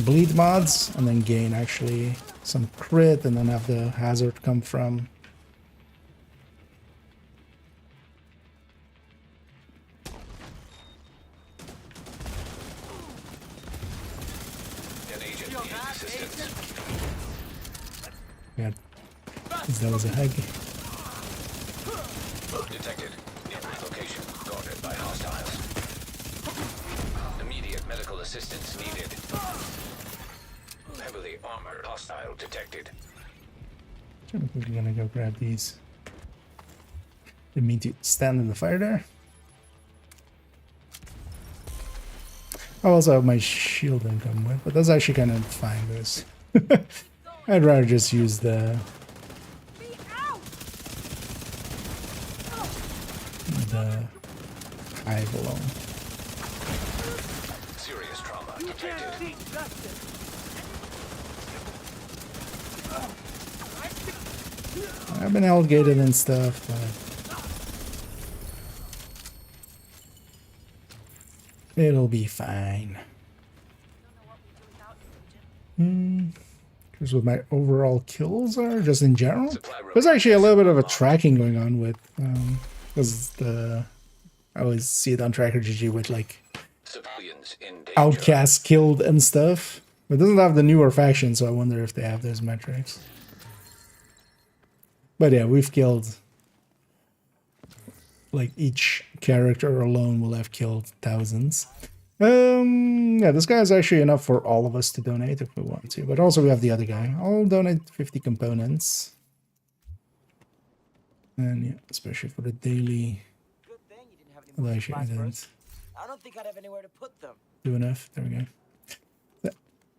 bleed mods and then gain actually some crit and then have the hazard come from yeah, that was a hug. Detected. Location guarded by hostiles. Immediate medical assistance needed. Heavily armored hostile detected. I'm quickly gonna go grab these. Didn't mean to stand in the fire there. I also have my shield income with, but that's actually kind of fine, guys. I'd rather just use the hive alone. Serious trauma detected. I've been outgated and stuff, but it'll be fine. Here's what my overall kills are, just in general. There's actually a little bit of a tracking going on with, because I always see it on Tracker GG with like Civilians in danger. outcasts killed and stuff. It doesn't have the newer faction, so I wonder if they have those metrics. But yeah, we've killed, like each character alone will have killed thousands. Yeah, this guy is actually enough for all of us to donate if we want to, but also we have the other guy. I'll donate 50 components. And yeah, especially for the daily. Good thing you didn't have any more Actually, I supplies for didn't us. I don't think I'd have anywhere to put them. do enough. There we go.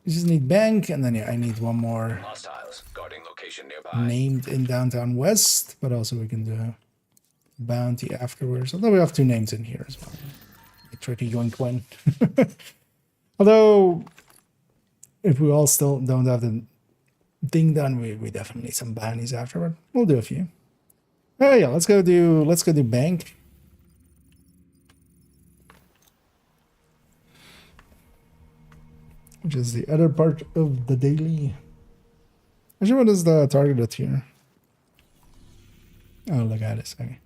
We just need bank, and then yeah, I need one more Hostiles guarding location nearby. named in Downtown West, but also we can do a bounty afterwards. Although we have 2 names in here as well. I try to yoink one. Although, if we all still don't have the thing done, we definitely need some bounties afterward. We'll do a few. Oh yeah, let's go do bank. Which is the other part of the daily. Actually, what is the targeted here? Oh, look at this. Okay.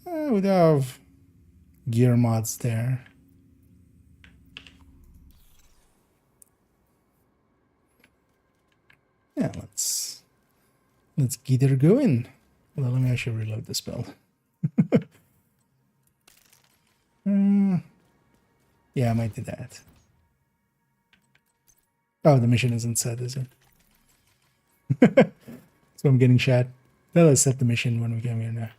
We do have gear mods there. Yeah, let's get her going. Well, let me actually reload this build. Yeah, I might do that. Oh, the mission isn't set, is it? So I'm getting shot. Let's set the mission when we come here now.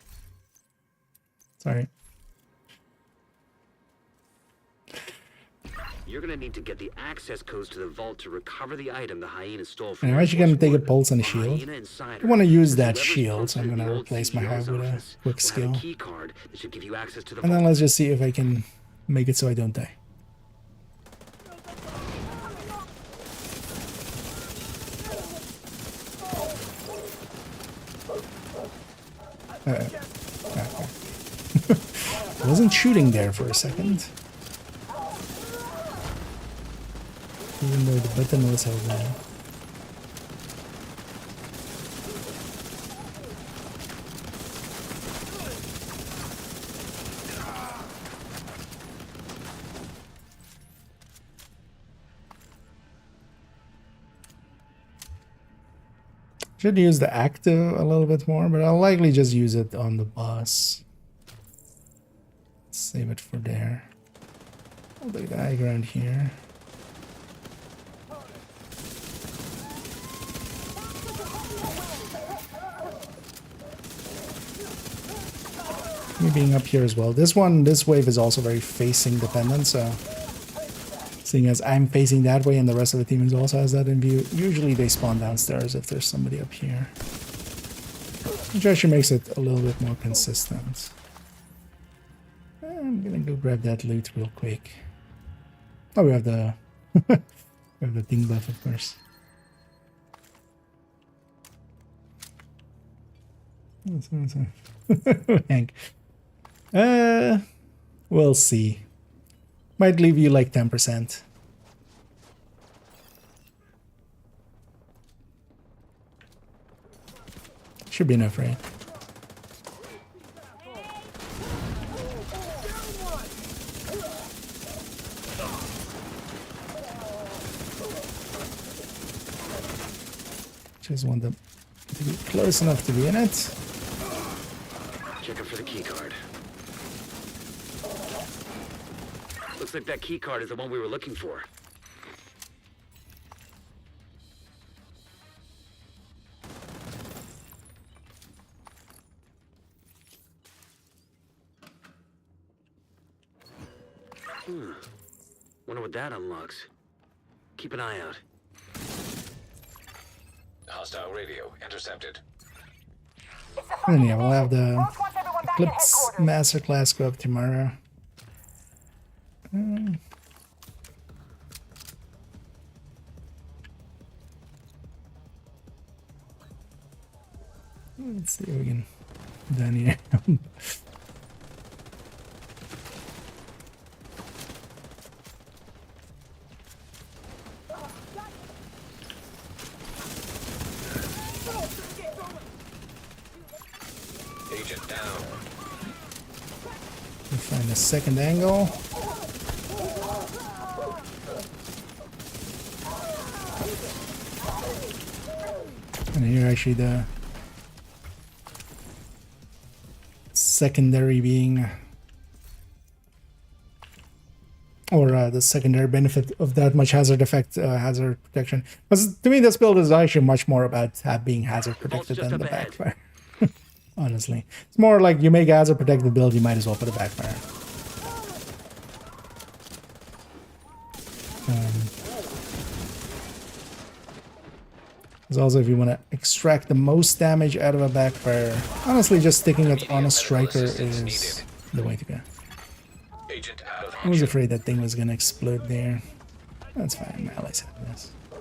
Sorry. You're gonna need to get the access codes to the vault to recover the item the hyena stole from And I'm Air actually going to Force take a One. pulse on the A shield. hyena insider. I want to use So that whoever's shield, so I'm posted going in to the old replace my CEO's hive with a office quick will have skill. a key card that should give you access to the And then vault. let's just see if I can make it so I don't die. Okay. I wasn't shooting there for a second. Even though the button was held down. Should use the active a little bit more, but I'll likely just use it on the boss. Save it for there. I'll take the high ground here. Me being up here as well. This wave is also very facing dependent, so seeing as I'm facing that way and the rest of the team is also has that in view, usually they spawn downstairs if there's somebody up here. Which actually makes it a little bit more consistent. I'm gonna go grab that loot real quick. Oh, we have the we have the thing buff, of course. Hank. We'll see. Might leave you like 10%. Should be enough, right? Just want them to be close enough to be in it. Checking for the key card. Looks like that key card is the one we were looking for. Wonder what that unlocks. Keep an eye out. Hostile radio intercepted. And yeah, we'll have the Eclipse masterclass go up tomorrow. Let's see if we can down here. Agent down. We'll find a second angle. And here actually the secondary being, or the secondary benefit of that much hazard effect, hazard protection. Because to me this build is actually much more about being hazard protected than the backfire. Honestly, it's more like you make a hazard protected build, you might as well put a backfire. Because also if you want to extract the most damage out of a backfire, honestly just sticking it on a striker is the way to go. Agent out of I was afraid that thing was gonna explode there. That's fine, my allies have this. I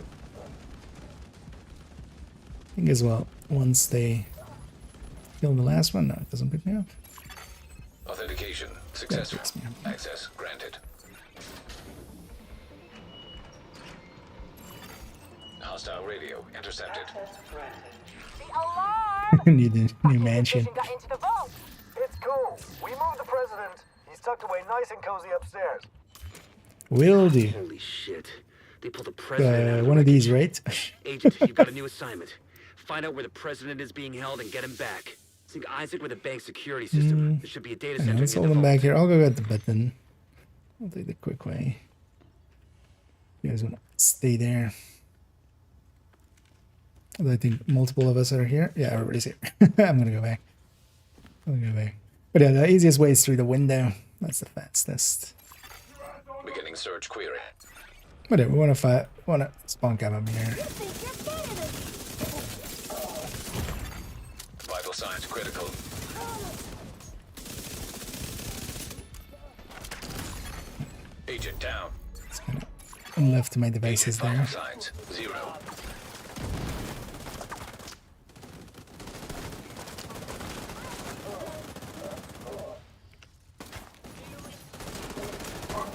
think as well, once they kill the last one, no, it doesn't pick me up. authentication successful. Access granted. Hostile radio intercepted. The alarm! Need a new mansion. Got into the vault. It's cool. We moved the president. He's tucked away nice and cozy upstairs. Will do. Holy shit. They pulled the president out of the One of these, wreckage. right? Agent, you've got a new assignment. Find out where the president is being held and get him back. Sync Isaac with a bank security system. There should be a data center Let's in hold the them vault. back here. I'll go get the button. I'll take the quick way. You guys want to stay there? I think multiple of us are here. Yeah, everybody's here. I'm gonna go back. I'll go back. But yeah, the easiest way is through the window. That's the fastest. Beginning Incoming search query. Whatever, we wanna spawn cam up here. Vital signs critical. Agent down. It's kind of left my devices Agent there. vital signs 0.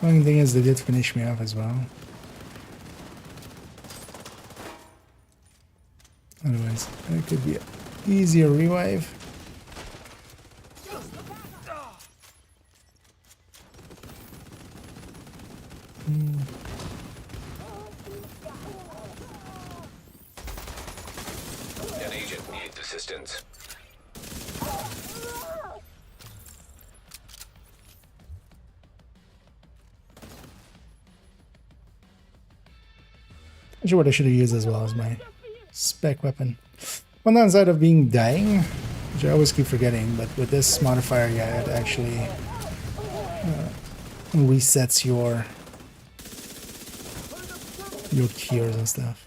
Only thing is, they did finish me off as well. Otherwise, it could be an easier revive. An agent needs assistance. Actually, what I should have used as well as my spec weapon. One downside of being dying, which I always keep forgetting, but with this modifier, yeah, it actually resets your cures and stuff.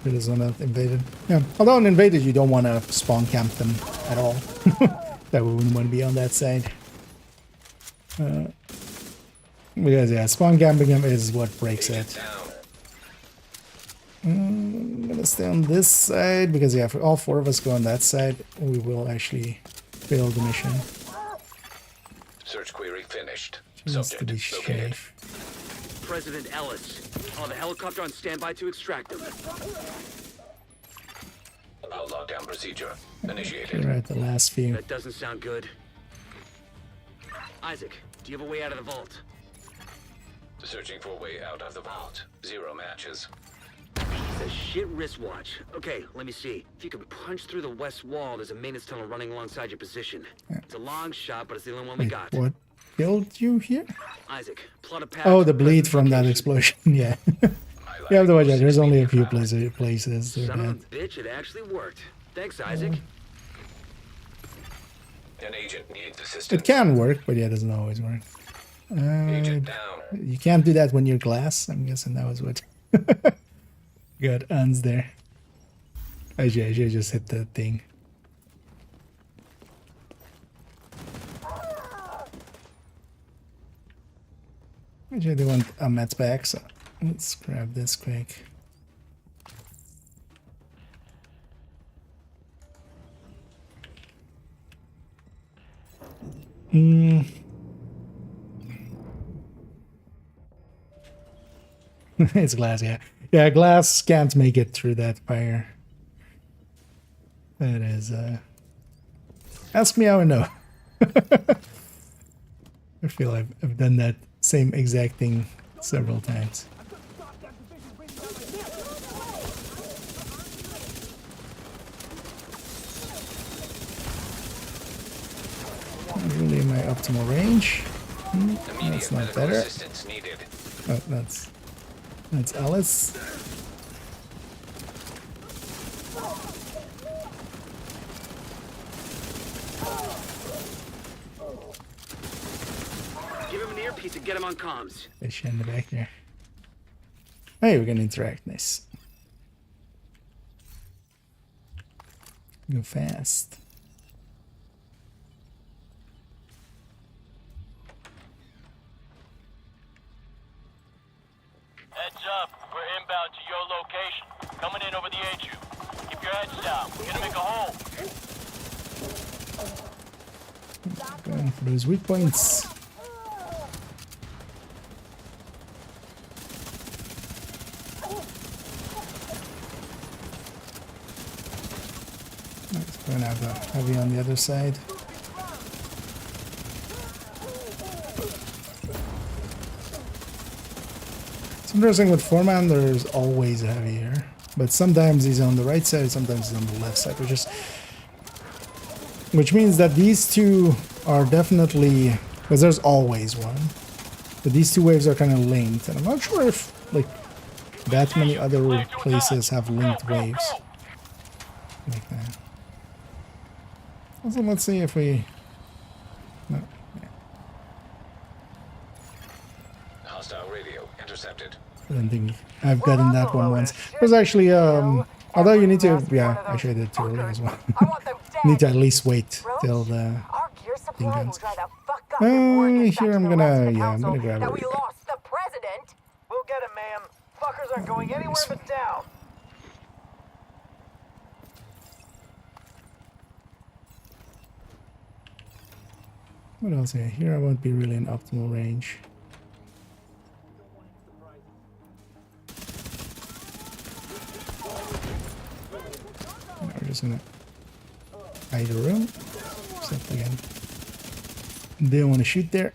It is not invaded. Yeah, although on invaded, you don't want to spawn camp them at all. That we wouldn't want to be on that side. Because yeah, spawn camping them is what breaks it. I'm gonna stay on this side because yeah, if all 4 of us go on that side, we will actually fail the mission. Search query finished. Just to be Subject located. safe. President Ellis. Oh, the helicopter on standby to extract him. Allow lockdown procedure initiated. We're at the last few. That doesn't sound good. Isaac, do you have a way out of the vault? Searching for a way out of the vault. 0 matches. It's a shit wristwatch. Okay, let me see. If you can punch through the west wall, there's a maintenance tunnel running alongside your position. It's a long shot, but it's the only one we Wait, got. what killed you here? Isaac, plot a path. Oh, to the bleed President's from that location. explosion. Yeah. You have to watch out. There's only a few places. Son of a bitch, it actually worked. Thanks, Isaac. An agent needs assistance. It can work, but yeah, it doesn't always work. Agent down. You can't do that when you're glass. I'm guessing that was what got uns there. I should just hit the thing. Actually, they want a Met's back, so let's grab this quick. It's glass, yeah. Yeah, glass can't make it through that fire. That is, ask me how I know. I feel I've done that same exact thing several times. Not really in my optimal range. That's not Medical better. assistance needed. Oh, that's Alice. Give him an earpiece and get him on comms. Fish in the back there. Hey, we can interact. Nice. Go fast. Heads up, we're inbound to your location. Coming in over the HU. Keep your heads down. We're gonna make a hole. Going for those weak points. Let's go and have the heavy on the other side. It's interesting with four-man, there's always a heavy here. But sometimes he's on the right side, sometimes he's on the left side, which means that these two are definitely Because there's always one. But these two waves are kind of linked, and I'm not sure if like that many other places have linked waves like that. Also, let's see if we. No. Yeah. Hostile radio intercepted. I don't think I've gotten that one once. There's actually although you need to, yeah, actually I did too early as well. Need to at least wait till the thing comes. Here I'm gonna grab it. We lost the president. We'll get him, ma'am. Fuckers aren't going anywhere but down. What else here? Here I won't be really in optimal range. We're just gonna hide the room. Except again, they don't want to shoot there.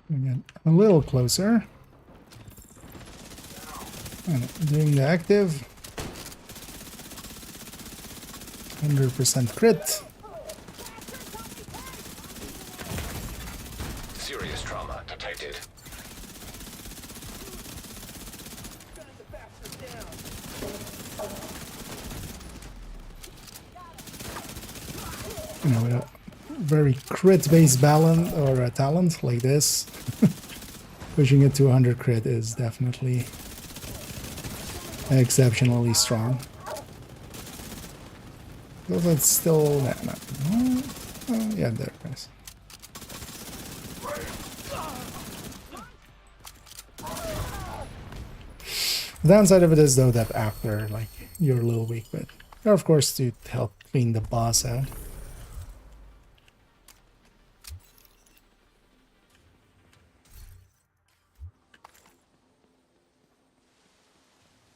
Again, a little closer. And doing the active. 100% crit. Serious trauma detected. You know, with a very crit-based balance or a talent like this, pushing it to 100 crit is definitely exceptionally strong. Though that's still yeah, there it is. The downside of it is though that after like you're a little weak, but of course to help clean the boss out.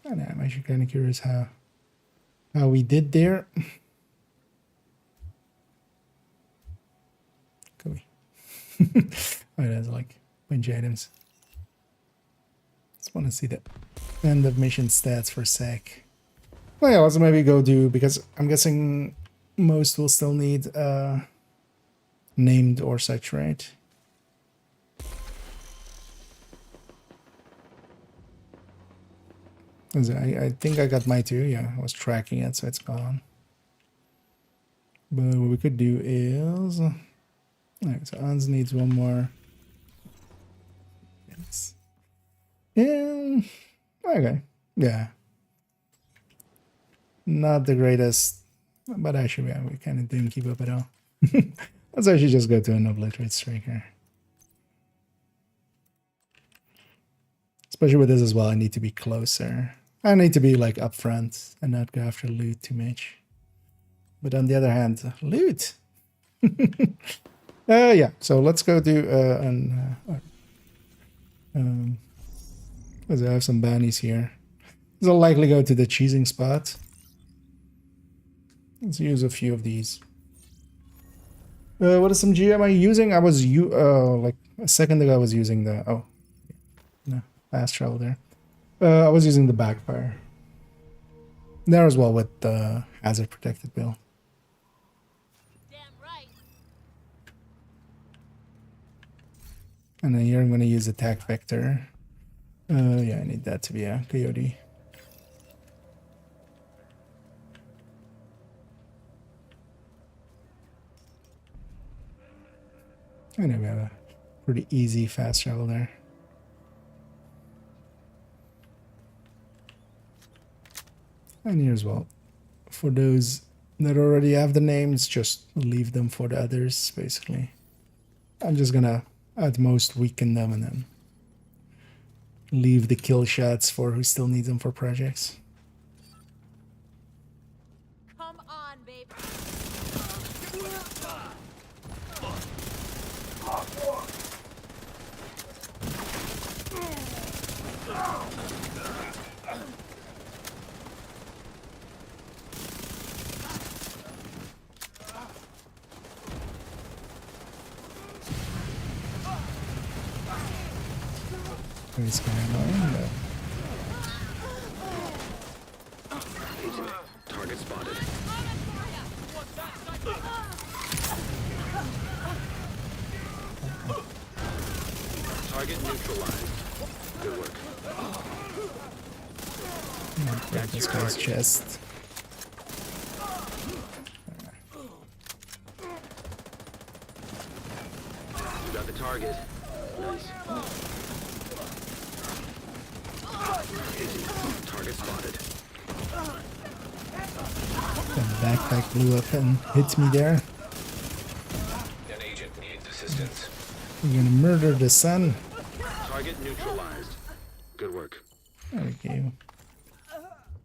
And I'm actually kind of curious how we did there. Could we? Oh, that's like bunch of items. Just want to see the end of mission stats for a sec. Well, yeah, let's maybe go do, because I'm guessing most will still need named or such, right? I think I got my 2, yeah, I was tracking it, so it's gone. But what we could do is... Alright, so Hans needs one more. Yes. Yeah, okay, yeah. Not the greatest, but actually, yeah, we kind of didn't keep up at all. Let's actually just go to an obliterate striker. Especially with this as well, I need to be closer. I need to be like up front and not go after loot too much. But on the other hand, loot! Yeah, so let's go do because I have some bounties here. This will likely go to the cheesing spot. Let's use a few of these. What is some G am I using? I was like a second ago I was using the no, fast travel there. I was using the backfire. There as well with the hazard protected build. Damn right. And then here I'm going to use attack vector. Yeah, I need that to be a coyote. And then we have a pretty easy fast travel there. And here as well, for those that already have the names, just leave them for the others, basically. I'm just gonna at most weaken them and then leave the kill shots for who still needs them for projects. Come on, baby. It's kind of annoying, but Agent, target spotted. Target neutralized. Good work. break this guy's chest. You got the target. Nice. Agent, target spotted. The backpack blew up and hit me there. An agent needs assistance. We're gonna murder the sun. Target neutralized. Good work. There we go.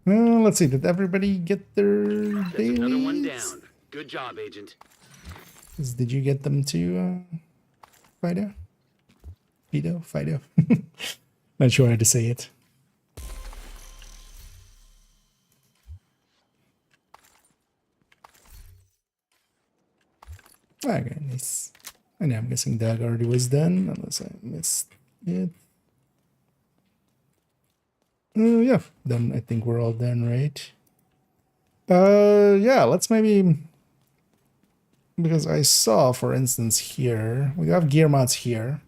Let's see, did everybody get their That's another one dailies? down. Good job, Agent. Did you get them to Fido? Fido? Not sure how to say it. Okay, nice. And I'm guessing that already was done, unless I missed it. Yeah, then I think we're all done, right? Yeah, let's maybe, because I saw, for instance, here we have gear mods here.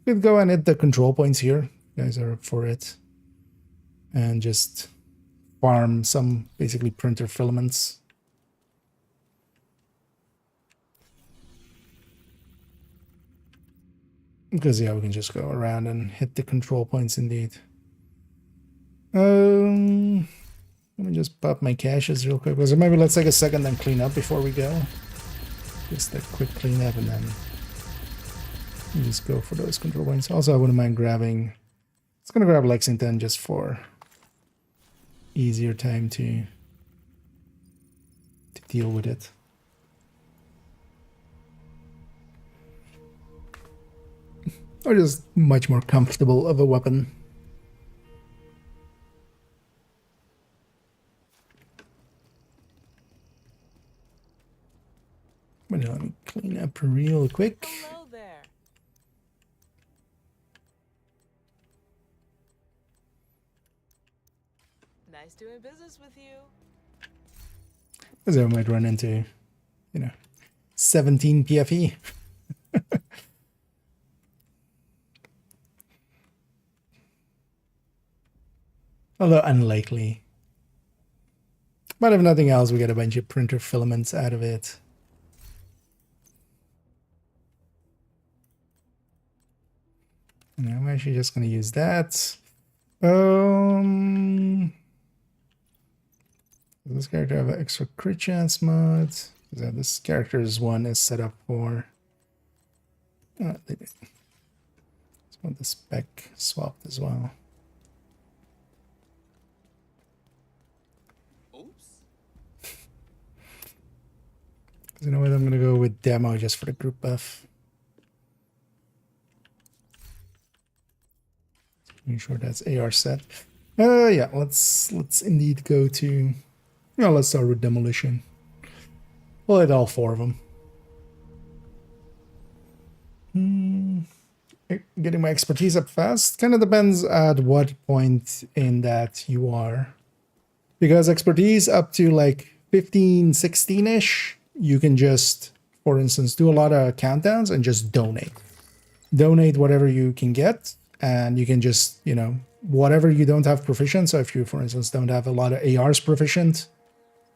We could go and hit the control points here. You guys are up for it, and just farm some basically printer filaments. Because yeah, we can just go around and hit the control points indeed. Let me just pop my caches real quick. Because maybe let's take a second and clean up before we go. Just a quick cleanup and then just go for those control points. Also, I wouldn't mind grabbing. It's gonna grab Lexington just for easier time to deal with it. Or just much more comfortable of a weapon. But let me clean up real quick. Hello there. Nice doing business with you. Because I might run into, 17 PFE. Although unlikely. But if nothing else, we get a bunch of printer filaments out of it. And I'm actually just going to use that. Does this character have an extra crit chance mod? This character's one is set up for. They did. Let's want the spec swapped as well. You know what? I'm gonna go with demo just for the group buff. Make sure that's AR set. Yeah, let's indeed go to. Let's start with demolition. We'll hit all 4 of them. Getting my expertise up fast kind of depends at what point in that you are, because expertise up to like 15, 16-ish. You can just, for instance, do a lot of countdowns and just donate. Donate whatever you can get, and you can just, whatever you don't have proficient. So if you, for instance, don't have a lot of ARs proficient,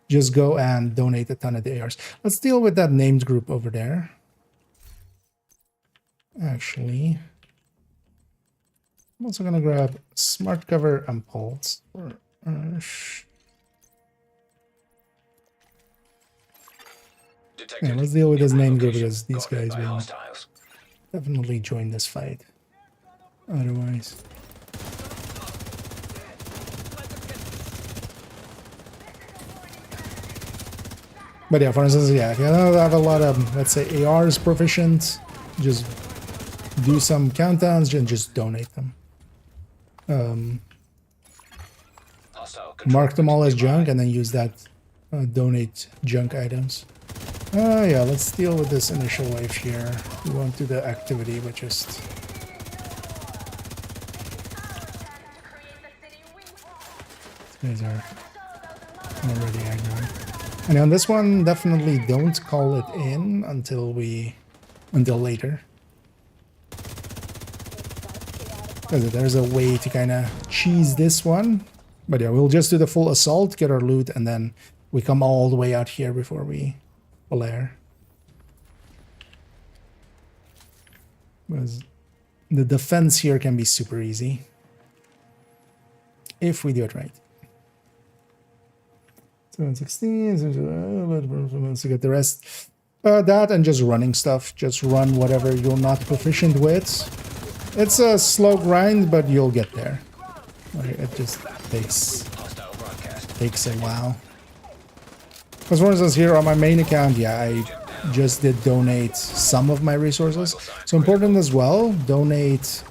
just go and donate a ton of the ARs. Let's deal with that named group over there. Actually, I'm also going to grab Smart Cover and Pulse. Yeah, let's deal with his name group because these guys will definitely join this fight. Otherwise. But yeah, for instance, yeah, if you don't have a lot of, let's say, ARs proficient, just do some countdowns and just donate them. Mark them all as junk and then use that donate junk items. Yeah, let's deal with this initial wave here. We won't do the activity, but just These are already aggro. And on this one, definitely don't call it in until later. Because there's a way to kind of cheese this one. But yeah, we'll just do the full assault, get our loot, and then we come all the way out here before we flare. Because the defense here can be super easy. If we do it right. 716, to get the rest. That and just running stuff. Just run whatever you're not proficient with. It's a slow grind, but you'll get there. Like, it just takes a while. Because for instance here on my main account, yeah, I just did donate some of my resources. So important as well, donate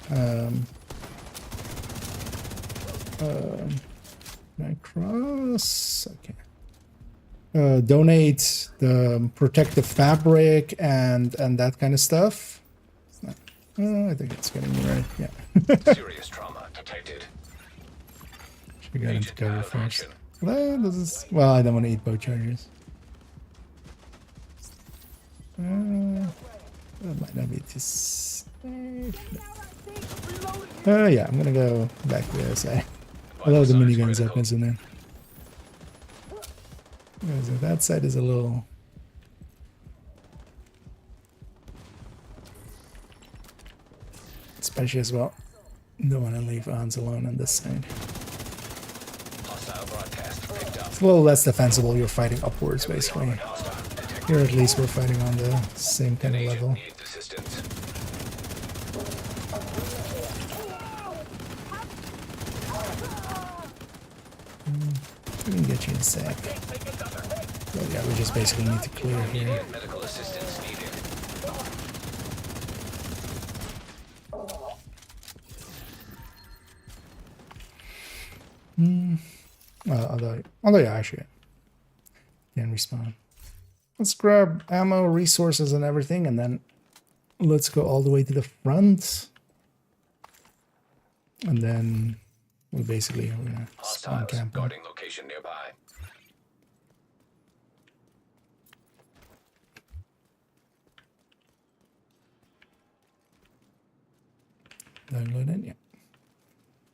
cross, okay. Donate the protective fabric and that kind of stuff. I think it's getting me right. Yeah. Serious trauma detected. Should get into cover first. Well, I don't want to eat bow chargers. That might not be too safe. Yeah, I'm gonna go back to the other side. Although the minigun's up, isn't it? So that side is a little... Especially as well. Don't want to leave Hans alone on this side. It's a little less defensible, you're fighting upwards basically. Here at least we're fighting on the same kind of level. We can get you in a sec. So yeah, we just basically need to clear here. Medical assistance needed. Although yeah, actually can respawn. Let's grab ammo, resources, and everything, and then let's go all the way to the front. And then we basically are gonna spawn camp. Guarding location nearby. Download it, yeah.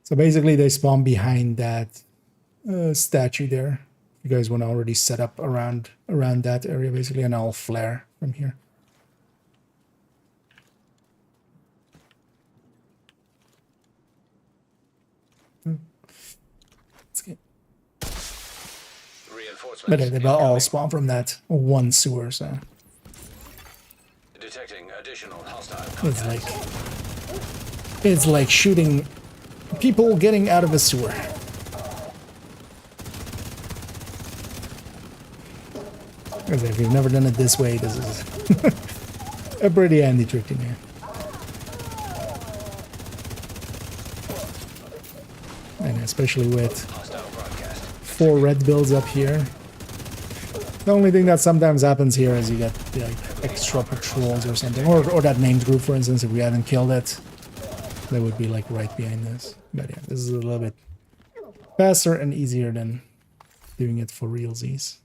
So basically they spawn behind that statue there. You guys want to already set up around that area basically, and I'll flare from here. Let's get. But they will all spawn from that one sewer, so Detecting additional hostile it's like shooting people getting out of a sewer. Because if you've never done it this way, this is a pretty handy trick to do. And especially with 4 red builds up here. The only thing that sometimes happens here is you get like extra patrols or something, or that named group, for instance. If we hadn't killed it, they would be like right behind us. But yeah, this is a little bit faster and easier than doing it for realsies.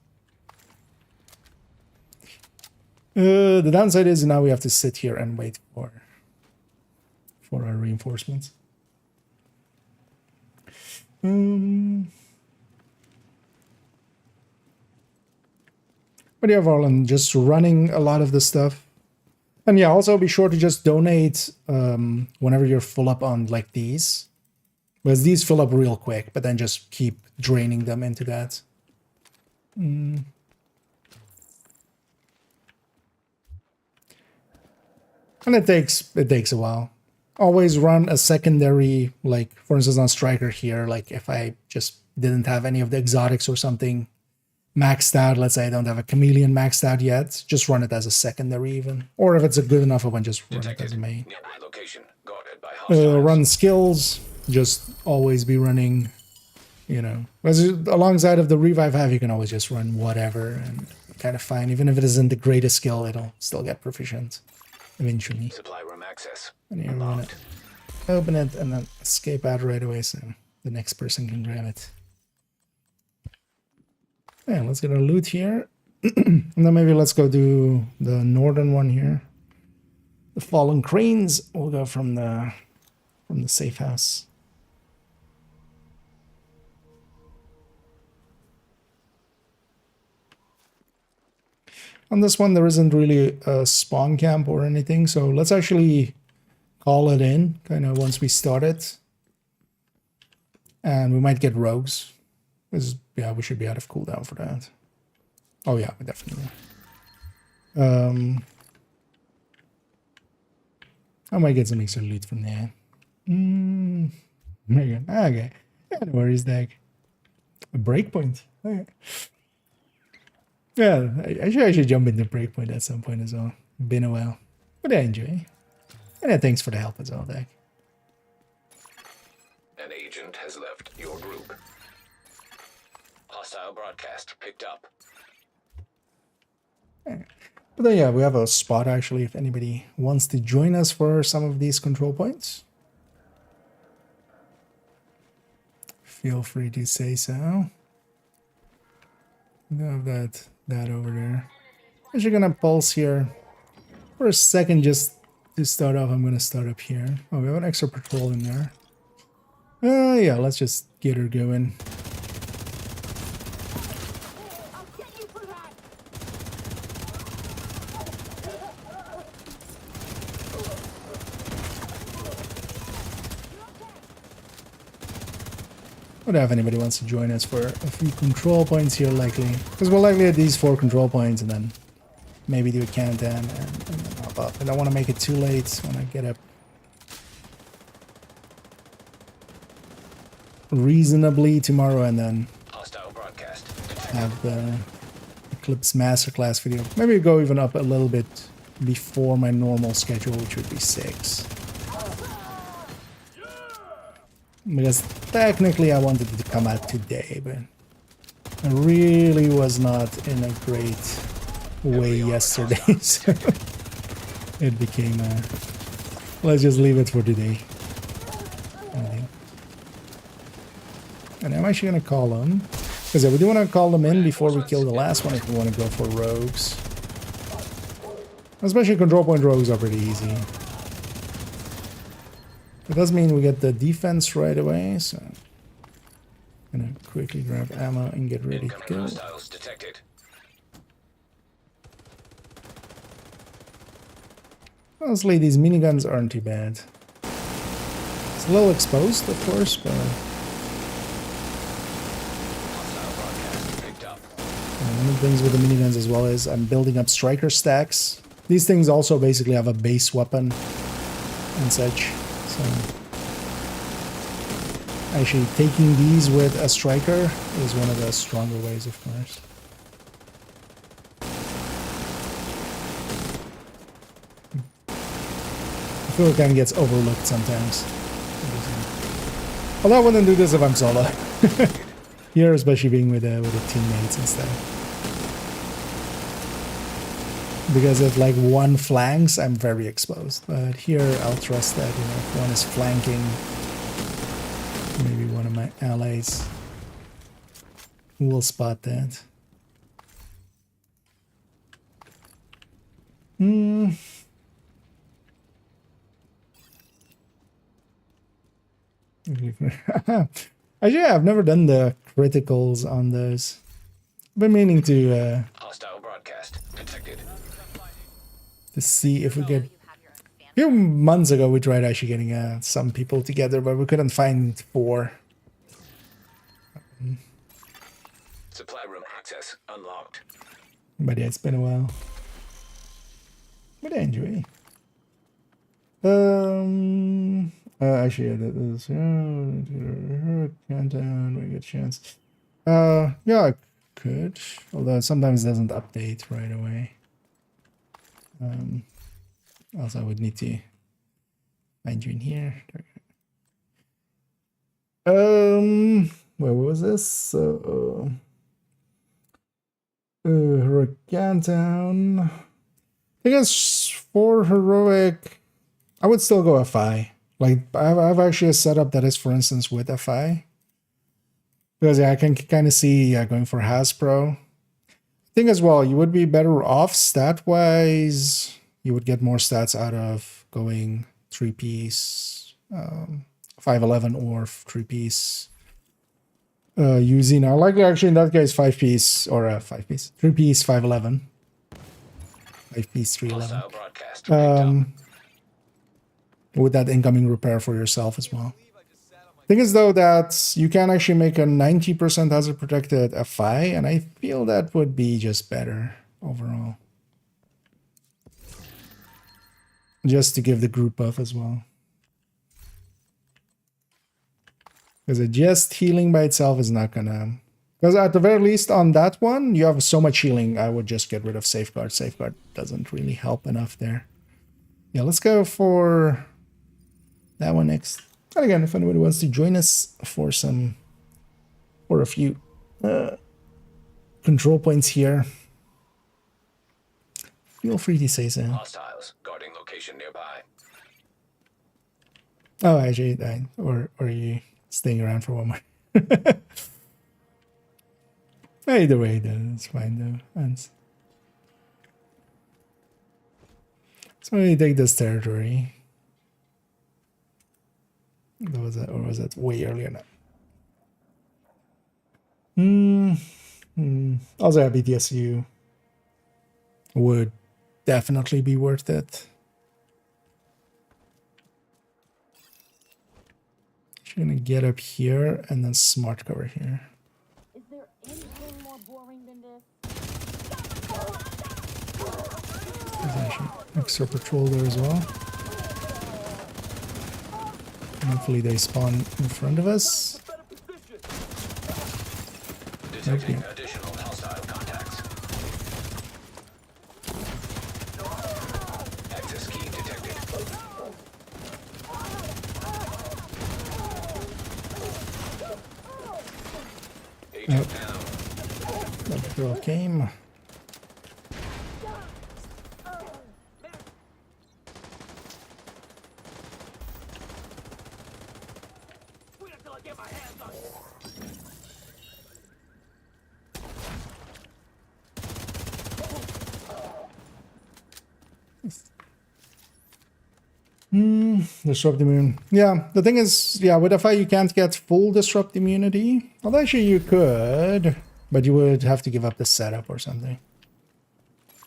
The downside is now we have to sit here and wait for our reinforcements. But yeah, Varlin, just running a lot of the stuff. And yeah, also be sure to just donate whenever you're full up on like these. Because these fill up real quick, but then just keep draining them into that. And it takes a while. Always run a secondary, like for instance on Striker here, like if I just didn't have any of the exotics or something maxed out, let's say I don't have a chameleon maxed out yet, just run it as a secondary even. Or if it's a good enough one, just run it as a main. Location guarded by Run skills, just always be running, you know. Alongside of the revive have, you can always just run whatever and kind of fine. Even if it isn't the greatest skill, it'll still get proficient eventually. Supply room access. And you run it, open it, and then escape out right away so the next person can grab it. Yeah, let's get our loot here. And then maybe let's go do the northern one here. The fallen cranes. We'll go from the safe house. On this one, there isn't really a spawn camp or anything, so let's actually call it in, kind of once we start it. And we might get rogues. Yeah, we should be out of cooldown for that. Oh yeah, definitely. I might get some extra loot from there. Okay. Yeah, no worries, Dag. A breakpoint. Okay. Yeah, I should jump into breakpoint at some point as well. Been a while. But I enjoy. And yeah, thanks for the help as well, Dag. An agent has left your group. Hostile broadcast picked up. Yeah. But then yeah, we have a spot actually if anybody wants to join us for some of these control points. Feel free to say so. We have that over there. I'm just gonna pulse here for a second just to start off. I'm gonna start up here. Oh, we have an extra patrol in there. Yeah, let's just get her going. I wonder if anybody wants to join us for a few control points here, likely. Because we're likely at these 4 control points and then maybe do a countdown and then hop up. I don't want to make it too late when I get up reasonably tomorrow and then have the Eclipse masterclass video. Maybe go even up a little bit before my normal schedule, which would be 6. Because technically I wanted it to come out today, but I really was not in a great way yesterday, so it became let's just leave it for today. And I'm actually gonna call them, because we do want to call them in before we kill the last one if we want to go for rogues. Especially control point rogues are pretty easy. It does mean we get the defense right away, so I'm gonna quickly grab ammo and get ready to go. Honestly, these miniguns aren't too bad. It's a little exposed, of course, but one of the things with the miniguns as well is I'm building up striker stacks. These things also basically have a base weapon and such. So actually taking these with a striker is one of the stronger ways, of course. I feel it kind of gets overlooked sometimes. Although I wouldn't do this if I'm solo. Here, especially being with the teammates and stuff. Because if like one flanks, I'm very exposed. But here, I'll trust that, you know, if one is flanking, maybe one of my allies will spot that. Actually, I've never done the criticals on those. I've been meaning to Hostile broadcast detected. To see if we get... A few months ago we tried actually getting some people together, but we couldn't find 4. Supply room access unlocked. But yeah, it's been a while. But I enjoy. Actually, yeah, that is countdown. We get a chance. Yeah, I could. Although sometimes it doesn't update right away. Also, I would need to find you in here. Where was this? Heroic countdown. I guess for heroic, I would still go FI. Like, I have actually a setup that is, for instance, with FI. Because yeah, I can kind of see going for Hasbro. I think as well, you would be better off stat-wise. You would get more stats out of going 3-piece, 511 or 3-piece. Using, I like actually in that case 5-piece or 5-piece, 3-piece 511. 5-piece 311. Hostile broadcast picked up. With that incoming repair for yourself as well. Thing is though that you can actually make a 90% hazard protected FI, and I feel that would be just better overall. Just to give the group buff as well. Because just healing by itself is not gonna... Because at the very least on that one, you have so much healing, I would just get rid of Safeguard. Safeguard doesn't really help enough there. Yeah, let's go for that one next. And again, if anybody wants to join us for a few control points here, feel free to say so. Hostiles guarding location nearby. Oh, actually, or are you staying around for one more? Either way, though, it's fine though. So we take this territory. Was that, or was that way earlier now? Also, a BTSU would definitely be worth it. Just gonna get up here and then smart cover here. Is there anything more boring than this? There's actually extra patrol there as well. Hopefully they spawn in front of us. Detecting additional hostile contacts. Access key detected. Agent down. That girl came. Disrupt immune. Yeah, the thing is, yeah, with FI you can't get full disrupt immunity. Well, actually you could, but you would have to give up the setup or something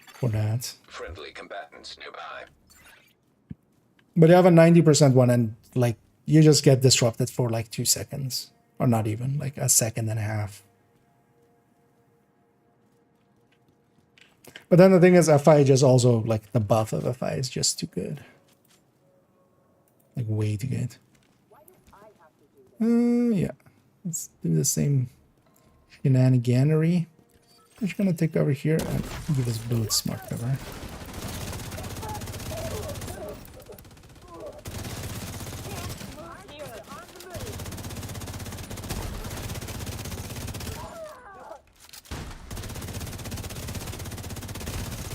for that. Friendly combatants nearby. But you have a 90% one, and like you just get disrupted for like 2 seconds, or not even, like a second and a half. But then the thing is, FI just also, like the buff of FI is just too good. Like way too good. Yeah. Let's do the same shenaniganery. I'm just gonna take over here and give us both smart cover.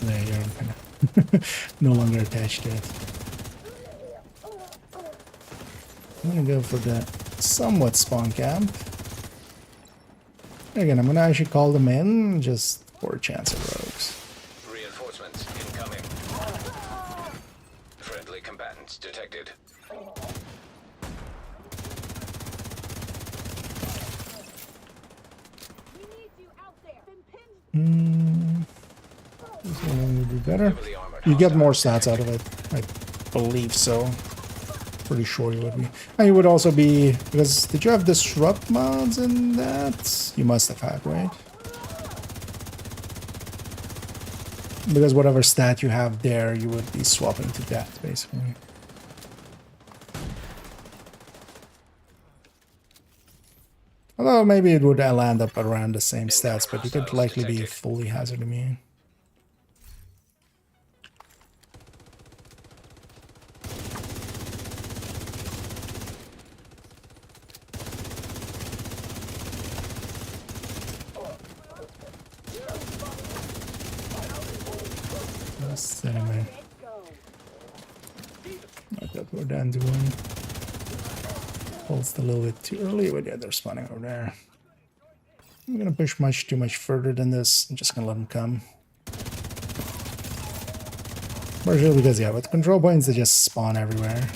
There, you're kind of no longer attached to it. I'm gonna go for the somewhat spawn camp. Again, I'm gonna actually call them in just for a chance at rogues. Reinforcements incoming. Friendly combatants detected. This one will do better. You get more stats out of it, I believe so. Pretty sure you would be. And you would also be, because did you have disrupt mods in that? You must have had, right? Because whatever stat you have there, you would be swapping to that, basically. Although maybe it would land up around the same stats, but you could likely be fully hazard immune. Anyway, I thought we were down to one. Pulsed a little bit too early, but yeah, they're spawning over there. I'm gonna push too much further than this. I'm just gonna let them come. Partially because, yeah, with control points, they just spawn everywhere.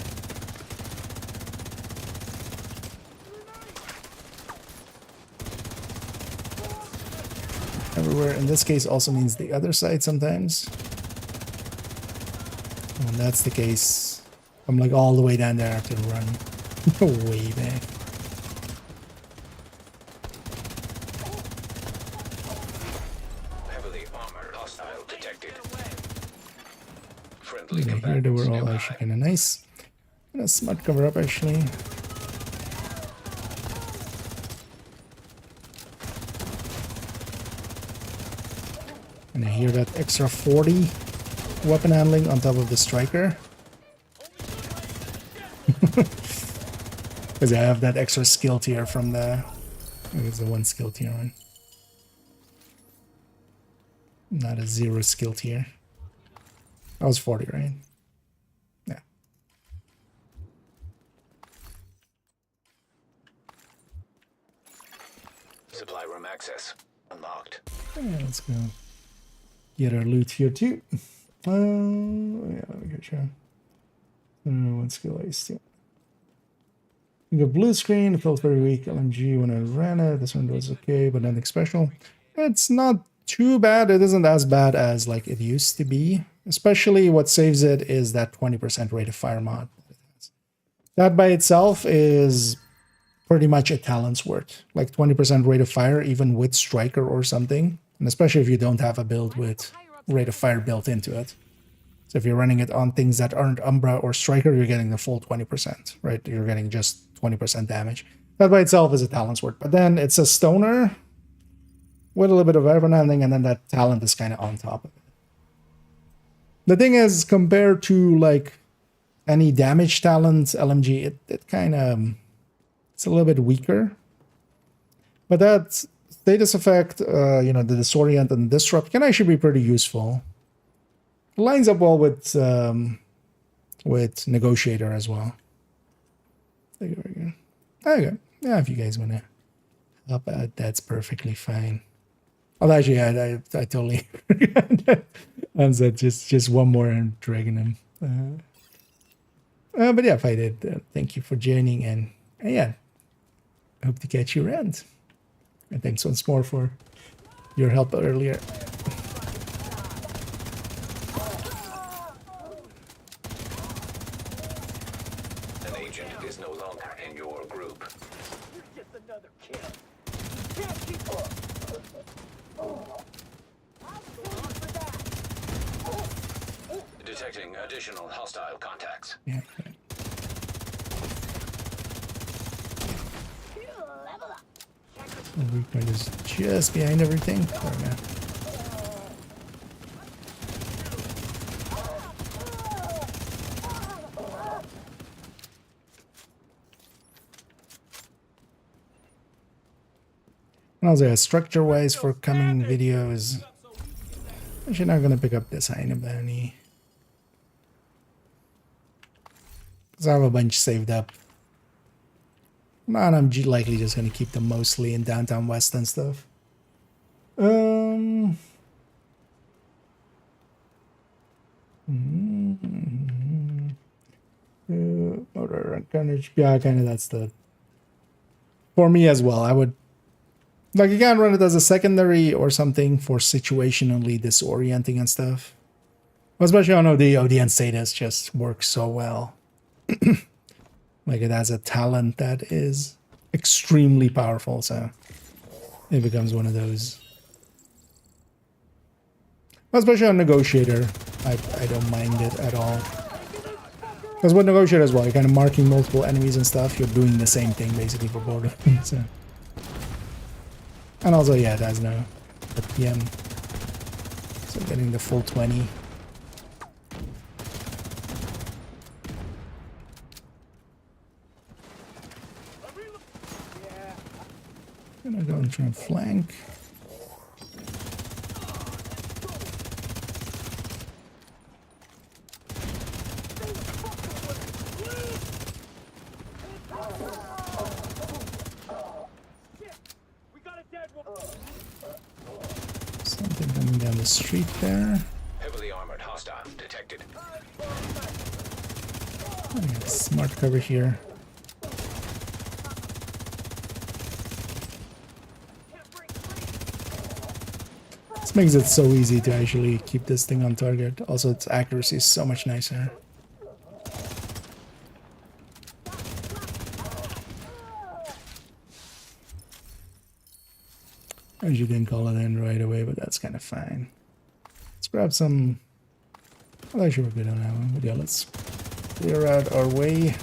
Everywhere in this case also means the other side sometimes. When that's the case, I'm like all the way down there. I have to run way back. Heavily armored hostile detected. Friendly Okay, here they combatants were all nearby. actually kind of nice. I'm gonna smart cover up actually. And I hear that extra 40 weapon handling on top of the striker. Because I have that extra skill tier from the... I think it's the 1 skill tier one. Not a 0 skill tier. That was 40, right? Yeah. Supply room access unlocked. Yeah, let's go get our loot here too. Yeah, let me get you. What skill I still. You got blue screen, it felt very weak. LMG when I ran it. This one was okay, but nothing special. It's not too bad. It isn't as bad as like it used to be. Especially what saves it is that 20% rate of fire mod. That by itself is pretty much a talent's worth. Like 20% rate of fire, even with striker or something. And especially if you don't have a build with rate of fire built into it. So if you're running it on things that aren't Umbra or Striker, you're getting the full 20%, right? You're getting just 20% damage. That by itself is a talent's worth. But then it's a stoner with a little bit of weapon handling, and then that talent is kind of on top of it. The thing is, compared to like any damage talent, LMG, it kind of, it's a little bit weaker. But that status effect, you know, the disorient and disrupt can actually be pretty useful. It lines up well with negotiator as well. There you go. Okay. Yeah, if you guys want to help out, that's perfectly fine. Oh, actually, I totally forgot. And said just one more and dragging him. But yeah, if I did, thank you for joining, and yeah, hope to catch you around. And thanks once more for your help earlier. An agent is no longer in your group. Just another kill. Can't keep up. Detecting additional hostile contacts. Yeah. Reaper is just behind everything. There we go. And also, structure-wise for coming videos, actually not gonna pick up this item any. Because I have a bunch saved up. And I'm likely just gonna keep them mostly in downtown West and stuff. Order carnage. Yeah, kind of that's the. For me as well, I would. Like, you can run it as a secondary or something for situationally disorienting and stuff. Especially on the ODN status just works so well. Like, it has a talent that is extremely powerful, so it becomes one of those. Especially on Negotiator, I don't mind it at all. Because with Negotiator as well, you're kind of marking multiple enemies and stuff. You're doing the same thing basically for both of them. So. And also, yeah, it has no PM. So getting the full 20. Gonna go and try and flank. We got a dead one. the street there. Heavily armored hostile detected. I got a smart cover here. This makes it so easy to actually keep this thing on target. Also, its accuracy is so much nicer. You didn't call it in right away, but that's kind of fine. Let's grab some. Well, actually, we're good on that one. But yeah, let's clear out our way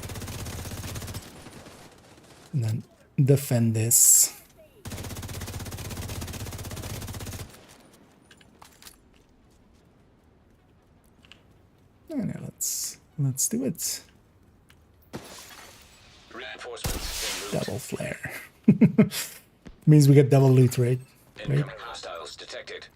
and then defend this. And yeah, let's do it. Reinforcements en route. Double flare. Means we get double loot, right? Incoming hostiles detected.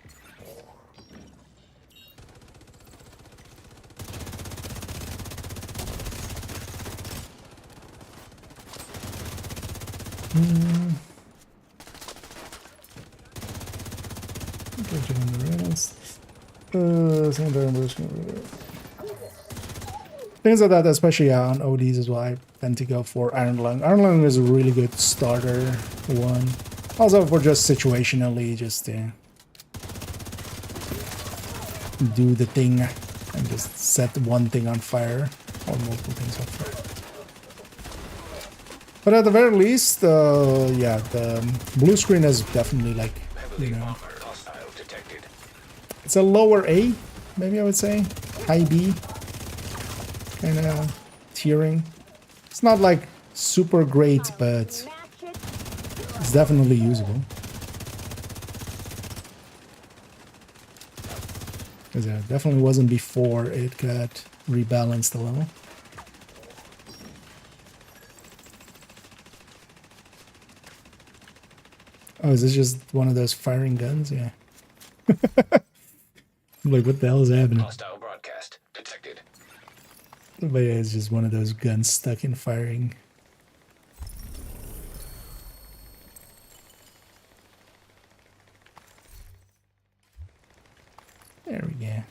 Things like that, especially on ODs, is why I tend to go for Iron Lung. Iron Lung is a really good starter one. Also for just situationally, just to do the thing and just set one thing on fire or multiple things on fire. But at the very least, yeah, the blue screen is definitely like, you know, it's a lower A, maybe I would say, high B kind of tiering. It's not like super great, but it's definitely usable. Because it definitely wasn't before it got rebalanced a little. Oh, is this just one of those firing guns? Yeah. I'm like, what the hell is happening? Hostile broadcast detected. But yeah, it's just one of those guns stuck in firing. There we go.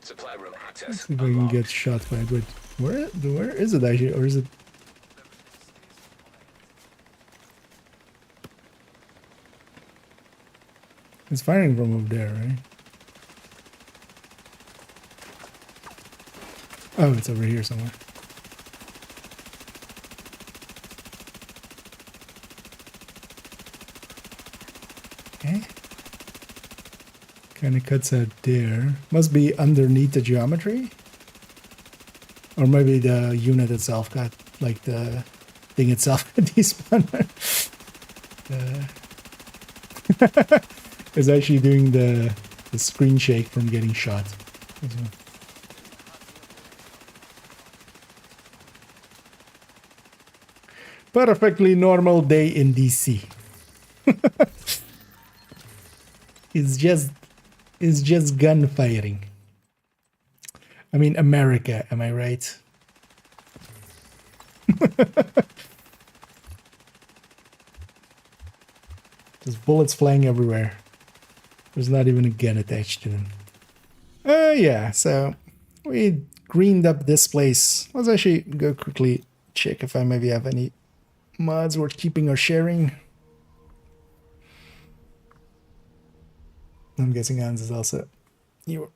Supply room access. Let's see if I can get shot by it. Wait, where is it actually? Or is it? It's firing from over there, right? Oh, it's over here somewhere. Okay. Kind of cuts out there. Must be underneath the geometry. Or maybe the unit itself got, like, the thing itself despawner. Is actually doing the screen shake from getting shot as well. Perfectly normal day in DC. It's just gunfiring. I mean, America, am I right? Just bullets flying everywhere. There's not even a gun attached to them. Yeah, so we greened up this place. Let's actually go quickly check if I maybe have any mods worth keeping or sharing. I'm guessing Hans is also you're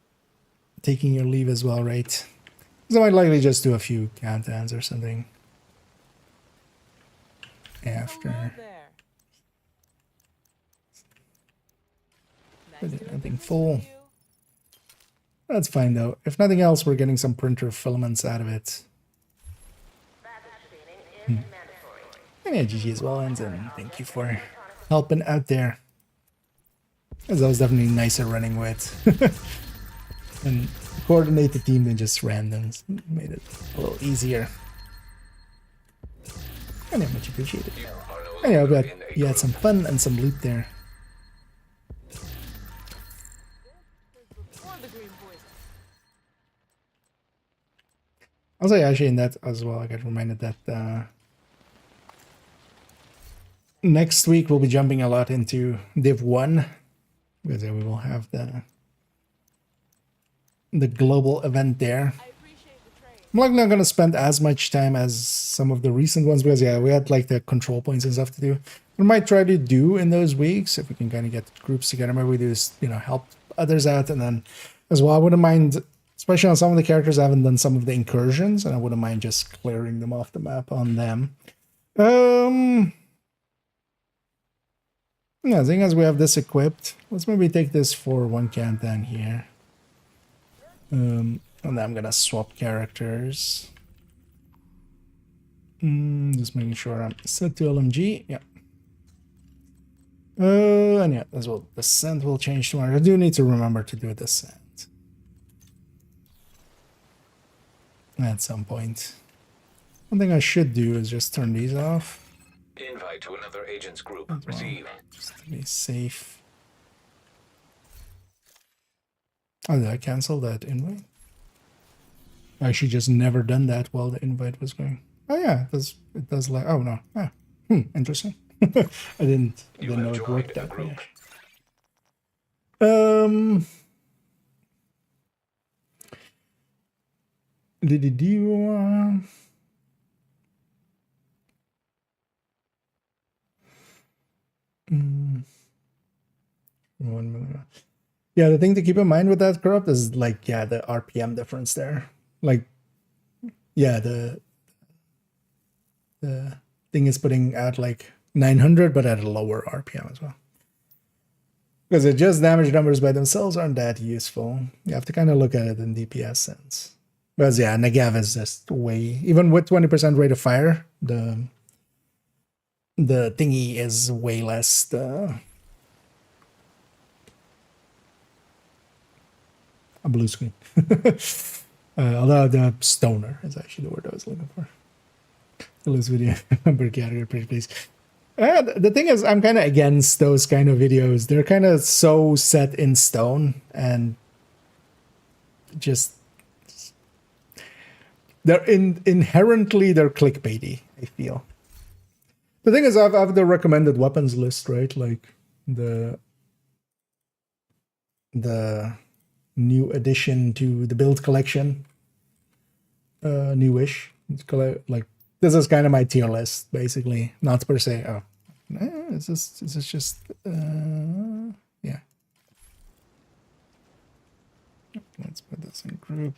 taking your leave as well, right? So I might likely just do a few countdowns or something after. Hello there. Nice doing Nothing business full. with you. That's fine though. If nothing else, we're getting some printer filaments out of it. And yeah, GG as well, and thank you for helping out there. As I was definitely nicer running with. And coordinate the team than just randoms. Made it a little easier. And yeah, much appreciated. Anyway, I bet you had some fun and some loot there. Before the green poison. I'll say actually in that as well, I got reminded that next week we'll be jumping a lot into Div 1 because we will have the global event there. I'm like not gonna spend as much time as some of the recent ones because yeah, we had like the control points and stuff to do. We might try to do in those weeks if we can kind of get groups together. Maybe we do is, you know, help others out, and then as well, I wouldn't mind, especially on some of the characters, I haven't done some of the incursions, and I wouldn't mind just clearing them off the map on them. Yeah, seeing as we have this equipped, let's maybe take this for one countdown here. And then I'm gonna swap characters. Just making sure I'm set to LMG. Yeah. And yeah, as well, descent will change tomorrow. I do need to remember to do a descent at some point. One thing I should do is just turn these off. Invite to another agent's group. Well, Receive. just to be safe. Oh, did I cancel that invite? I actually just never done that while the invite was going. Oh yeah, it does like, oh no. Ah, interesting. I didn't know it worked that way. Did you 1 minute. Yeah, the thing to keep in mind with that corrupt is like, yeah, the RPM difference there. Like, yeah, the thing is putting out like 900, but at a lower RPM as well. Because it just damage numbers by themselves aren't that useful. You have to kind of look at it in DPS sense. Because yeah, Negav is just way, even with 20% rate of fire, the thingy is way less. A blue screen. Although the stoner is actually the word I was looking for. This video number category, pretty please. The thing is, I'm kind of against those kind of videos. They're kind of so set in stone and just they're inherently they're clickbaity, I feel. The thing is, I've the recommended weapons list, right? Like the new addition to the build collection, newish. Like this is kind of my tier list, basically. Not per se. Oh, is this just yeah. Let's put this in group.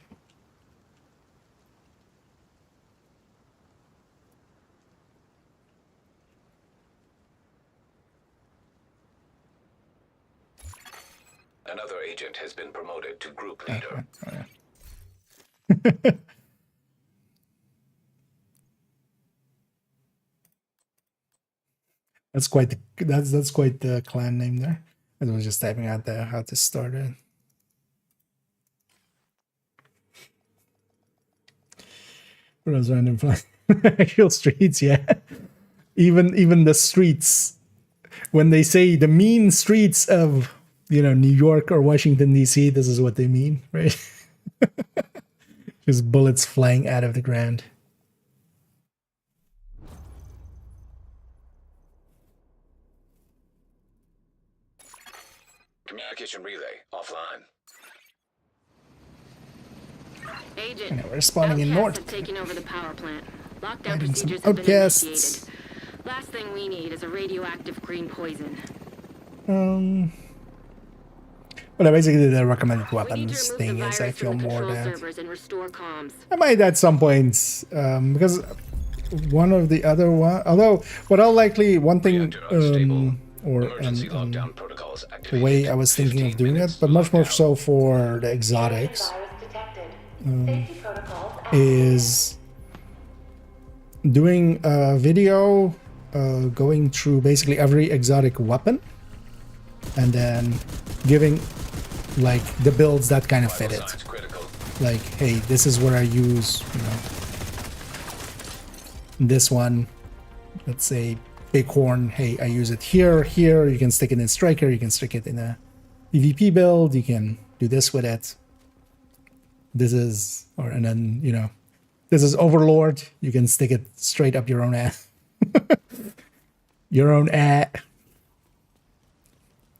Another agent has been promoted to group leader. That's quite the clan name there. I was just typing out there how to start it. For those random actual streets, yeah. Even the streets, when they say the mean streets of, you know, New York or Washington DC, this is what they mean, right? Just bullets flying out of the ground. Communication relay offline. Agent, Anyway, we're spawning in north. Have taken over the power plant. Lockdown Fighting some procedures have been outcasts. initiated. Last thing we need is a radioactive green poison. But basically the recommended We need to weapons remove thing the is virus I from feel the more control that servers and restore comms. I might at some points because one of the other one, although what I'll likely one thing or Emergency lockdown protocols the activated. way I was thinking of doing it, but much more so for the exotics, is doing a video going through basically every exotic weapon and then giving like the builds that kind of fit it. Like, hey, this is where I use, you know, this one, let's say Bighorn, hey, I use it here, you can stick it in Striker, you can stick it in a PvP build, you can do this with it. This is, and then, you know, this is Overlord, you can stick it straight up your own ass. your own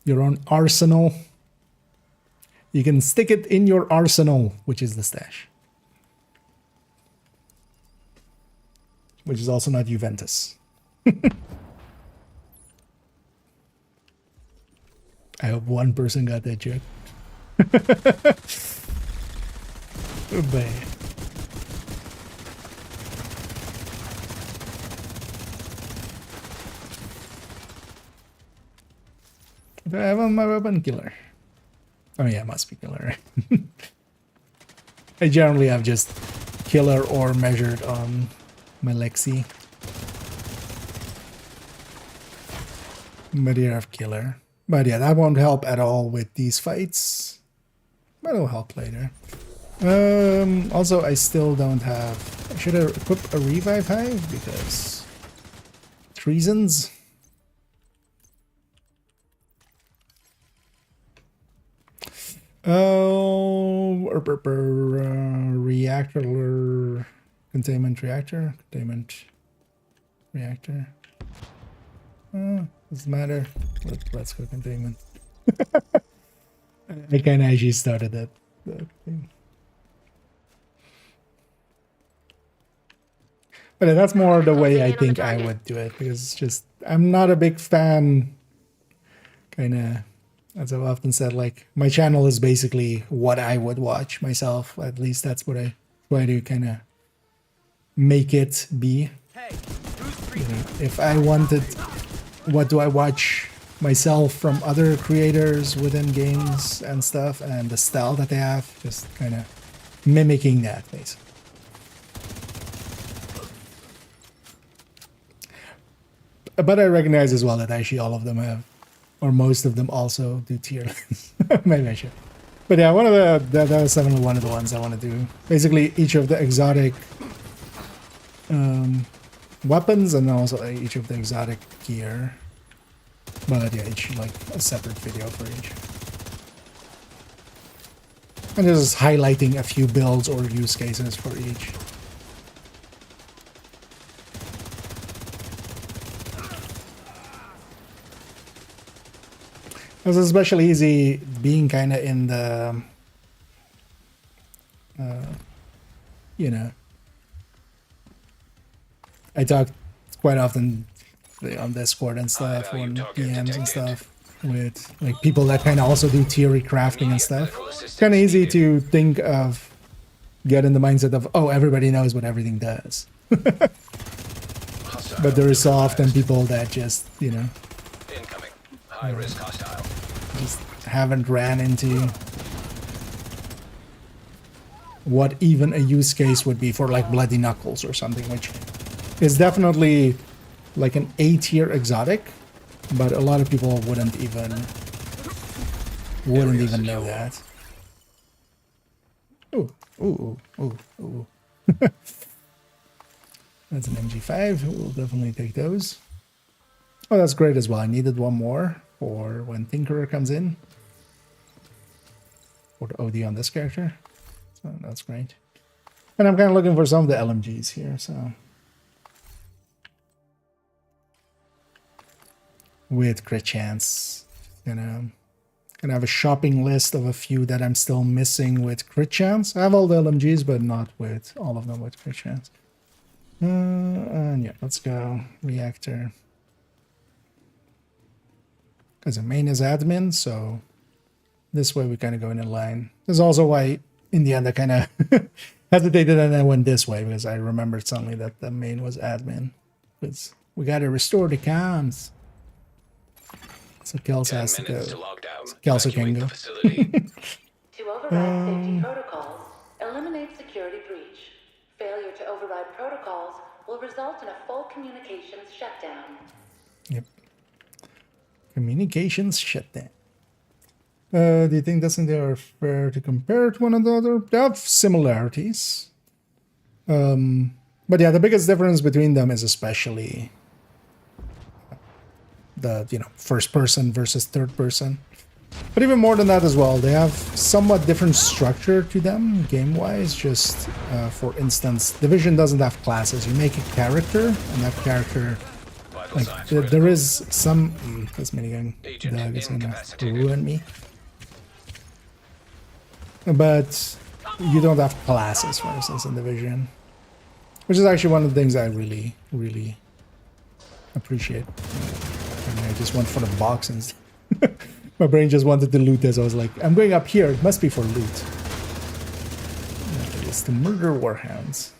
your own arsenal. You can stick it in your arsenal, which is the stash. Which is also not Juventus. I hope one person got that joke. Oh, boy. Do I have on my weapon? Killer. Oh yeah, must be killer. I generally have just killer or measured on my Lexi. But here I have killer. But yeah, that won't help at all with these fights. But it'll help later. Also, I still don't have... I should have equipped a revive hive because... reasons. Oh, reactor, containment reactor, containment reactor. Doesn't matter. Let's go containment. I kind of actually started that thing. But that's more the way I think I would do it, because it's just, I'm not a big fan, kind of, as I've often said, like, my channel is basically what I would watch myself. At least that's what I try to kind of make it be. You know, if I wanted, what do I watch myself from other creators within games and stuff, and the style that they have, just kind of mimicking that, basically. But I recognize as well that actually all of them have, or most of them also do tier lists. Maybe I should. But yeah, one of that was definitely one of the ones I want to do. Basically, each of the exotic weapons and also each of the exotic gear. But yeah, each like a separate video for each. And just highlighting a few builds or use cases for each. It was especially easy being kind of in the, you know, I talk quite often on Discord and stuff, on DMs and stuff, with like people that kind of also do theory crafting and stuff. It's kind of easy to think of, get in the mindset of, oh, everybody knows what everything does. But there is so often people that just, you know, Incoming. High risk hostile. just haven't ran into what even a use case would be for like Bloody Knuckles or something, which is definitely like an A-tier exotic, but a lot of people wouldn't even know that. Ooh, ooh, ooh, ooh. That's an MG5. We'll definitely take those. Oh, that's great as well. I needed one more for when Tinkerer comes in. For the OD on this character. So that's great. And I'm kind of looking for some of the LMGs here, so. With crit chance. Gonna have a shopping list of a few that I'm still missing with crit chance. I have all the LMGs, but not with all of them with crit chance. And yeah, let's go. Reactor. Because the main is admin, so this way we kind of go in a line. This is also why, in the end, I kind of hesitated and I went this way, because I remembered suddenly that the main was admin. Because we got to restore the comms. So Kels has to go. Kelso can go. To override safety protocols, eliminate security breach. Failure to override protocols will result in a full communications shutdown. Yep. Communications shutdown. Do you think they are fair to compare to one another? They have similarities. But yeah, the biggest difference between them is especially the, you know, first person versus third person. But even more than that as well, they have somewhat different structure to them game-wise. Just for instance, Division doesn't have classes. You make a character, and that character Like there is some this minigun dog is gonna ruin me. But you don't have classes, for instance, in Division, which is actually one of the things I really, really appreciate. I mean, I just went for the box and my brain just wanted to loot this. I was like, I'm going up here. It must be for loot. It's to murder warhounds.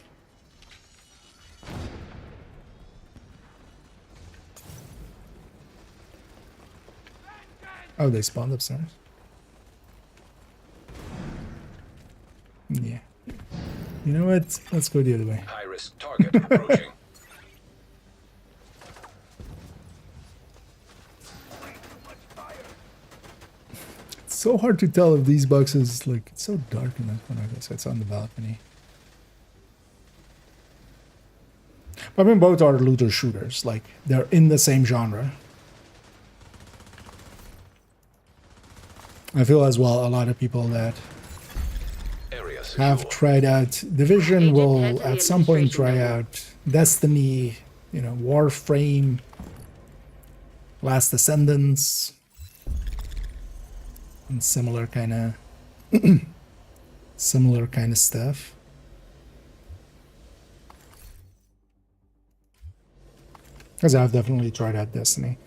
Oh, they spawned upstairs. Yeah. You know what? Let's go the other way. High risk target approaching. It's so hard to tell if these boxes, like, it's so dark in that one. I guess it's on the balcony. I mean, both are looter shooters. Like, they're in the same genre. I feel as well a lot of people that have tried out Division will at some point try out Destiny, you know, Warframe, Last Descendants, and similar kind of stuff. Because I've definitely tried out Destiny.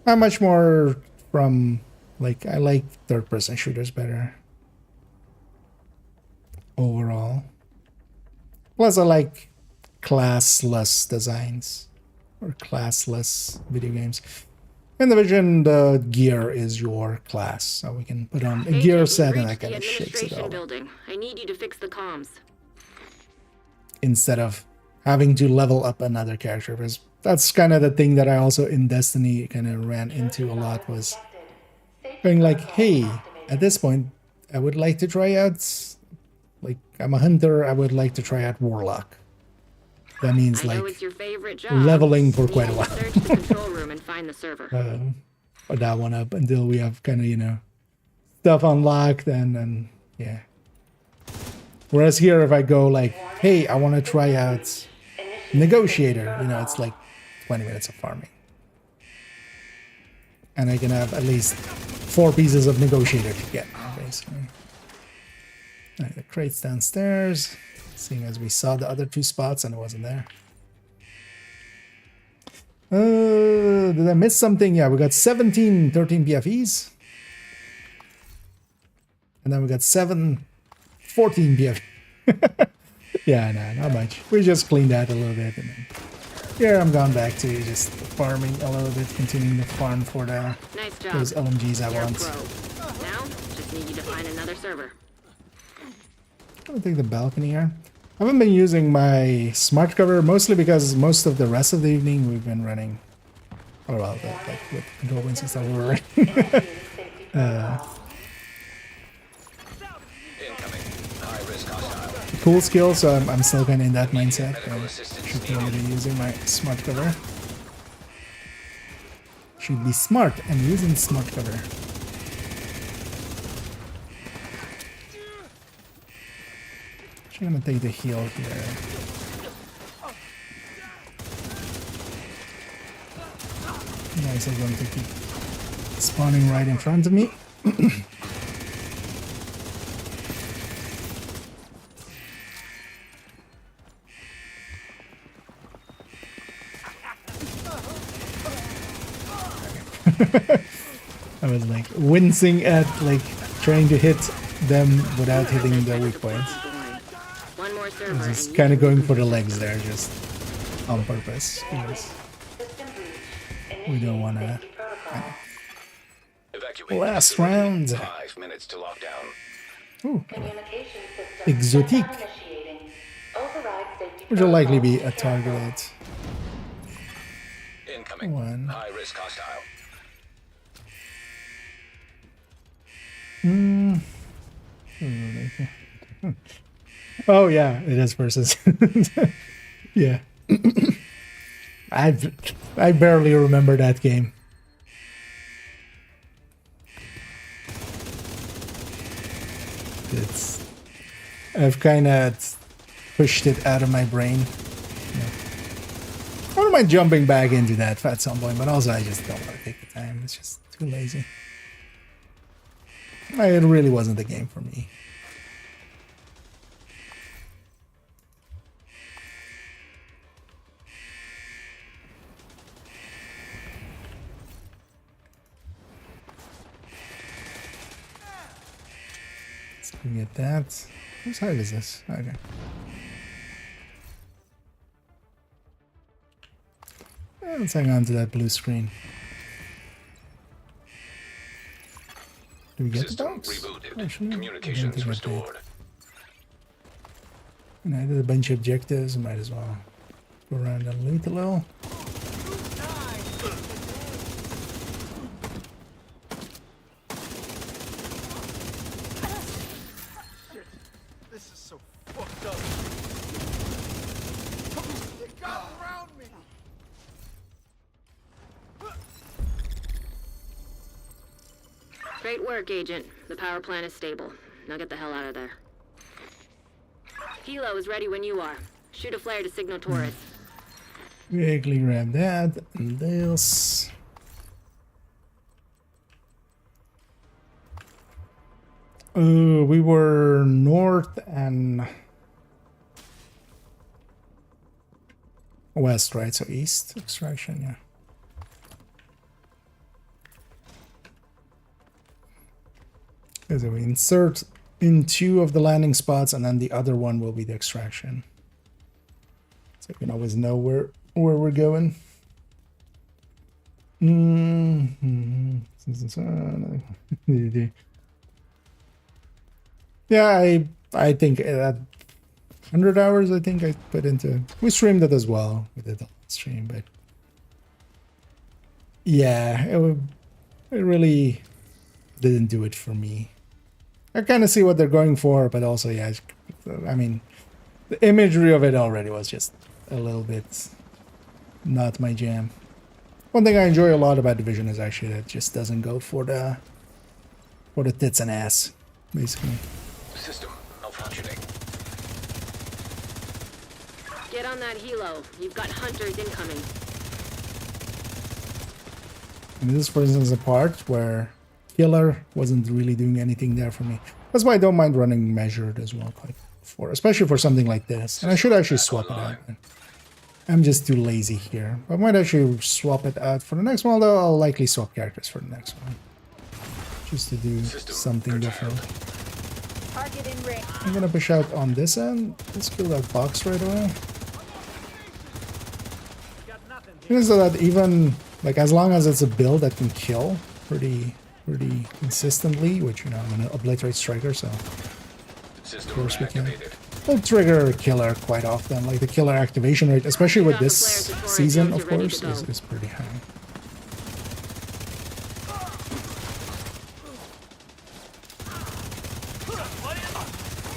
I'm much more from, like, I like third-person shooters better overall. Plus, I like classless designs or classless video games. In Division, the gear is your class, so we can put on a gear set and that kind of shakes it all. Building. I need you to fix the comms. Instead of having to level up another character, because that's kind of the thing that I also in Destiny kind of ran into a lot, was going like, hey, at this point, I would like to try out, like, I'm a hunter, I would like to try out Warlock. That means, like, leveling for quite a while. Search the control room and find the server. Put that one up until we have kind of, you know, stuff unlocked and yeah. Whereas here, if I go like, hey, I want to try out Negotiator, you know, it's like 20 minutes of farming. And I can have at least 4 pieces of Negotiator to get, basically. Alright, the crate's downstairs, seeing as we saw the other 2 spots and it wasn't there. Did I miss something? Yeah, we got 13 PFEs. And then we got 14 PFEs. Yeah, no, not much. We just cleaned that a little bit. And then here I'm going back to just farming a little bit, continuing to farm for the those LMGs I want. Now, just need you to find another server. I'm gonna take the balcony here. I haven't been using my smart cover, mostly because most of the rest of the evening we've been running, oh well, like with control wins and stuff we were running. Cool skill, so I'm still kind of in that mindset. I should probably be using my smart cover. Should be smart and using smart cover. Actually, I'm gonna take the heal here. Nice, I'm going to keep spawning right in front of me. I was like wincing at like trying to hit them without hitting the weak points. I was just kind of going for the legs there, just on purpose. Because we don't want to. Last round. 5 minutes to lockdown. Ooh. Exotique. Which will likely be a targeted Incoming. one. High risk hostile. Oh yeah, it is versus. Yeah. I barely remember that game. I've kind of pushed it out of my brain. Yeah. I don't don't mind jumping back into that at some point, but also I just don't want to take the time. It's just too lazy. It really wasn't the game for me. Let's get that. Whose hard is this? Okay. Let's hang on to that blue screen. Do we get the System box? rebooted. Actually, Communications restored. And I did a bunch of objectives. Might as well go around and loot a little. This is so fucked up. They got around me. Great work, Agent. The power plant is stable. Now get the hell out of there. Helo is ready when you are. Shoot a flare to signal Taurus. Quickly grab that and this. We were north and west, right? So east extraction, yeah. So we insert in 2 of the landing spots, and then the other one will be the extraction. So you can always know where we're going. Yeah, I think at 100 hours, I think I put into. We streamed it as well. We did the stream, but yeah, it really didn't do it for me. I kind of see what they're going for, but also, yeah, I mean, the imagery of it already was just a little bit not my jam. One thing I enjoy a lot about Division is actually that it just doesn't go for the tits and ass, basically. System malfunctioning. Get on that helo. You've got hunters incoming. And this is, for instance, a part where Killer wasn't really doing anything there for me. That's why I don't mind running measured as well, especially for something like this. And I should actually swap it out. I'm just too lazy here. I might actually swap it out for the next one, although I'll likely swap characters for the next one. Just to do something different. I'm gonna push out on this end. Let's kill that box right away. So that even, like, as long as it's a build that can kill pretty consistently, which, you know, I'm gonna obliterate striker, so of course we can. We'll trigger killer quite often. Like, the killer activation rate, especially with this season, of course, is pretty high.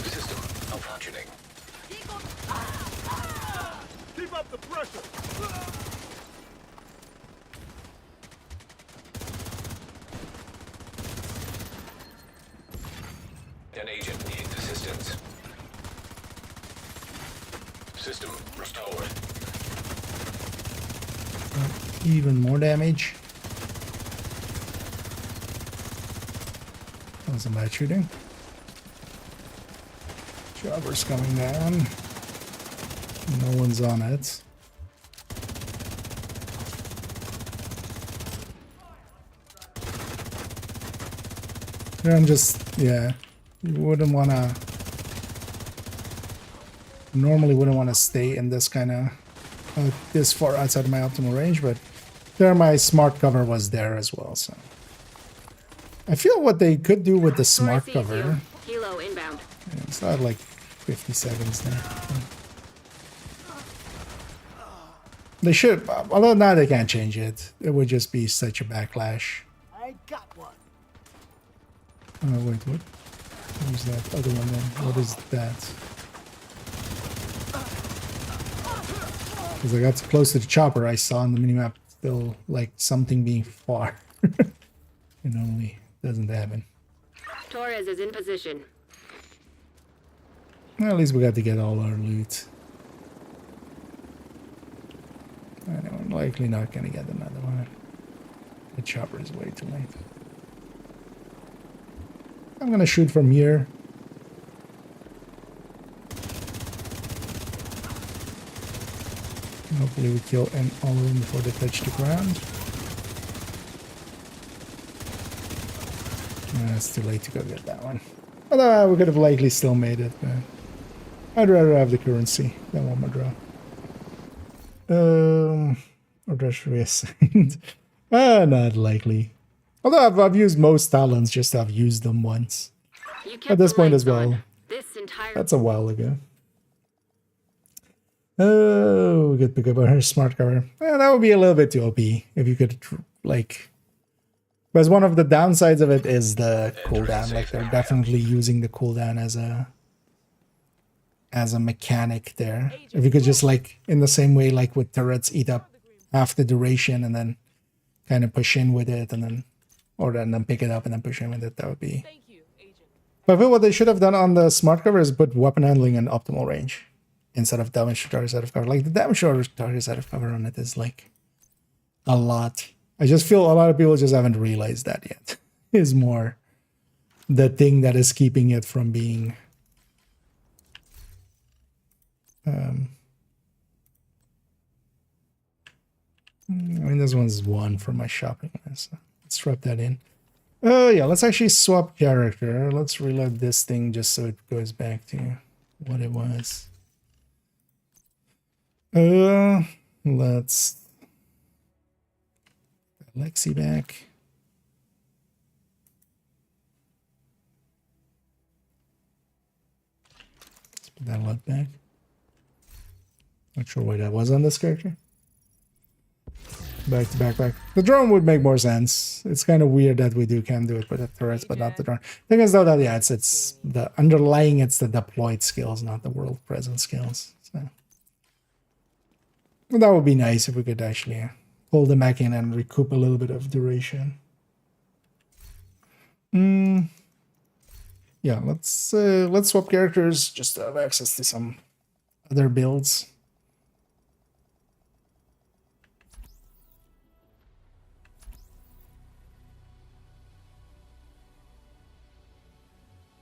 System malfunctioning. Keep up the pressure. An agent needs assistance. System restored. Even more damage. That was some bad shooting. Jobber's coming down. No one's on it. I'm just, yeah, you wouldn't want to, normally wouldn't want to stay in this kind of, this far outside of my optimal range, but there my smart cover was there as well, so. I feel what they could do with the smart cover. Helo inbound. Yeah, it's not like 50 seconds there. They should, although now they can't change it. It would just be such a backlash. I got one. Oh, wait, what? Who's that other one then? What is that? Because I got so close to the chopper, I saw on the minimap still like something being far. It only doesn't happen. Torres is in position. Well, at least we got to get all our loot. And I'm likely not gonna get another one. The chopper is way too late. I'm gonna shoot from here. Hopefully we kill all of them before they touch the ground. It's too late to go get that one. Although we could have likely still made it, but I'd rather have the currency than one more draw. Or just reassigned. Not likely. Although I've used most talents, just I've used them once. At this point as well. That's a while ago. Oh, we could pick up our smart cover. That would be a little bit too OP if you could, like... Because one of the downsides of it is the cooldown. Like, they're definitely using the cooldown as a mechanic there. If you could just, like, in the same way, like with turrets, eat up half the duration and then kind of push in with it and then... Or then pick it up and then push in with it, that would be... But I feel what they should have done on the smart cover is put weapon handling in optimal range. Instead of damage to targets out of cover. Like, the damage to targets out of cover on it is, like, a lot. I just feel a lot of people just haven't realized that yet. Is more the thing that is keeping it from being... I mean, this one's 1 for my shopping list. So let's drop that in. Yeah, let's actually swap character. Let's reload this thing just so it goes back to what it was. Let's Lexi back. Let's put that lot back. Not sure why that was on this character. Back to backpack. The drone would make more sense. It's kind of weird that we can do it with the turrets, but not the drone. Thing is though that yeah, it's the underlying, it's the deployed skills, not the world presence skills. So that would be nice if we could actually pull them back in and recoup a little bit of duration. Yeah, let's swap characters just to have access to some other builds.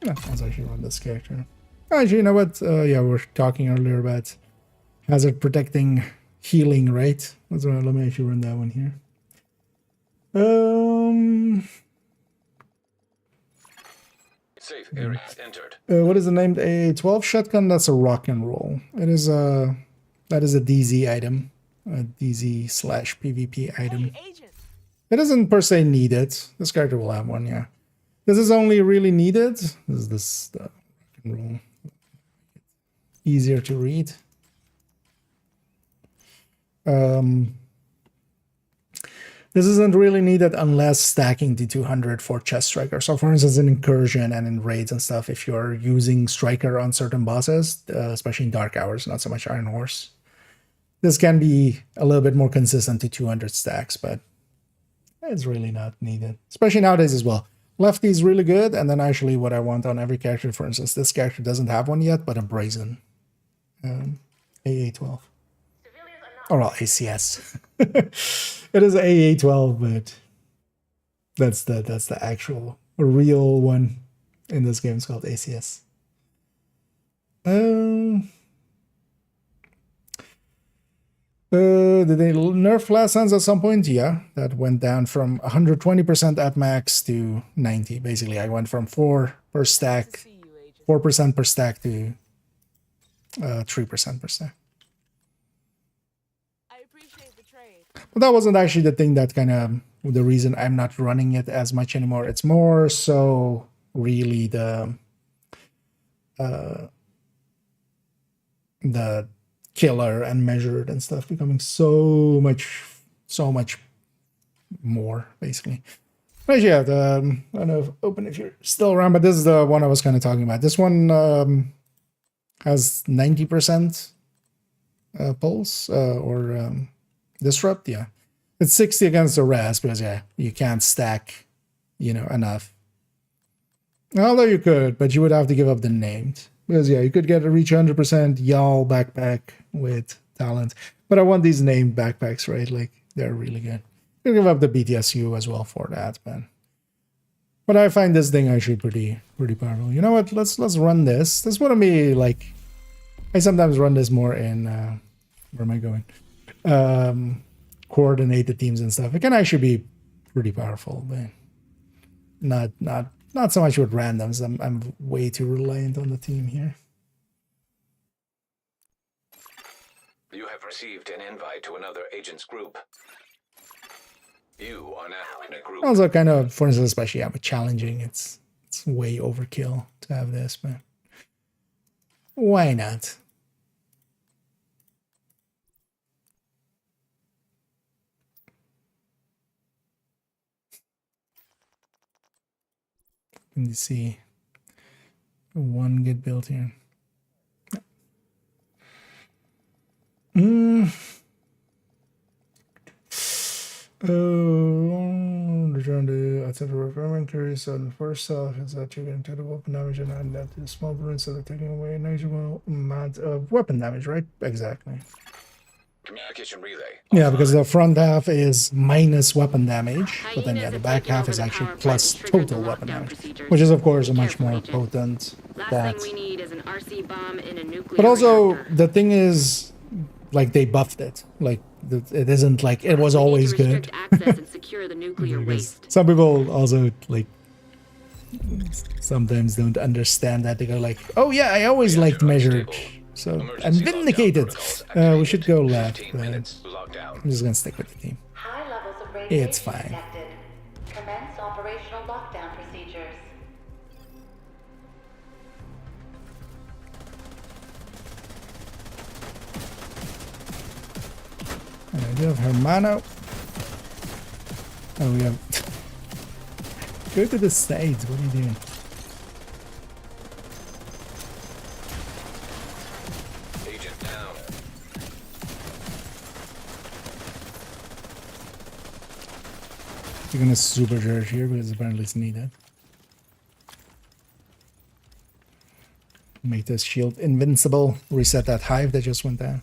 Yeah, let's actually run this character. Actually, you know what? Yeah, we were talking earlier about hazard protecting healing, right? Let me actually run that one here. Safe area entered. What is the named AA-12 shotgun? That's a rock and roll. It is a that is a DZ item, a DZ/PvP item. Hey, It doesn't per se need it. This character will have one, yeah. This is only really needed. This is the rock and roll. Easier to read. This isn't really needed unless stacking to 200 for chest striker. So for instance, in incursion and in raids and stuff, if you're using striker on certain bosses, especially in dark hours, not so much Iron Horse, this can be a little bit more consistent to 200 stacks, but it's really not needed, especially nowadays as well. Lefty is really good, and then actually what I want on every character, for instance, this character doesn't have one yet, but a brazen AA-12. Or well, ACS. It is AA-12, but that's the actual real one in this game. It's called ACS. Did they nerf last hands at some point? Yeah, that went down from 120% at max to 90. Basically, I went from 4 per stack, 4% per stack to 3% per stack. But that wasn't actually the thing that kind of the reason I'm not running it as much anymore. It's more so really the killer and measured and stuff becoming so much more basically. But yeah, I don't know if open if you're still around, but this is the one I was kind of talking about. This one has 90% pulse or disrupt. Yeah, it's 60 against the rest because yeah, you can't stack, you know, enough. Although you could, but you would have to give up the named because yeah, you could get a reach 100% y'all backpack with talent. But I want these named backpacks, right? Like, they're really good. I'll give up the BTSU as well for that, man. But I find this thing actually pretty powerful. You know what? Let's run this. This wouldn't be like, I sometimes run this more in where am I going? Coordinated teams and stuff. It can actually be pretty powerful, but not so much with randoms. I'm way too reliant on the team here. You have received an invite to another agent's group. You are now in a group. Also, kind of, for instance, especially with challenging, it's way overkill to have this, but why not? Can you see one get built here? Return to outside requirement. Curious on first off is that you're going to take the weapon damage and add that to the small balloons so they're taking away a negligible amount of weapon damage, right? Exactly. Communication relay. Yeah, because the front half is minus weapon damage, but then yeah, the back half is actually plus total weapon damage, which is of course a much more potent that. Last thing we need is an RC bomb in a nuclear But also reactor. the thing is, like, they buffed it. Like, it isn't like it was always good. Access and secure the nuclear waste. Some people also like sometimes don't understand that. They go like, "Oh yeah, I always liked measured, so I'm vindicated." We should go left. But I'm just gonna stick with the team. High levels of radiation It's fine. detected. Commence operational lockdown procedures. And I do have Hermano. Oh, we have. Go to the sides. What are you doing? Agent down. You're gonna supercharge here because apparently it's needed. Make this shield invincible. Reset that hive that just went down.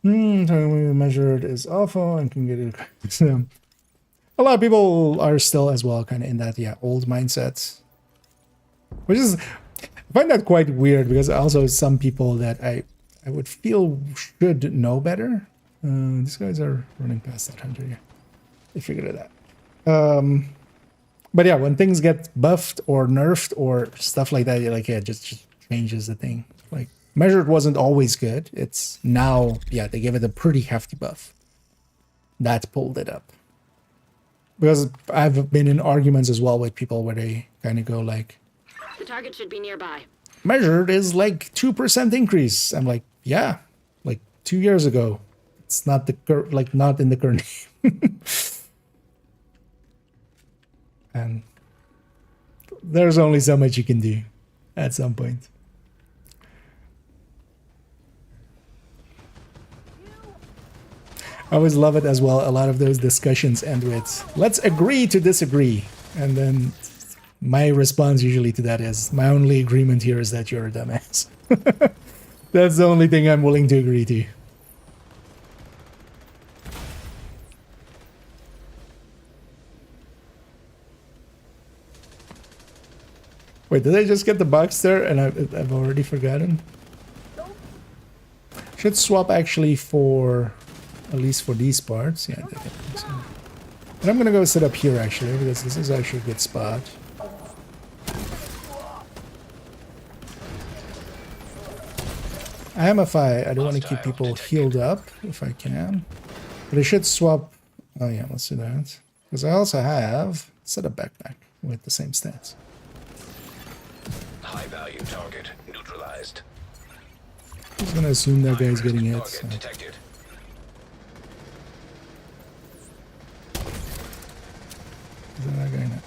Time we measured is awful and can get it. So, a lot of people are still as well kind of in that old mindset, which is, I find that quite weird because also some people that I would feel should know better. These guys are running past that hunter here. They figured it out. But yeah, when things get buffed or nerfed or stuff like that, you're like, yeah, just changes the thing. Like, measured wasn't always good. It's now, yeah, they gave it a pretty hefty buff. That pulled it up. Because I've been in arguments as well with people where they kind of go like, The target should be nearby. measured is like 2% increase. I'm like, yeah, like 2 years ago. It's not the not in the current. And there's only so much you can do at some point. I always love it as well. A lot of those discussions end with, let's agree to disagree. And then my response usually to that is, my only agreement here is that you're a dumbass. That's the only thing I'm willing to agree to. Wait, did I just get the box there and I've already forgotten? Should swap actually for, at least for these parts. Yeah, I think so. And I'm gonna go sit up here actually, because this is actually a good spot. I am I don't want to keep people healed up if I can. But I should swap. Oh yeah, let's do that. Because I also have set a backpack with the same stats. High value target neutralized. I'm just gonna assume that guy's getting hit. So. Detected. Is that guy not?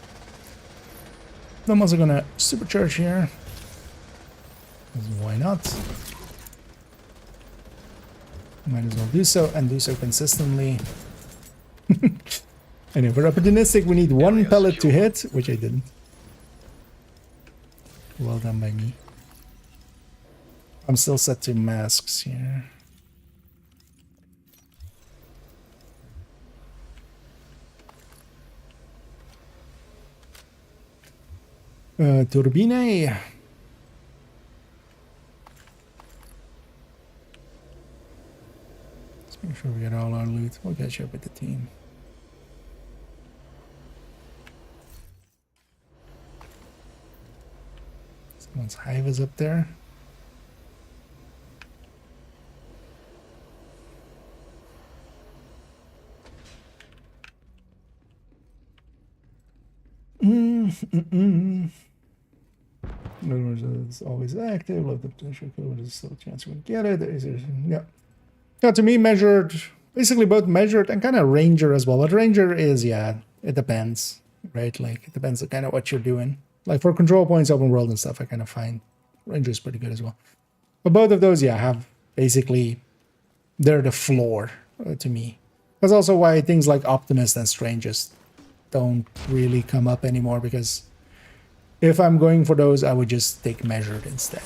I'm also gonna supercharge here. Why not? Might as well do so, and do so consistently. And if we're opportunistic, we need one pellet to hit, which I didn't. Well done by me. I'm still set to masks here. Turbine. Let's make sure we get all our loot. We'll catch up with the team. Someone's hive is up there. In other words, it's always active. Love the potential code. There's still a chance we can get it. Yeah. Yeah, to me, measured, basically both measured and kind of ranger as well. But ranger is, yeah, it depends, right? Like, it depends on kind of what you're doing. Like, for control points, open world and stuff, I kind of find ranger is pretty good as well. But both of those, yeah, have basically, they're the floor to me. That's also why things like Optimist and Strangest don't really come up anymore, because if I'm going for those, I would just take measured instead,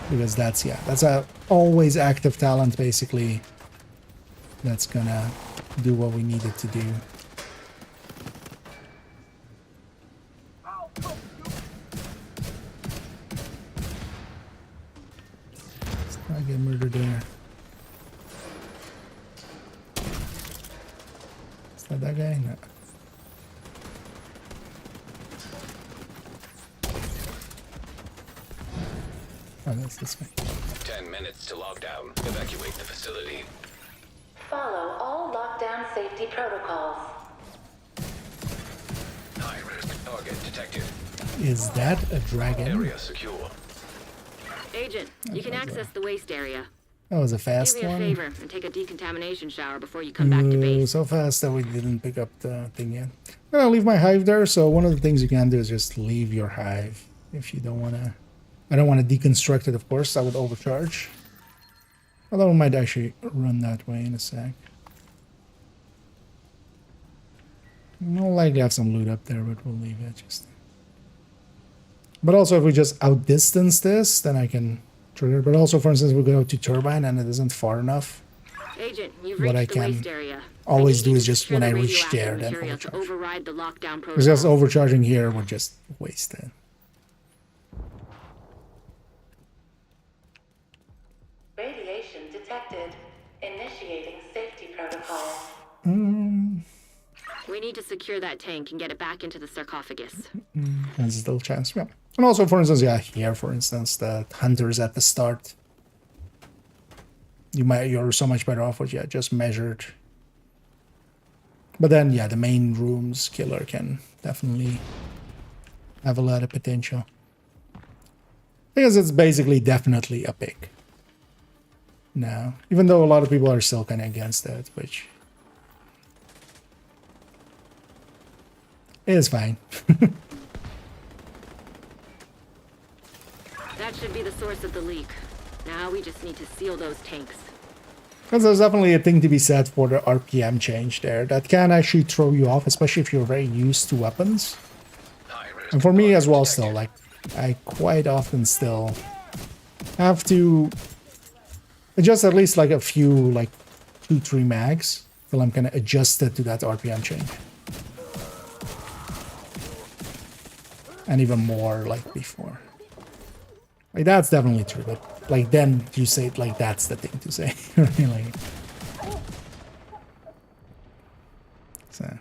because that's, yeah, that's a always active talent basically that's gonna do what we need it to do. Let's not get murdered there. Is that that guy? No. Oh, that's this guy. 10 minutes to lockdown. Evacuate the facility. Follow all lockdown safety protocols. High-risk target detected. Is that a dragon? Area secure. Agent, you can access the waste area. That was a Do fast me a one. favor and take a decontamination shower before you come back to base. So fast that we didn't pick up the thing yet. I'm gonna leave my hive there, so one of the things you can do is just leave your hive if you don't want to. I don't want to deconstruct it, of course. I would overcharge. Although I might actually run that way in a sec. We'll likely have some loot up there, but we'll leave it just. But also, if we just outdistance this, then I can trigger. But also, for instance, we go to turbine and it isn't far enough. Agent, you've What I reached the can waste area. always I do need is you to just secure when I the reach radioactive there, then material to overcharge. override the lockdown Because protocol. just overcharging here would just waste it. Radiation detected. Initiating safety protocol. We need to secure that tank and get it back into the sarcophagus. There's still a chance, yeah. And also, for instance, yeah, here, for instance, the hunters at the start. You're so much better off with, yeah, just measured. But then, yeah, the main rooms killer can definitely have a lot of potential. Because it's basically definitely a pick. Now, even though a lot of people are still kind of against that, which is fine. That should be the source of the leak. Now we just need to seal those tanks. Because there's definitely a thing to be said for the RPM change there. That can actually throw you off, especially if you're very used to weapons. And for me as well still, like, I quite often still have to adjust at least like a few, like 2-3 mags till I'm kind of adjusted to that RPM change. And even more like before. Like that's definitely true, but like then you say it like that's the thing to say. Like, so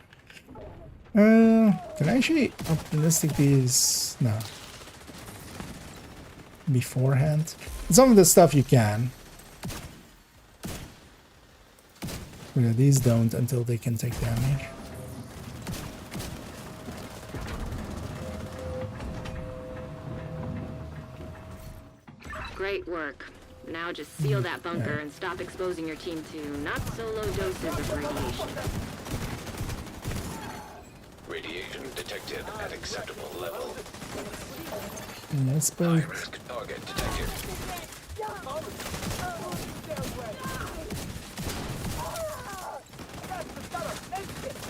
can I actually optimistic these? No. Beforehand? Some of the stuff you can. Yeah, these don't until they can take damage. Great work. Now just seal that bunker and stop exposing your team to not so low doses of radiation. Radiation detected at acceptable level. Let's both. High-risk target detected.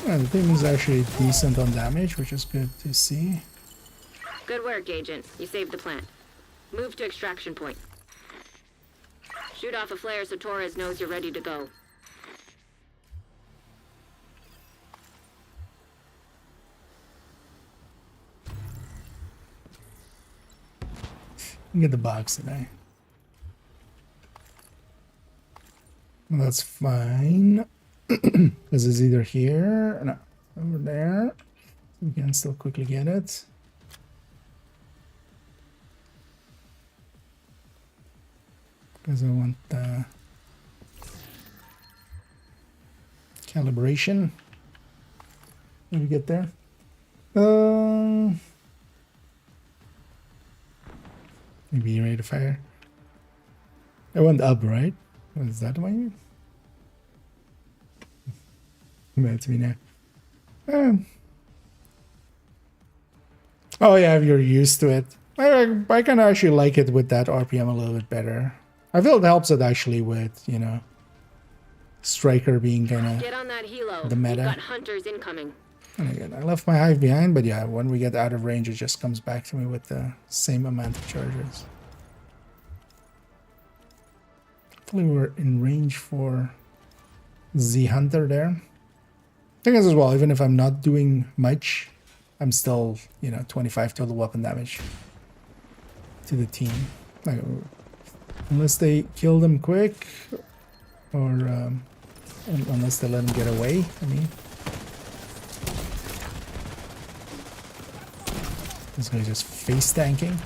Yeah, the thing is actually decent on damage, which is good to see. Good work, Agent. You saved the plant. Move to extraction point. Shoot off a flare so Torres knows you're ready to go. Get the box today. Well, that's fine. Because it's either here or no, over there. We can still quickly get it. Because I want the calibration. Let me get there. Maybe you're ready to fire. I went up, right? What is that what you mean? That's me now. Oh yeah, if you're used to it. I kind of actually like it with that RPM a little bit better. I feel it helps it actually with, you know, Striker being kind of Get on that helo. the meta. We've got hunters incoming. And again, I left my hive behind, but yeah, when we get out of range, it just comes back to me with the same amount of charges. Hopefully we're in range for the hunter there. Thing is as well, even if I'm not doing much, I'm still, you know, 25 total weapon damage to the team. Like, unless they kill them quick, or unless they let them get away, I mean. This guy's just face tanking.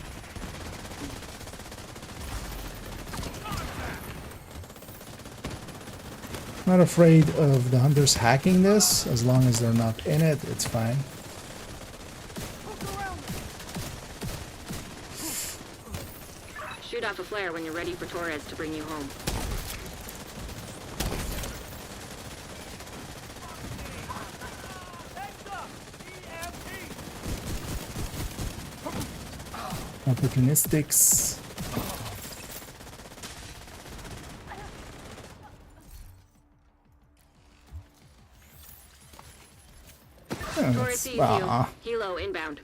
Not afraid of the hunters hacking this. As long as they're not in it, it's fine. Shoot off a flare when you're ready for Torres to bring you home. Opportunistics. Oh, Torres sees you. Helo inbound.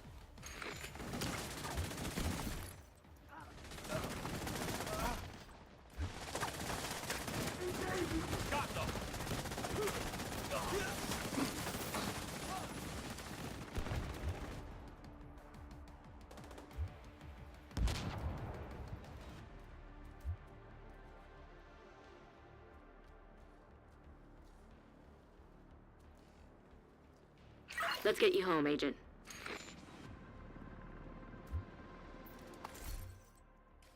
Let's get you home, Agent.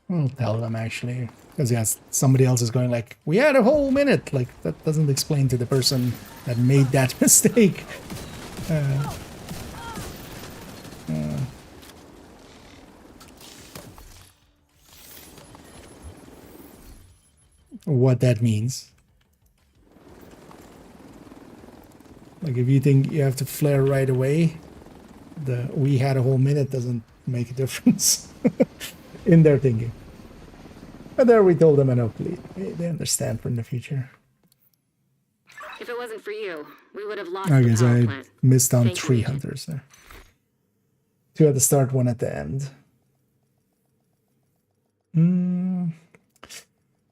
I'll tell them actually, because yes, somebody else is going like, we had a whole minute. Like that doesn't explain to the person that made that mistake. What that means. Like if you think you have to flare right away, the we had a whole minute doesn't make a difference in their thinking. But there we told them, and hopefully they understand for in the future. If it wasn't for you, we would have lost Okay, the so power I plant. missed on Thank you, 3 Agent. hunters there. 2 at the start, 1 at the end.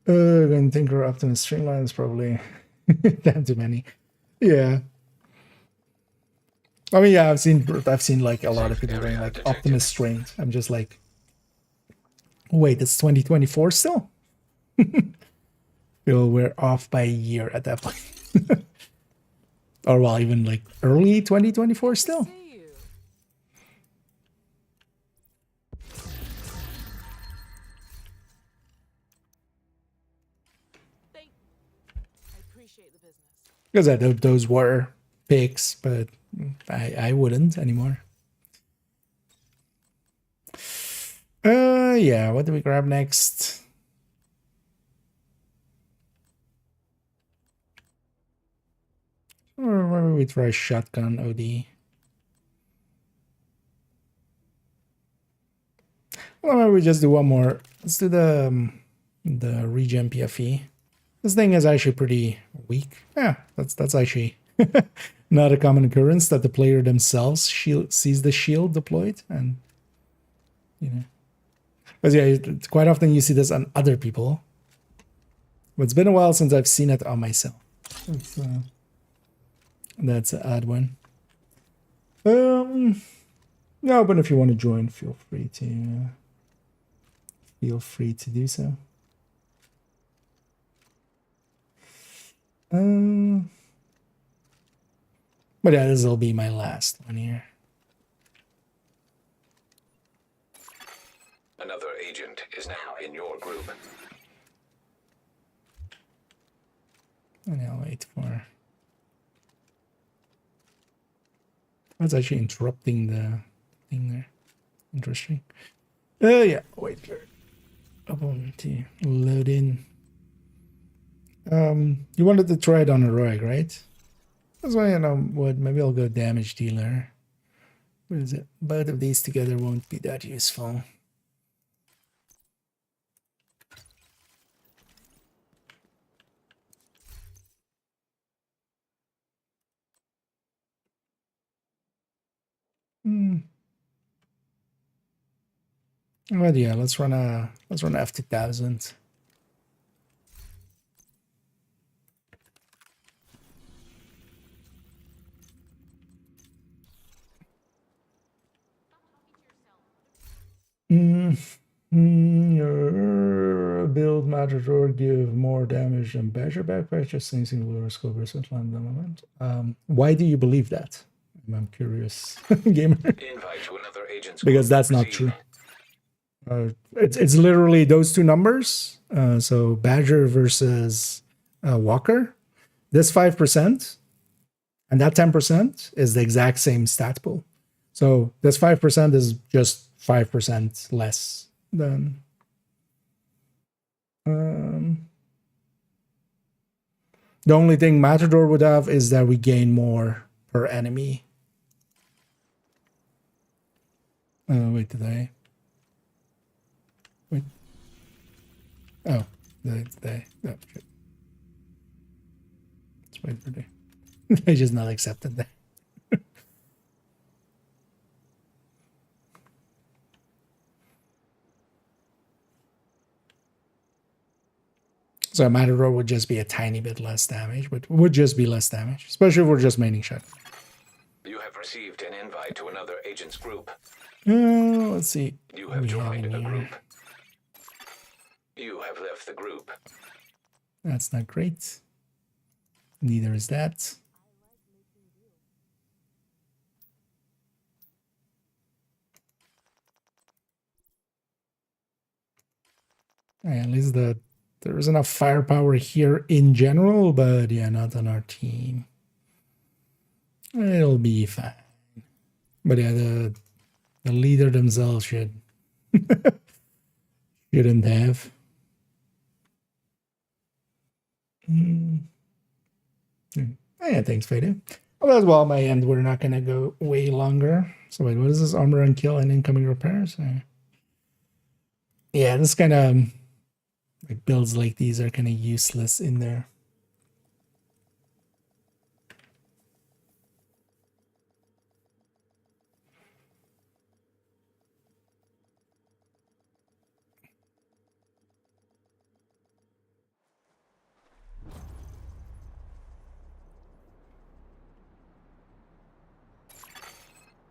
Going Thinker Optimus Streamline is probably damn too many. Yeah. I mean, yeah, I've seen like a lot of people going like Optimus Strain. I'm just like, wait, it's 2024 still? Feel we're off by a year at that point. Or well, even like early 2024 still. See you. I appreciate the business. Because those were picks, but I wouldn't anymore. Yeah, what do we grab next? Or maybe we try shotgun OD. Well, maybe we just do one more. Let's do the regen PFE. This thing is actually pretty weak. Yeah, that's actually not a common occurrence that the player themselves sees the shield deployed, and you know, because yeah, quite often you see this on other people. But it's been a while since I've seen it on myself. That's an odd one. No, but if you want to join, feel free to do so. But yeah, this will be my last one here. Another agent is now in your group. And I'll wait for... That's actually interrupting the thing there. Interesting. Yeah, wait for it. I want to load in. You wanted to try it on a rogue, right? That's why I know what. Maybe I'll go damage dealer. What is it? Both of these together won't be that useful. But yeah, let's run F2000. Your build Matador give more damage than Badger backpack, just saying lower scope versus land element. Why do you believe that? I'm curious, gamer. Invite to another agent's Because group. that's not true. It's literally those two numbers. So Badger versus Walker. This 5% and that 10% is the exact same stat pool. So this 5% is just 5% less than. The only thing Matador would have is that we gain more per enemy. Wait, did I? Wait. Oh, did I? Oh, shit. Let's wait for the. I just not accepted that. So Matador would just be a tiny bit less damage, but would just be less damage, especially if we're just maining shot. You have received an invite to another agent's group. Let's see. You have joined a group. You have left the group. That's not great. Neither is that. Yeah, at least there is enough firepower here in general, but yeah, not on our team. It'll be fine. But yeah, the leader themselves shouldn't have. Yeah, thanks, Faraday. Well, as well, my end, we're not gonna go way longer. So wait, what is this? Armor and kill and incoming repairs? Yeah, this kind of like builds like these are kind of useless in there.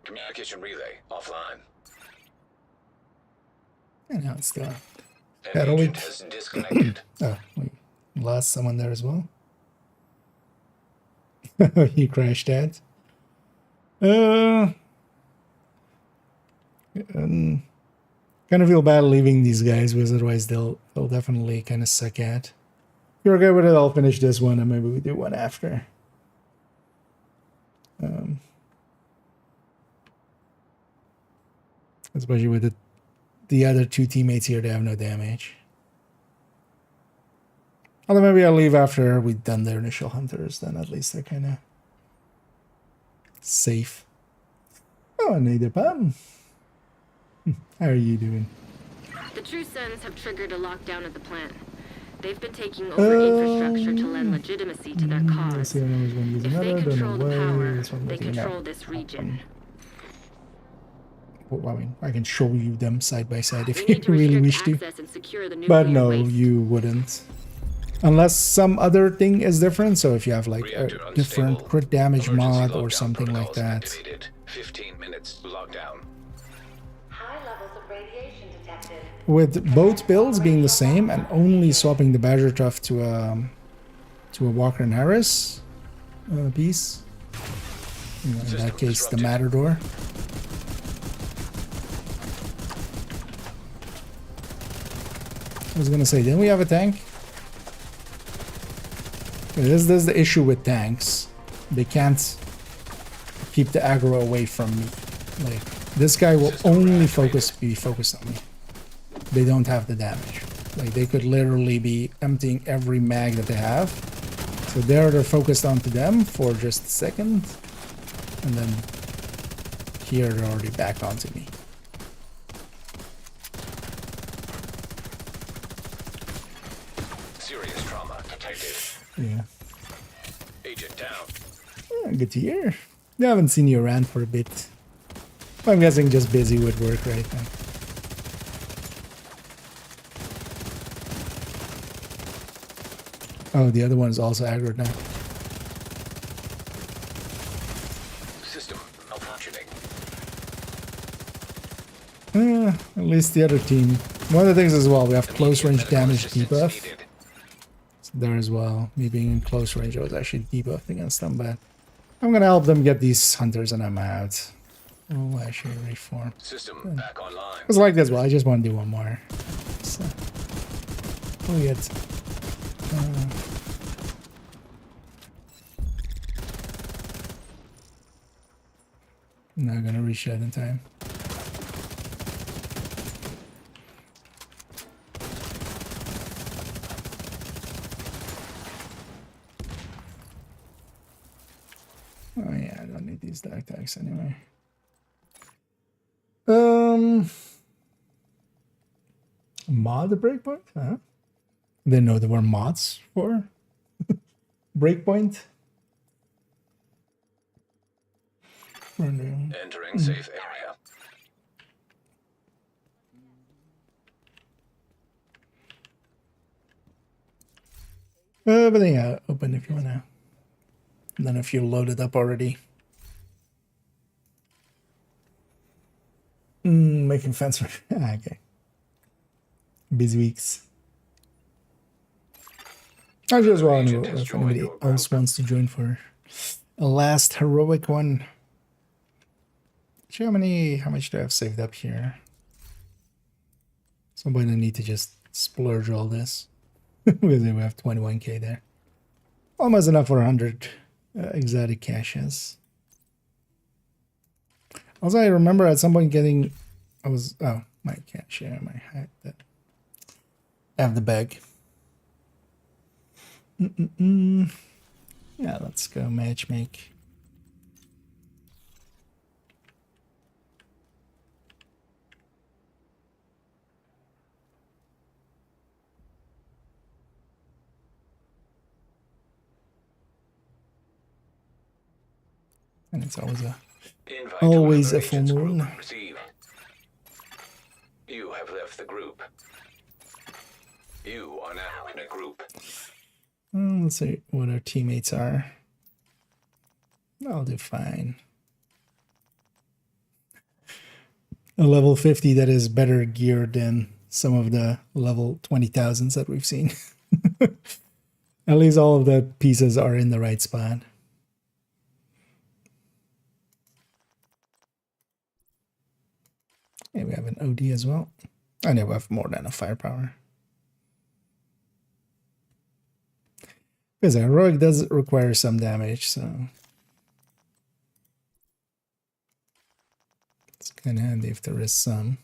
Communication relay offline. And now it's still. An agent has disconnected. Oh, we lost someone there as well. You crashed that. Kind of feel bad leaving these guys because otherwise they'll definitely kind of suck at. If you're okay with it, I'll finish this one and maybe we do one after. Especially with the other two teammates here, they have no damage. Although maybe I'll leave after we've done their initial hunters, then at least they're kind of safe. Oh, Nader Pam. How are you doing? The True Sons have triggered a lockdown at the plant. They've been taking over infrastructure to lend legitimacy to their cause. If they control the power, they control this region. Well, I mean, I can show you them side by side if you really wish to. But no, you wouldn't. Unless some other thing is different, so if you have like a Reactor different unstable. crit damage Emergency mod or lockdown something like protocols that. activated. 15 minutes lockdown. High levels of radiation detected. With both builds being the same and only swapping the Badger Tough to a Walker and Harris piece. You know, in that case, the Matador. I was gonna say, didn't we have a tank? This is the issue with tanks. They can't keep the aggro away from me. Like, this guy will only be focused on me. They don't have the damage. Like, they could literally be emptying every mag that they have. So they're focused onto them for just a second. And then here they're already back onto me. Serious trauma detected. Yeah. Agent down. Good to hear. I haven't seen you around for a bit. I'm guessing just busy with work right now. Oh, the other one is also aggroed now. System malfunctioning. At least the other team. One of the things as well, we have close range damage debuff. So there as well. Me being in close range, I was actually debuffed against them, but I'm gonna help them get these hunters and I'm out. Oh, actually reform. System back online. It was like this. Well, I just want to do one more. So, we get. Not gonna reach that in time. Oh yeah, I don't need these dark tags anyway. Mod the breakpoint? Huh? Didn't know there were mods for breakpoint. Entering safe area. But yeah, open if you wanna. And then if you load it up already. Making fence. Okay. Busy weeks. I just want to know if anybody else wants to join for a last heroic one. Actually, how much do I have saved up here? Somebody need to just splurge all this. Because we have 21k there. Almost enough for 100 exotic caches. Also, I remember at some point getting... Oh, my cache, yeah, my hat. I have the bag. Yeah, let's go matchmake. And it's always a full moon. You have left the group. You are now in a group. Let's see what our teammates are. I'll do fine. A level 50 that is better geared than some of the level 20,000s that we've seen. At least all of the pieces are in the right spot. Yeah, we have an OD as well. I know we have more than a firepower. Because heroic does require some damage, so it's kind of handy if there is some.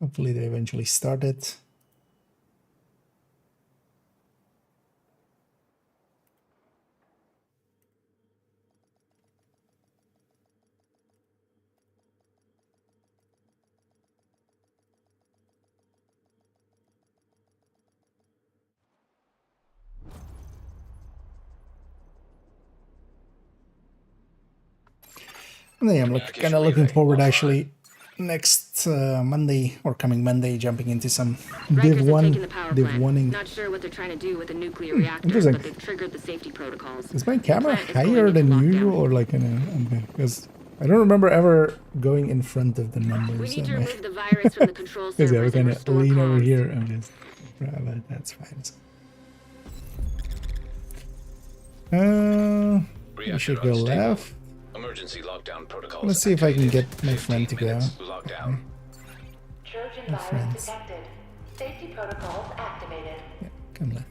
Hopefully they eventually start it. And yeah, I'm kind of looking forward actually next Monday or coming Monday, jumping into some Div Rikers have 1, taken the power Div plant. 1ing. Not sure what they're trying to do with a nuclear reactor, Interesting. but they've triggered the safety protocols. Is my The camera plant is going higher into than lockdown. usual or like in a... Okay, because I don't remember ever going in front of the numbers. We need to on my- remove the virus from the control Because yeah, we're servers and kind of restore lean over comms. here. I'm just... But that's fine. We should go left. Emergency lockdown protocols. Let's see if I can activated. get my friend to 15 go. minutes lockdown. Trojan My virus friends. detected. Safety protocols activated. Yeah, come left.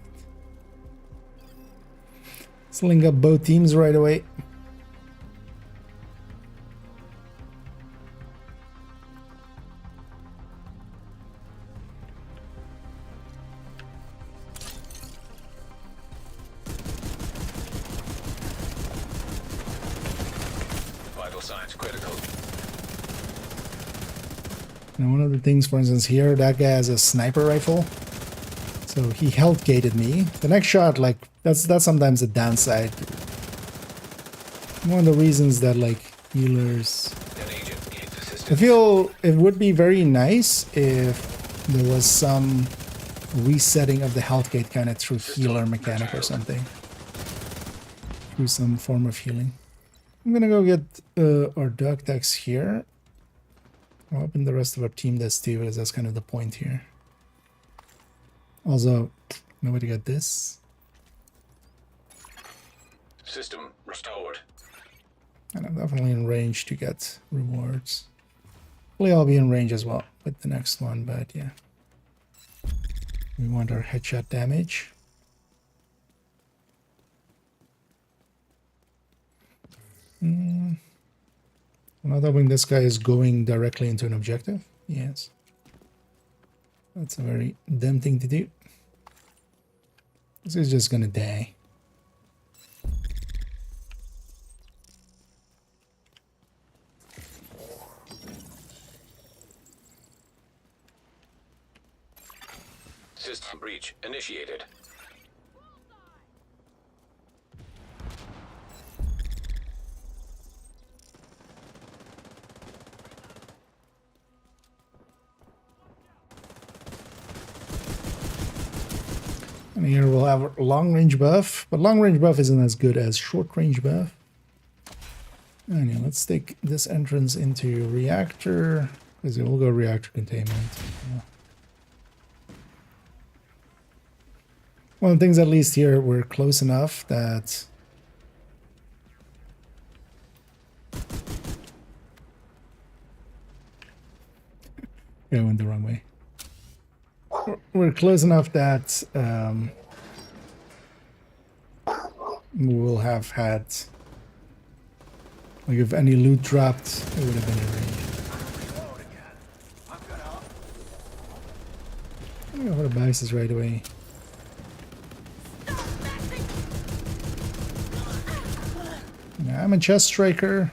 Let's link up both teams right away. Vital signs critical. Now one of the things, for instance, here, that guy has a sniper rifle. So he health gated me. The next shot, like, that's sometimes a downside. One of the reasons that, like, healers... An agent needs I assistance. feel it would be very nice if there was some resetting of the health gate kind of through healer mechanic or something. Through some form of healing. I'm gonna go get our dog tags here. I'm hoping the rest of our team does too, because that's kind of the point here. Also, nobody got this. System restored. And I'm definitely in range to get rewards. Hopefully I'll be in range as well with the next one, but yeah. We want our headshot damage. I'm not hoping this guy is going directly into an objective. Yes. That's a very dumb thing to do. This is just gonna die. System breach initiated. And here we'll have long range buff, but long range buff isn't as good as short range buff. And yeah, let's take this entrance into reactor, because it will go reactor containment. Yeah. One of the things, at least here, we're close enough that I went the wrong way. We're close enough that we will have had, like, if any loot dropped, it would have been in range. I'm gonna go for the bases right away. Yeah, I'm a chest striker.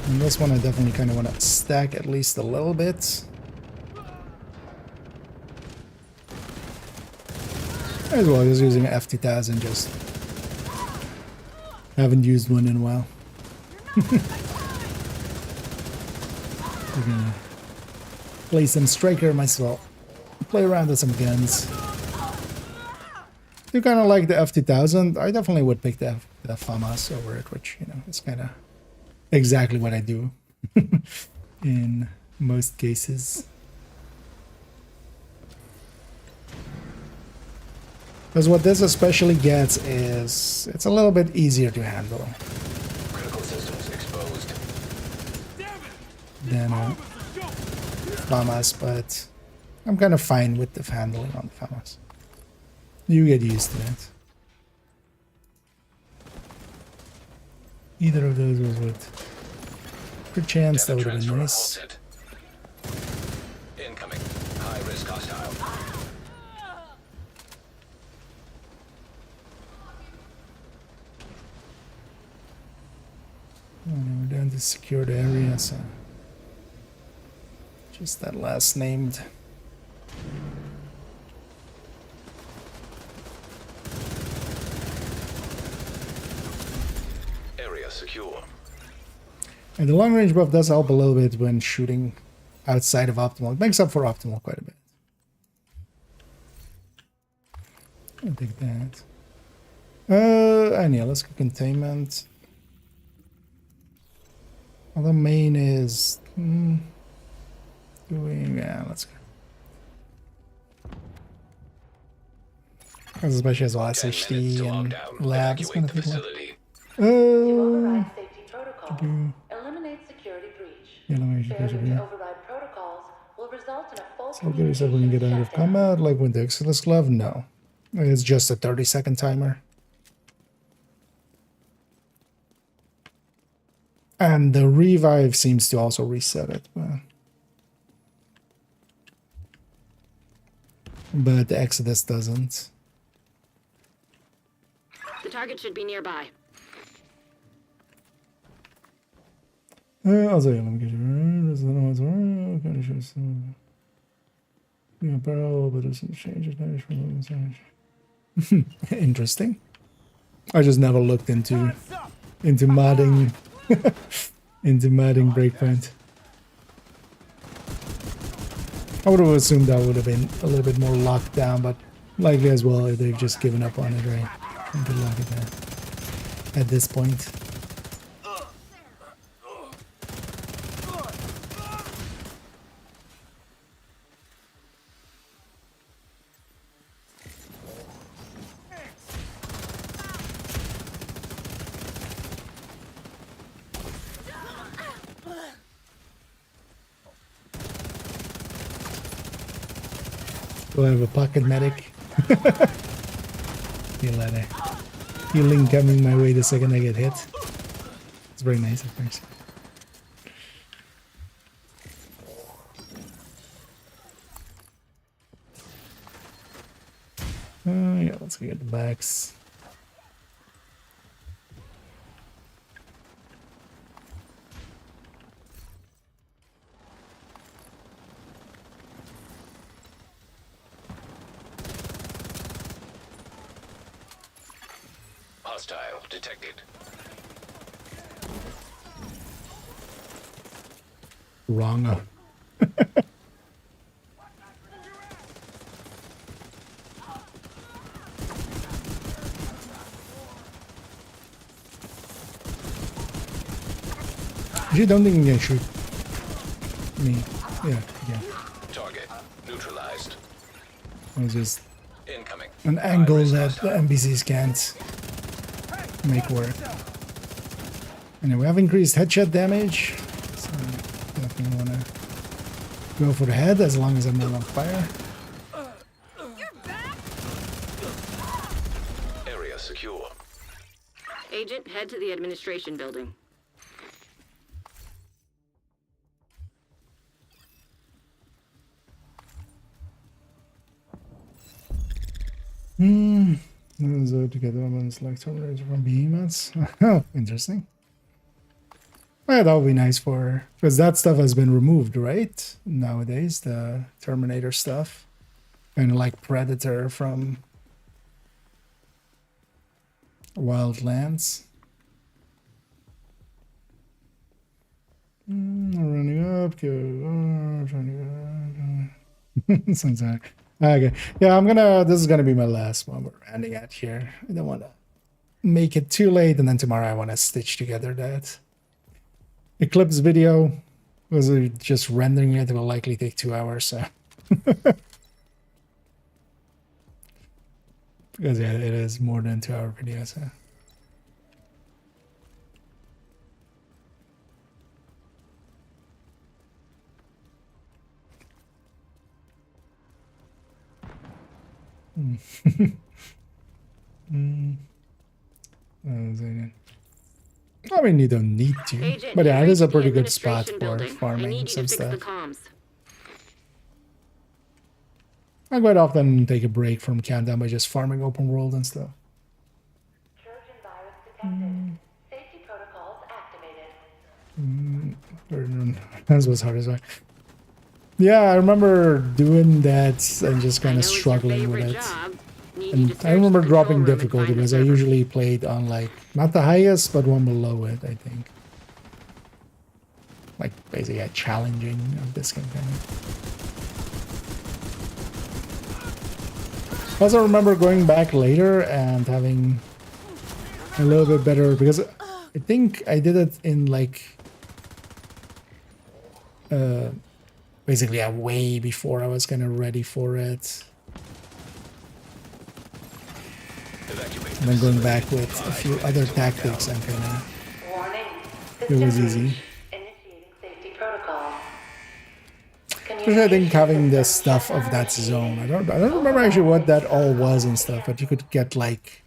And this one I definitely kind of want to stack at least a little bit. As well as using an F2000, just haven't used one in a while. We're gonna play some striker myself. Play around with some guns. You kind of like the F2000. I definitely would pick the FAMAS over it, which, you know, is kind of exactly what I do in most cases. Because what this especially gets is it's a little bit easier to handle Critical systems exposed. than FAMAS, but I'm kind of fine with the handling on the FAMAS. You get used to it. Either of those was with good chance that would have been nice. Halted. Incoming. High risk hostile. Oh, no, we're down to secured area, so just that last named. Area secure. And the long range buff does help a little bit when shooting outside of optimal. It makes up for optimal quite a bit. I'll take that. And yeah, let's go containment. Although main is doing, yeah, let's go. Because especially as well as SHD and lab, it's gonna take one. To override safety protocols, eliminate security breach. Failure to override protocols will result in a full So there said we can get out of combat like with the Exodus glove? No. It's just a 30-second timer. And the revive seems to also reset it. But the Exodus doesn't. The target should be nearby. Also, yeah, let me get you. But there's some changes. Interesting. I just never looked into modding into modding Breakpoint. I would have assumed that would have been a little bit more locked down, but likely as well if they've just given up on it, right? And good luck at that at this point. Do I have a pocket medic? Feel that healing coming my way the second I get hit. It's very nice, of course. Yeah, let's go get the backs. Hostile detected. Wrong. You don't think you can shoot me? Yeah. Target neutralized. It was just Incoming. an angle that the NPCs can't make work. Anyway, we have increased headshot damage, so definitely want to go for the head as long as I'm not on fire. Area secure. Agent, head to the administration building. So together ones like terminators from behemoths. Oh, interesting. Yeah, that would be nice for, because that stuff has been removed, right? Nowadays, the Terminator stuff, kind of like Predator from Wildlands. Running up, sounds like. Okay, yeah, this is gonna be my last one we're ending at here. I don't want to make it too late, and then tomorrow I want to stitch together that Eclipse video. Was just rendering it will likely take 2 hours, so because yeah, it is more than 2 hour video, so. I mean, you don't need to, Agent, but yeah, it is a pretty the good spot for administration building. I farming need you some to fix the stuff. comms. I quite often take a break from Countdown by just farming open world and stuff. Trojan virus detected. Safety protocols activated. That was hard as well. Yeah, I remember doing that and just kind of struggling with it. Job. Need you to And search I remember the control dropping room and difficulty find the because I server. usually played on like, not the highest, but one below it, I think. Like basically a challenging of this campaign. I also remember going back later and having a little bit better, because I think I did it in like basically a way before I was kind of ready for it. Evacuate And then going back with a few other tactics and kind of, Warning. it was System easy. breach. Initiating safety protocol. Especially I think having the stuff of that zone. I don't remember actually what that all was and stuff, but you could get like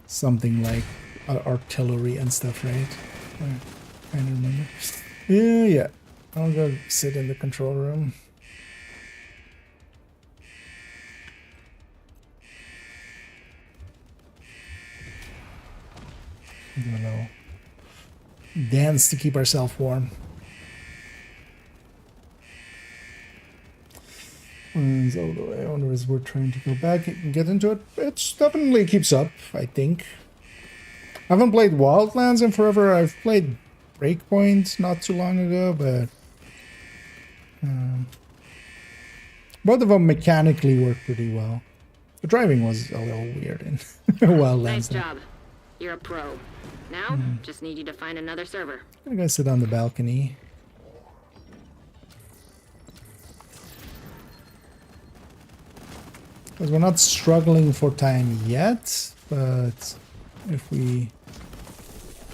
something like artillery and stuff, right? I don't remember. Yeah. I'll go sit in the control room. Do a little dance to keep ourselves warm. And so I wonder as we're trying to go back and get into it. It definitely keeps up, I think. I haven't played Wildlands in forever. I've played Breakpoint not too long ago, but both of them mechanically work pretty well. The driving was a little weird in Wildlands. Nice job. You're a pro. Now, just need you to find another server. I'm gonna sit on the balcony. Because we're not struggling for time yet, but if we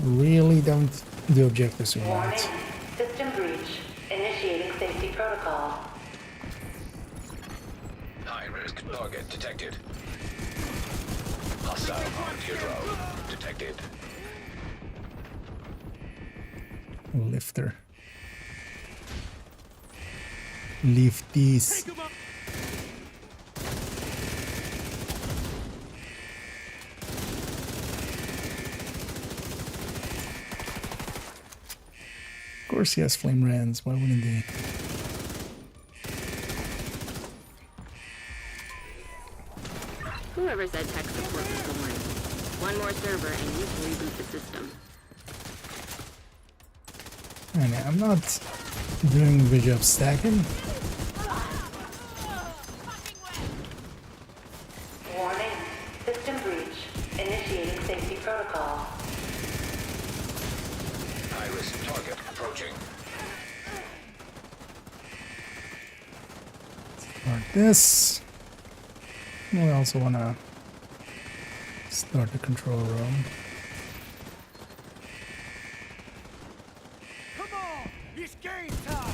really don't do objectives, we Warning. might. System breach. Initiating safety protocol. High-risk target detected. Hostile armed hero detected. Lifter. Lifties. Of course he has flame rans. Why wouldn't he? Whoever said tech support was boring. One more server and you can reboot the system. Alright, I'm not doing a good job stacking. Warning. System breach. Initiating safety protocol. High-risk target approaching. Start this. We also want to start the control room. Come on! It's game time!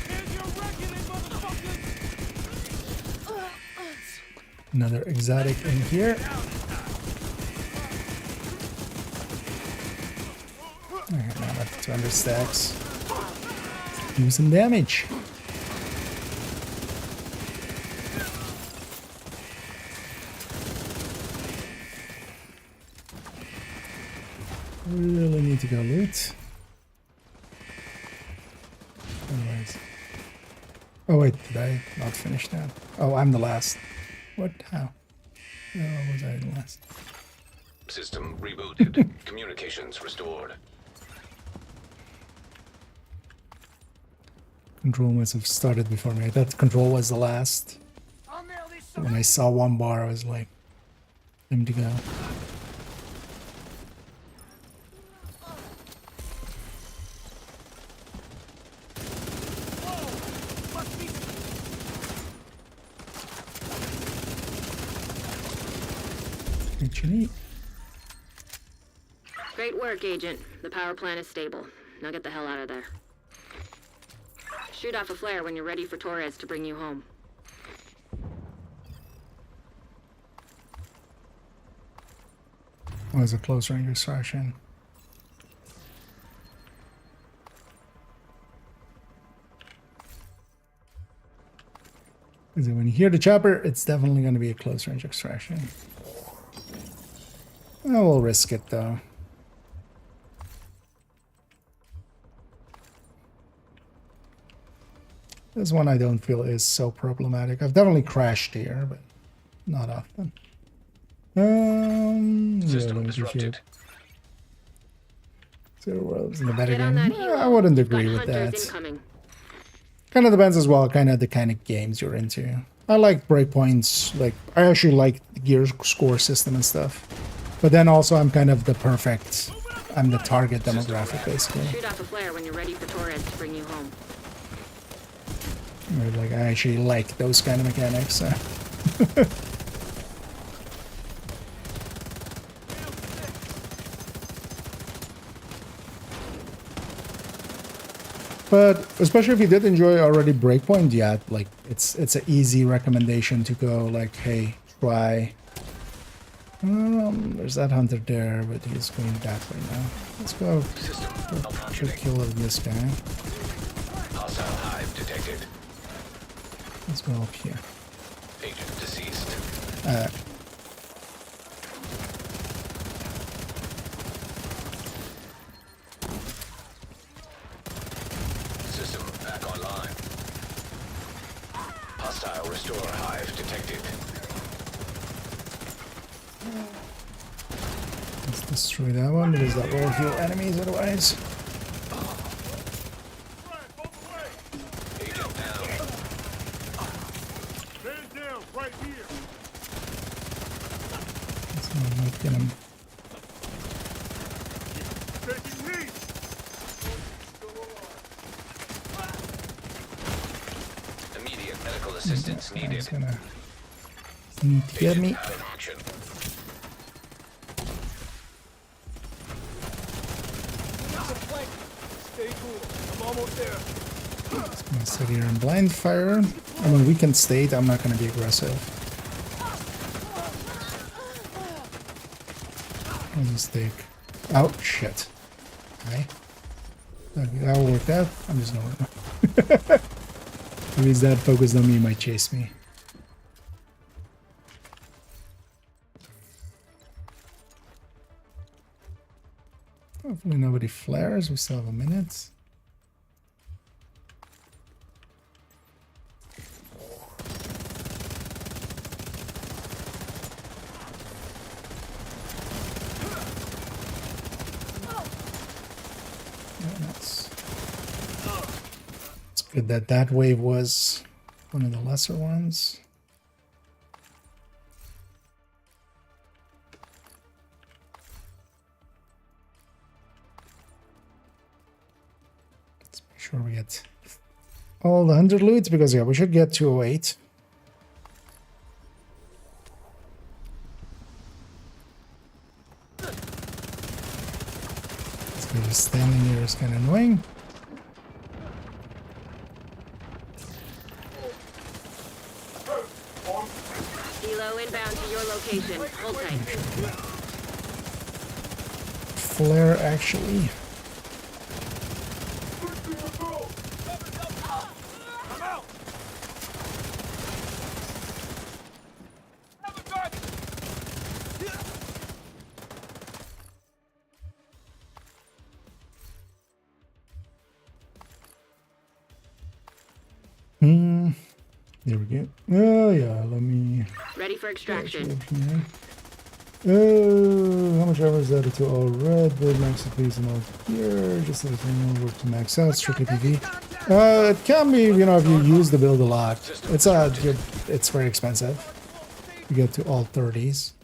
Here's your reckoning, motherfuckers! Another exotic in here. Okay, now that's 200 stacks. Do some damage. Really need to go loot. Otherwise. Oh wait, did I not finish that? Oh, I'm the last. What? How? Oh, was I the last? System rebooted. Communications restored. Control must have started before me. I thought control was the last. I'll nail this When I saw one bar, I was like, time to go. What you need? Great work, Agent. The power plant is stable. Now get the hell out of there. Shoot off a flare when you're ready for Torres to bring you home. Oh, it's a close range extraction. Because when you hear the chopper, it's definitely going to be a close range extraction. I will risk it though. This one I don't feel is so problematic. I've definitely crashed here, but not often. System disrupted. Zero Worlds in the better Get on game. that helo. I wouldn't You've got agree with hunters that. incoming. Kind of depends as well, kind of the kind of games you're into. I like breakpoints. Like I actually like the gear score system and stuff. But then also I'm kind of the perfect. I'm the target demographic basically. Shoot off a flare when you're ready for Torres to bring you home. Or, like I actually like those kind of mechanics. So. But especially if you did enjoy already Breakpoint, yeah, like it's an easy recommendation to go like, hey, try. There's that hunter there, but he's going that way now. Let's go. Quick kill of this guy. Hostile hive detected. Let's go up here. Agent deceased. System back online. Hostile restore hive detected. Let's destroy that one because that will heal enemies otherwise. Agent down. Let's not get him. Immediate medical assistance needed. He's gonna need to get me. Out of action. Just gonna sit here and blind fire. I mean, we can state. I'm not gonna be aggressive. I'll just take. Oh shit! Hi. That will work out. I'm just gonna. If he's that focused on me, he might chase me. Hopefully nobody flares. We still have a minute. Yeah, it's good that that wave was one of the lesser ones. Let's make sure we get all the 100 loots because yeah, we should get 208. This guy just standing here is kind of annoying. Helo inbound to your location. Hold tight. Flare actually. There we go. Oh yeah, let me. Ready for extraction. How much armor is that to all red? Build max increase in all here. Just let it work to max out. Strictly PV. It can be, you know, if you use the build a lot. It's very expensive. You get to all 30s.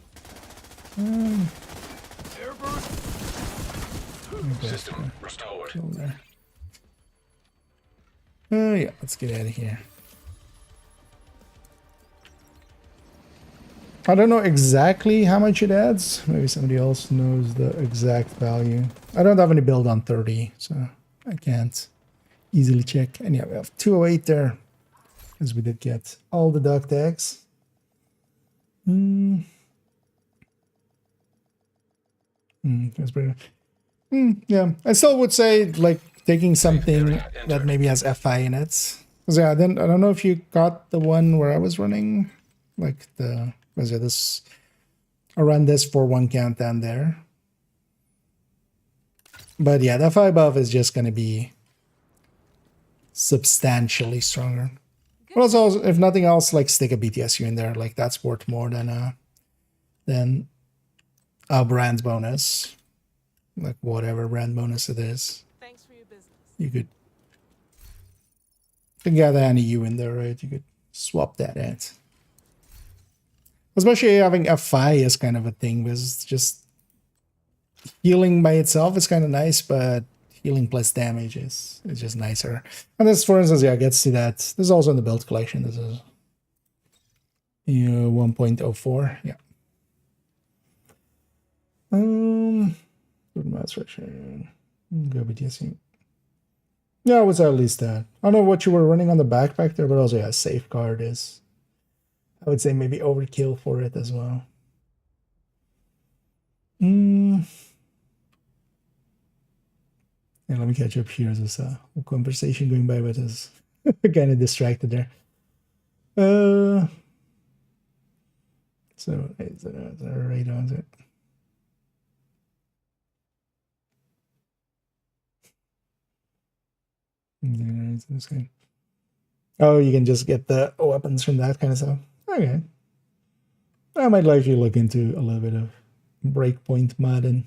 System restored. Yeah, let's get out of here. I don't know exactly how much it adds. Maybe somebody else knows the exact value. I don't have any build on 30, so I can't easily check. And yeah, we have 208 there, because we did get all the duck tags. That's pretty good. Yeah, I still would say like taking something that maybe has FI in it. Because yeah, then I don't know if you got the one where I was running, like the. Was it this? I run this for one countdown there. But yeah, the 5 buff is just going to be substantially stronger. But also, if nothing else, like stick a BTSU in there. Like that's worth more than a brand bonus. Like whatever brand bonus it is. Thanks for your business. You could get any U in there, right? You could swap that out. Especially having FI is kind of a thing, because just healing by itself is kind of nice, but healing plus damage is just nicer. And this, for instance, yeah, gets to that. This is also in the build collection. This is 1.04. Yeah. Go BTSC. Yeah, it was at least that. I don't know what you were running on the backpack there, but also yeah, safeguard is, I would say, maybe overkill for it as well. Yeah, let me catch up here. There's a whole conversation going by, but is kind of distracted there. So is it right on it? Oh, you can just get the weapons from that kind of stuff. Okay. I might likely look into a little bit of breakpoint modding.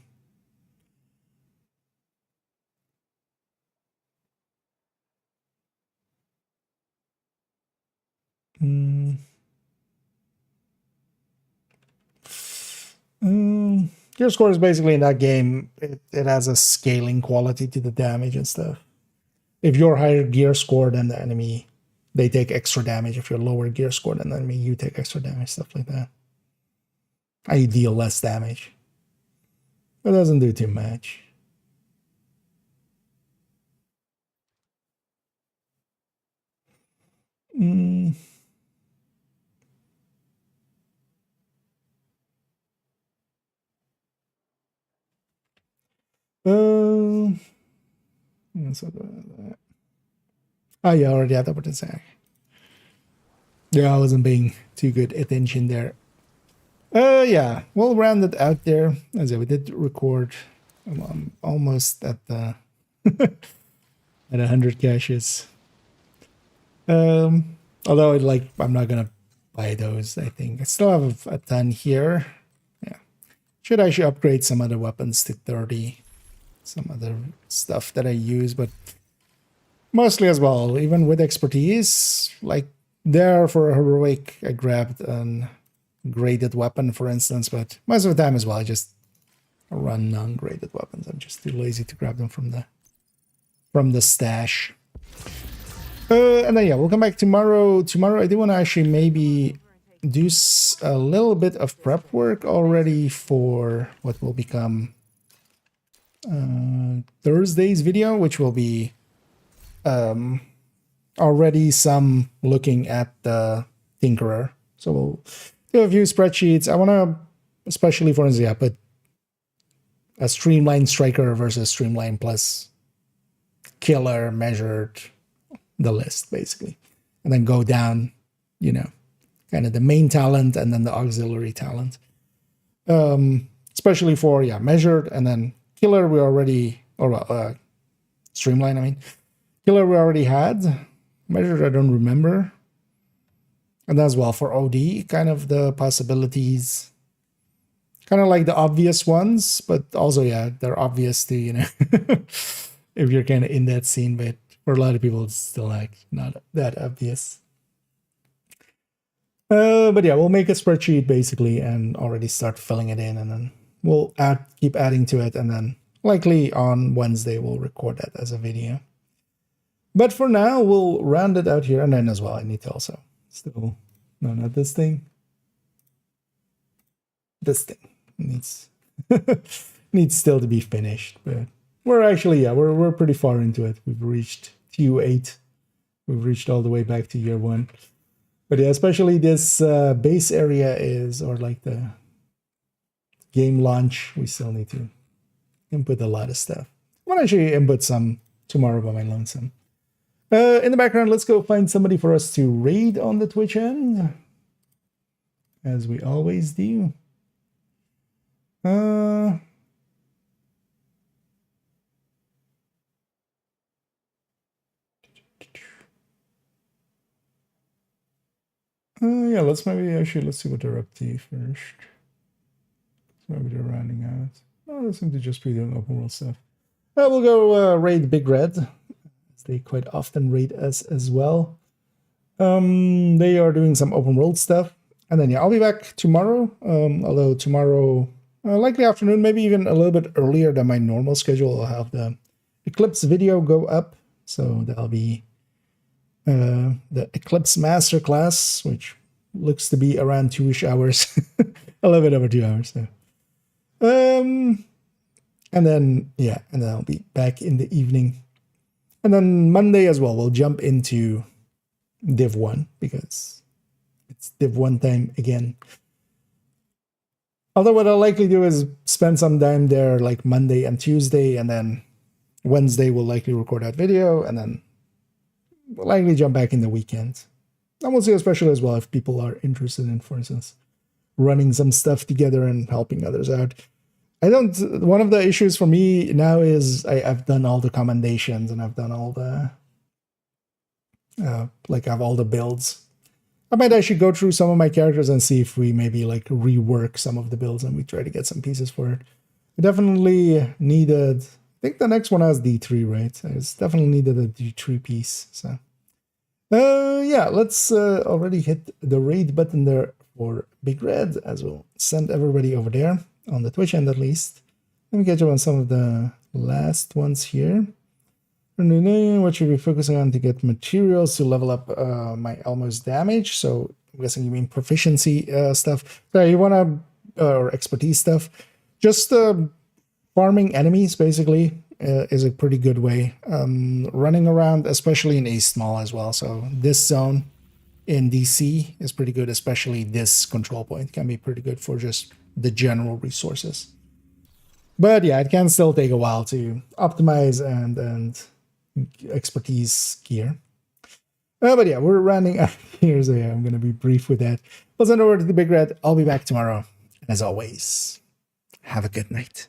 Gear score is basically in that game, it has a scaling quality to the damage and stuff. If you're higher gear score than the enemy, they take extra damage. If you're lower gear score than the enemy, you take extra damage, stuff like that. I deal less damage. It doesn't do too much. Oh yeah, I already had that with the sack. Yeah, I wasn't being too good attention there. Yeah, we'll round it out there. As I we did record. I'm almost at the at 100 caches. Although I'm not gonna buy those. I think I still have a ton here. Yeah, should actually upgrade some other weapons to 30. Some other stuff that I use, but mostly as well, even with expertise, like there for a heroic, I grabbed an graded weapon, for instance, but most of the time as well, I just run non-graded weapons. I'm just too lazy to grab them from the stash. And then yeah, we'll come back tomorrow. Tomorrow I do want to actually maybe do a little bit of prep work already for what will become Thursday's video, which will be already some looking at the Tinkerer. So we'll do a few spreadsheets. I want to, especially for instance, yeah, put a streamline striker versus streamline plus killer, measured the list basically, and then go down, kind of the main talent and then the auxiliary talent. Especially for measured, and then killer we already, or streamline, I mean. Killer we already had. Measured I don't remember. And as well for OD, kind of the possibilities. Kind of like the obvious ones, but also, yeah, they're obvious to, if you're kind of in that scene, but for a lot of people, it's still like not that obvious. But yeah, we'll make a spreadsheet basically and already start filling it in, and then we'll keep adding to it, and then likely on Wednesday we'll record that as a video. But for now, we'll round it out here, and then as well, I need to also still, no, not this thing. This thing needs needs still to be finished, but we're actually, yeah, we're pretty far into it. We've reached Q8. We've reached all the way back to year 1. But yeah, especially this base area is, or like the game launch, we still need to input a lot of stuff. I'm gonna actually input some tomorrow by my lonesome. In the background, let's go find somebody for us to raid on the Twitch end, as we always do. Yeah, let's see what they're up to first. Maybe they're rounding out. Oh, they seem to just be doing open world stuff. We'll go raid Big Red. They quite often raid us as well. They are doing some open world stuff. And then, yeah, I'll be back tomorrow. Although tomorrow, likely afternoon, maybe even a little bit earlier than my normal schedule. I'll have the Eclipse video go up. So that'll be the Eclipse masterclass, which looks to be around 2-ish hours. A little bit over 2 hours. So. And then I'll be back in the evening. And then Monday as well, we'll jump into Div 1 because it's Div 1 time again. Although what I'll likely do is spend some time there like Monday and Tuesday, and then Wednesday we'll likely record that video, and then we'll likely jump back in the weekend. And we'll see especially as well if people are interested in, for instance, running some stuff together and helping others out. One of the issues for me now is I've done all the commendations and I've done all the, I have all the builds. I might actually go through some of my characters and see if we maybe like rework some of the builds and we try to get some pieces for it. I definitely needed, I think the next one has D3, right? I definitely needed a D3 piece, so. Yeah, let's already hit the raid button there for Big Red as we'll send everybody over there. On the Twitch end at least. Let me catch up on some of the last ones here. What should we be focusing on to get materials to level up my almost damage? So I'm guessing you mean proficiency stuff. So you want to, or expertise stuff. Just farming enemies basically is a pretty good way. Running around, especially in East Mall as well. So this zone in DC is pretty good, especially this control point can be pretty good for just the general resources. But yeah, it can still take a while to optimize and expertise gear. But yeah, we're running out here, so yeah, I'm going to be brief with that. We'll send over to the Big Red. I'll be back tomorrow. And as always, have a good night.